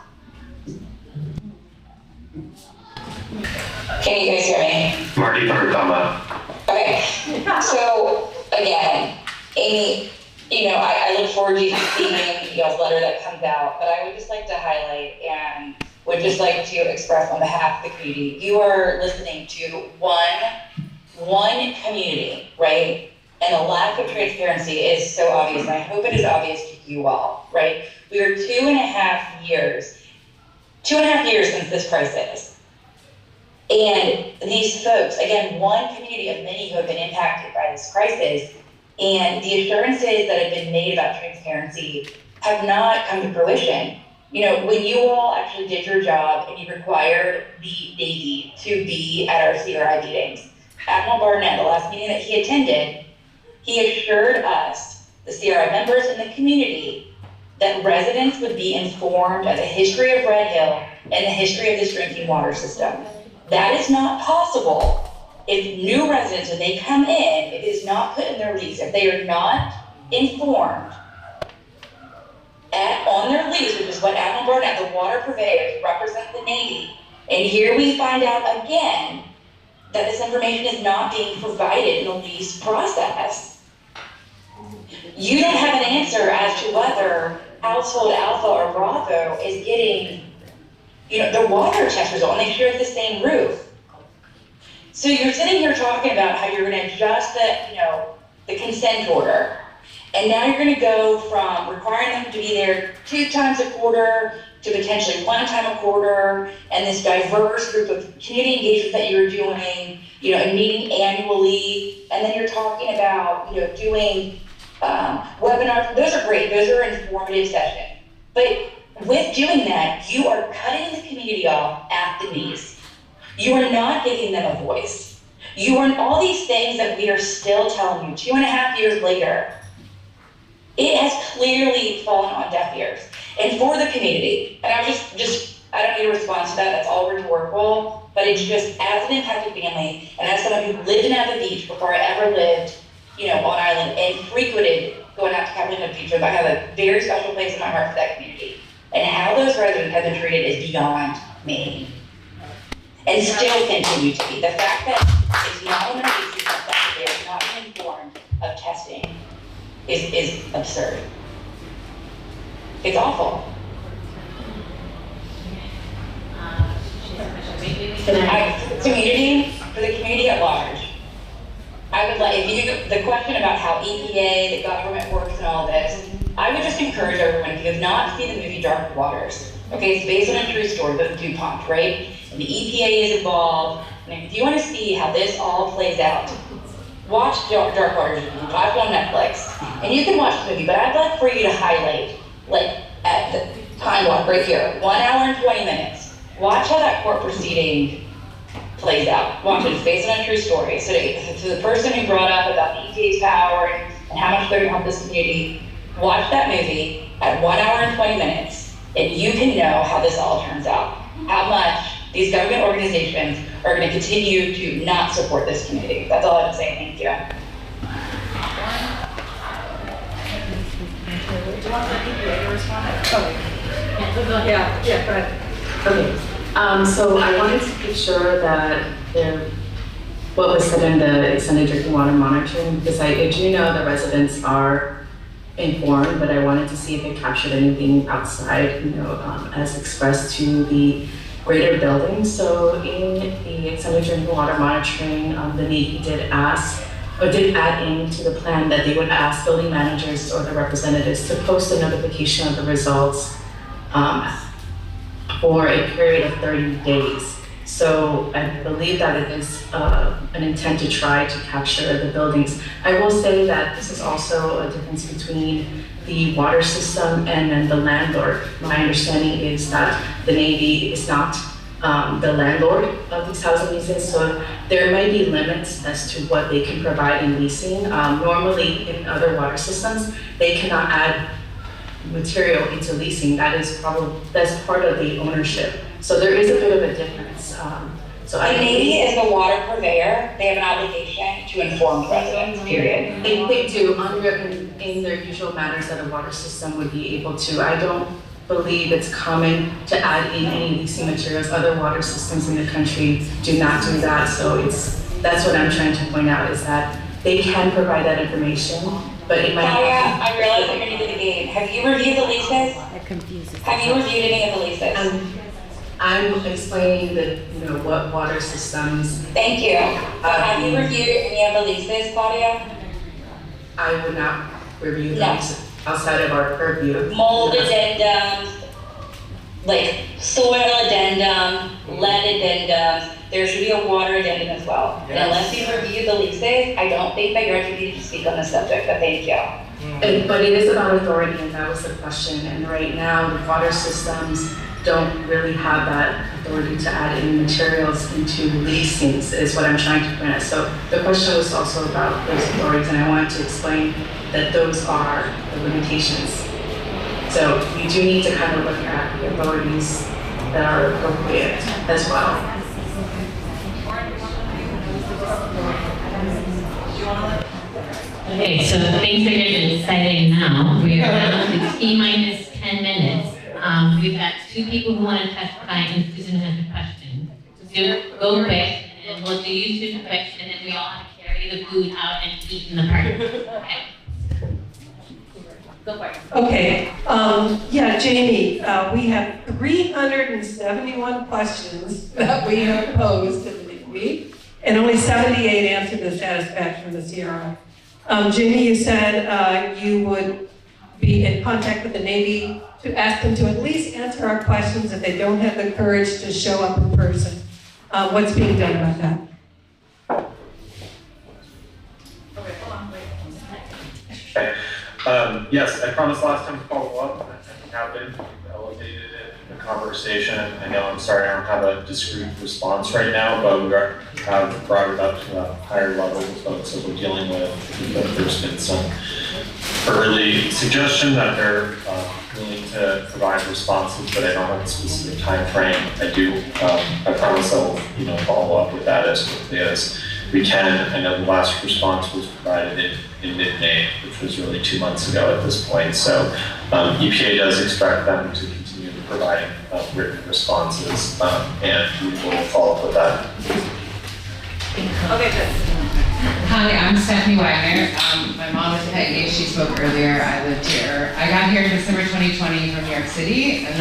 Can you guys hear me? Marty Paradama. Okay, so again, Amy, I look forward to seeing y'all's letter that comes out, but I would just like to highlight and would just like to express on behalf of the community, you are listening to one community, right? And the lack of transparency is so obvious, and I hope it is obvious to you all, right? We are 2.5 years since this crisis. And these folks, again, one community of many who have been impacted by this crisis, and the assurances that have been made about transparency have not come to fruition. When you all actually did your job and you required the Navy to be at our CRI meetings, Admiral Barnett, the last meeting that he attended, he assured us, the CRI members in the community, that residents would be informed of the history of Red Hill and the history of this drinking water system. That is not possible if new residents, when they come in, it is not put in their lease, if they are not informed on their lease, which is what Admiral Burnett, the water purveyor, represent the Navy. And here we find out again that this information is not being provided in the lease process. You don't have an answer as to whether household Alpha or Bravo is getting their water test result, and they share the same roof. So you're sitting here talking about how you're going to adjust the consent order, and now you're going to go from requiring them to be there 2 times a quarter to potentially 1 time a quarter, and this diverse group of community engagement that you're doing, and meeting annually, and then you're talking about, doing webinars. Those are great. Those are informative sessions. But with doing that, you are cutting the community off at the knees. You are not giving them a voice. You are all these things that we are still telling you 2.5 years later. It has clearly fallen on deaf ears. And for the community, and I don't need a response to that, that's all rhetorical, but it's just as an impacted family, and as someone who lived in at the beach before I ever lived, on island and frequented going out to Catalina Beach, I have a very special place in my heart for that community. And how those residents have been treated is beyond me. And still continue to be. The fact that it's not on their leases, the fact that they are not being informed of testing is absurd. It's awful. For the community at large, I would like, the question about how EPA, the government works and all this, I would just encourage everyone, if you have not seen the movie Dark Waters, okay, it's based on a true story, but DuPont, right? And the EPA is involved, and if you want to see how this all plays out, watch Dark Waters, watch it on Netflix, and you can watch the movie, but I'd like for you to highlight, time walk right here, 1 hour and 20 minutes. Watch how that court proceeding plays out. Watch it, it's based on a true story. So to the person who brought up about the EPA's power and how much they're gonna help this community, watch that movie at 1 hour and 20 minutes, and you can know how this all turns out. How much these government organizations are gonna continue to not support this community. That's all I have to say, thank you. Do you want the EPA to respond? Oh, Yeah, go ahead. Okay, so I wanted to make sure that what was said in the extended drinking water monitoring, because I do know that residents are informed, but I wanted to see if it captured anything outside, as expressed to the greater building. So in the extended drinking water monitoring, the Navy did add into the plan that they would ask building managers or the representatives to post a notification of the results for a period of 30 days. So I believe that it is an intent to try to capture the buildings. I will say that this is also a difference between the water system and then the landlord. My understanding is that the Navy is not the landlord of these housing leases, so there might be limits as to what they can provide in leasing. Normally in other water systems, they cannot add material into leasing. That's part of the ownership. So there is a bit of a difference. The Navy is the water purveyor. They have an obligation to inform residents, period. They do, in their usual matters that a water system would be able to. I don't believe it's common to add in any leasing materials. Other water systems in the country do not do that. So that's what I'm trying to point out, is that they can provide that information, but it might Talia, I realize that you're new to the game. Have you reviewed the leases? That confuses. Have you reviewed any of the leases? I'm explaining what water systems. Thank you. Have you reviewed any of the leases, Claudia? I would not review those outside of our purview. Mold addendums, like soil addendum, lead addendum. There should be a water addendum as well. And unless you review the leases, I don't think that you're educated to speak on this subject, but thank you. But it is about authority, and that was the question. And right now, the water systems don't really have that authority to add any materials into leasings, is what I'm trying to point out. So the question was also about those authorities, and I wanted to explain that those are the limitations. So we do need to kind of look at the authorities that are appropriate as well. Okay, so things are getting exciting now. We are down to T-minus 10 minutes. We've got 2 people who want to testify and Susan has a question. So go quick, and we'll do you 2 quick, and then we all have to carry the food out and eat in the park. Okay. Go for it. Okay, Jamie, we have 371 questions that we have posed to the Navy, and only 78 answered to satisfaction from the CRI. Jamie, you said you would be in contact with the Navy to ask them to at least answer our questions if they don't have the courage to show up in person. What's being done about that? Okay. Yes, I promised last time to follow up. Nothing happened. We elevated it in the conversation. I know I'm sorry I don't have a discrete response right now, but we have brought it up to a higher level with folks that we're dealing with. There's been some early suggestion that they're willing to provide responses, but I don't have a specific time frame. I promise I'll follow up with that as quickly as we can. I know the last response was provided in mid-May, which was really 2 months ago at this point. So EPA does expect them to continue providing written responses, and we will follow up with that. Okay, good. Hi, I'm Stephanie Wagner. My mom is Peggy. She spoke earlier. I lived here. I got here in December 2020 from New York City, and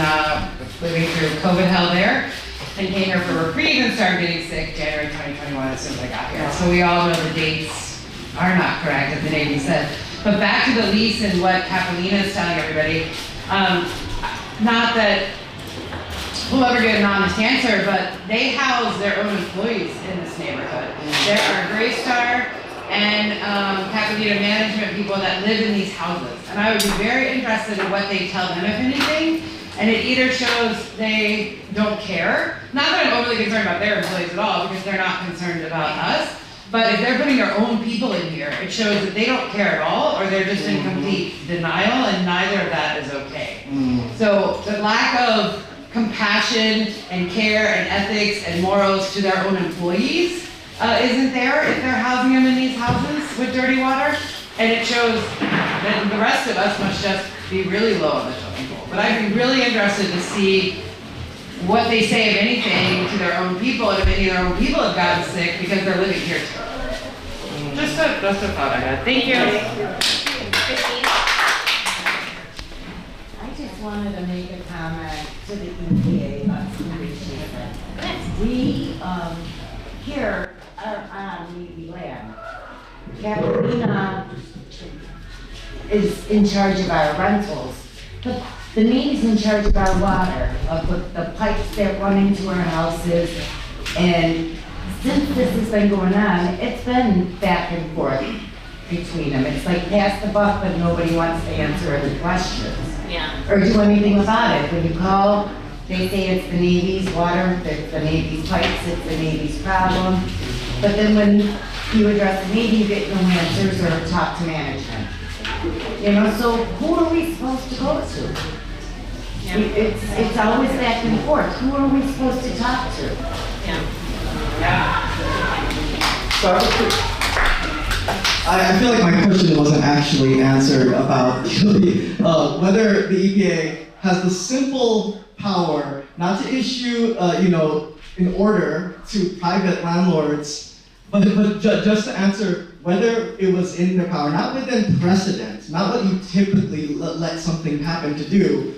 living through COVID hell there. Then came here for reprieve and started getting sick January 2021 as soon as I got here. So we all know the dates are not correct, as the Navy said. But back to the lease and what Catalina is telling everybody. Not that we'll ever get an honest answer, but they house their own employees in this neighborhood. There are Greystar and Catalina management people that live in these houses. And I would be very interested in what they tell them, if anything, And it either shows they don't care, not that I'm overly concerned about their employees at all, because they're not concerned about us, but if they're putting their own people in here, it shows that they don't care at all, or they're just in complete denial, and neither of that is okay. So the lack of compassion and care and ethics and morals to their own employees isn't there if they're housing them in these houses with dirty water. And it shows that the rest of us must just be really low on the totem pole. But I'd be really interested to see what they say, if anything, to their own people, and if any of their own people have gotten sick because they're living here too. Just a thought I had. Thank you. I just wanted to make a comment to the EPA about irrigation. We, here are on Navy land. Catalina is in charge of our rentals. The Navy's in charge of our water, of the pipes that run into our houses. And since this has been going on, it's been back and forth between them. It's like pass the buck, but nobody wants to answer any questions. Yeah. Or do anything about it. When you call, they say it's the Navy's water, it's the Navy's pipes, it's the Navy's problem. But then when you address the Navy, you get no answers or talk to management. You know, so who are we supposed to go to? Yeah. It's always back and forth. Who are we supposed to talk to? Yeah. So I feel like my question wasn't actually answered about whether the EPA has the simple power not to issue, an order to private landlords, but just to answer whether it was in their power, not within precedent, not what you typically let something happen to do,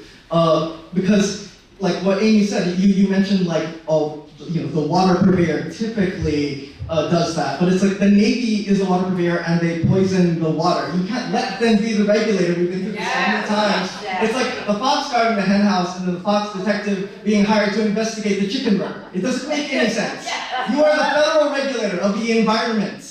because like what Amy said, you mentioned like, the water purveyor typically does that, but it's like the Navy is the water purveyor and they poison the water. You can't let them be the regulator. We've been through this so many times. It's like the fox guard in the hen house and then the fox detective being hired to investigate the chicken run. It doesn't make any sense. You are the federal regulator of the environment.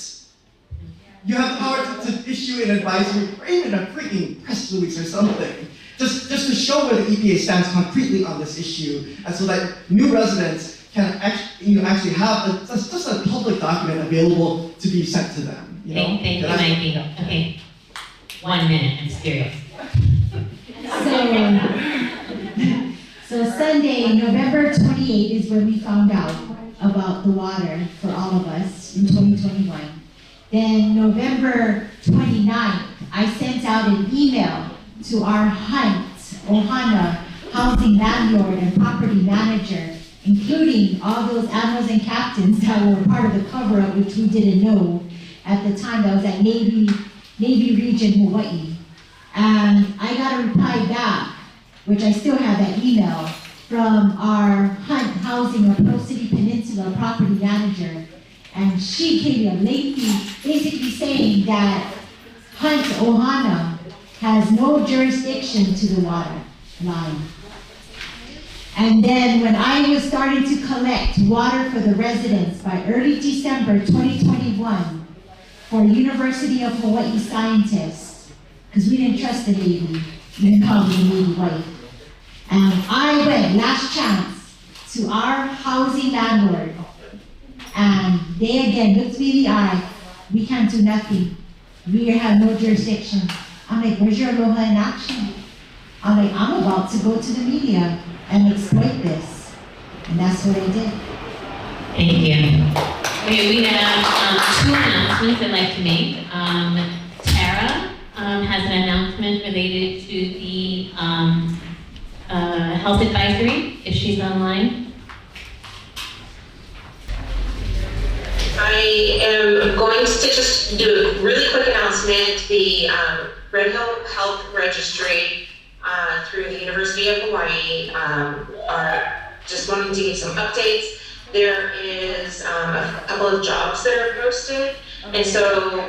You have the power to issue an advisory or even a freaking press release or something. Just to show where the EPA stands concretely on this issue, and so that new residents can actually have just a public document available to be sent to them. Thank you, Mikey. Okay, 1 minute, I'm serious. So Sunday, November 28th is when we found out about the water for all of us in 2021. Then November 29th, I sent out an email to our Hunt, Ohana housing landlord and property manager, including all those admirals and captains that were part of the cover-up, which we didn't know at the time. That was at Navy Region, Hawaii. And I got a reply back, which I still have that email, from our Hunt Housing or Pearl City Peninsula property manager. And she gave me a lengthy, basically saying that Hunt, Ohana, has no jurisdiction to the water line. And then when I was starting to collect water for the residents by early December 2021 for University of Hawaii scientists, because we didn't trust the Navy, we didn't call the Navy white. And I went last chance to our housing landlord, and they again looked me in the eye. We can't do nothing. We have no jurisdiction. I'm like, where's your aloha in action? I'm like, I'm about to go to the media and exploit this. And that's what I did. Thank you. Okay, we have 2 announcements I'd like to make. Tara has an announcement related to the health advisory, if she's online. I am going to just do a really quick announcement. The Red Hill Health Registry through the University of Hawaii are just wanting to give some updates. There is a couple of jobs that are posted. And so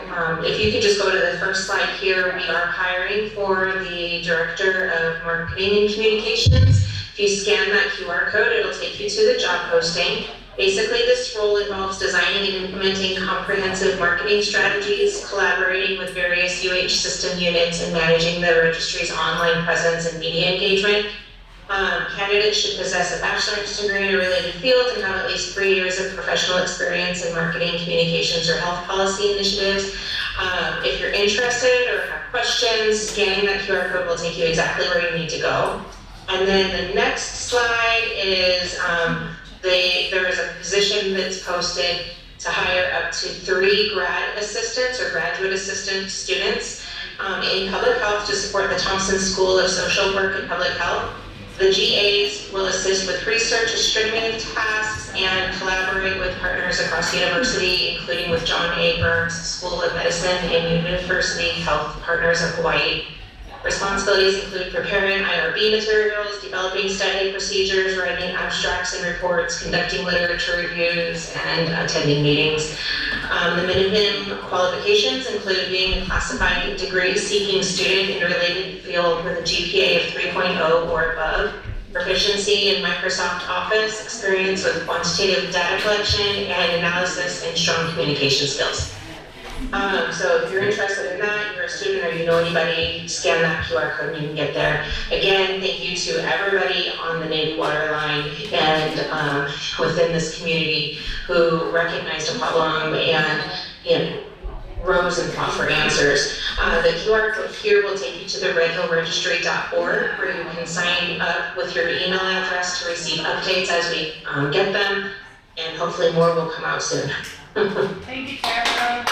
if you could just go to the first slide here, we are hiring for the Director of Marketing and Communications. If you scan that QR code, it'll take you to the job posting. Basically, this role involves designing and implementing comprehensive marketing strategies, collaborating with various UH system units, and managing the registry's online presence and media engagement. Candidates should possess a bachelor's degree in a related field and have at least 3 years of professional experience in marketing, communications, or health policy initiatives. If you're interested or have questions, scanning that QR code will take you exactly where you need to go. And then the next slide is there is a position that's posted to hire up to 3 grad assistants or graduate assistant students in public health to support the Thompson School of Social Work and Public Health. The GAs will assist with research, distributive tasks, and collaborate with partners across the university, including with John A. Burns School of Medicine and University Health Partners of Hawaii. Responsibilities include preparing IRB materials, developing study procedures, writing abstracts and reports, conducting literature reviews, and attending meetings. The minimum qualifications include being a classified degree-seeking student in a related field with a GPA of 3.0 or above, proficiency in Microsoft Office, experience with quantitative data collection and analysis, and strong communication skills. So if you're interested in that, you're a student or you know anybody, scan that QR code and you can get there. Again, thank you to everybody on the Navy water line and within this community who recognized a problem and rose and fought for answers. The QR code here will take you to the redhillregistry.org where you can sign up with your email address to receive updates as we get them, and hopefully more will come out soon. Thank you, Carol.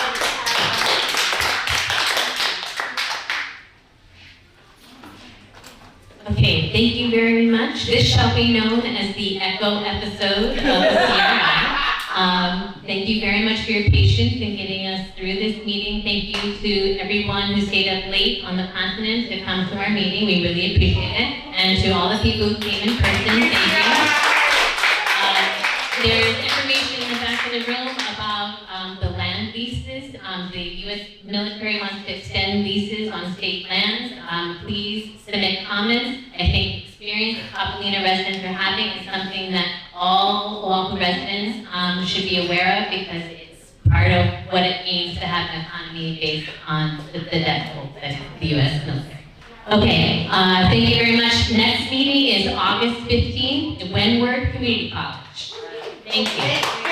Okay, thank you very much. This shall be known as the Echo episode of CRI. Thank you very much for your patience in getting us through this meeting. Thank you to everyone who stayed up late on the continent to come to our meeting. We really appreciate it. And to all the people who came in person, thank you. There is information in the back of the room about the land leases. The U.S. military wants to extend leases on state lands. Please submit comments. I think experience that Capilano residents are having is something that all Oahu residents should be aware of, because it's part of what it means to have an economy based on the debt toll of the U.S. military. Okay, thank you very much. Next meeting is August 15th at Windward Community College. Thank you.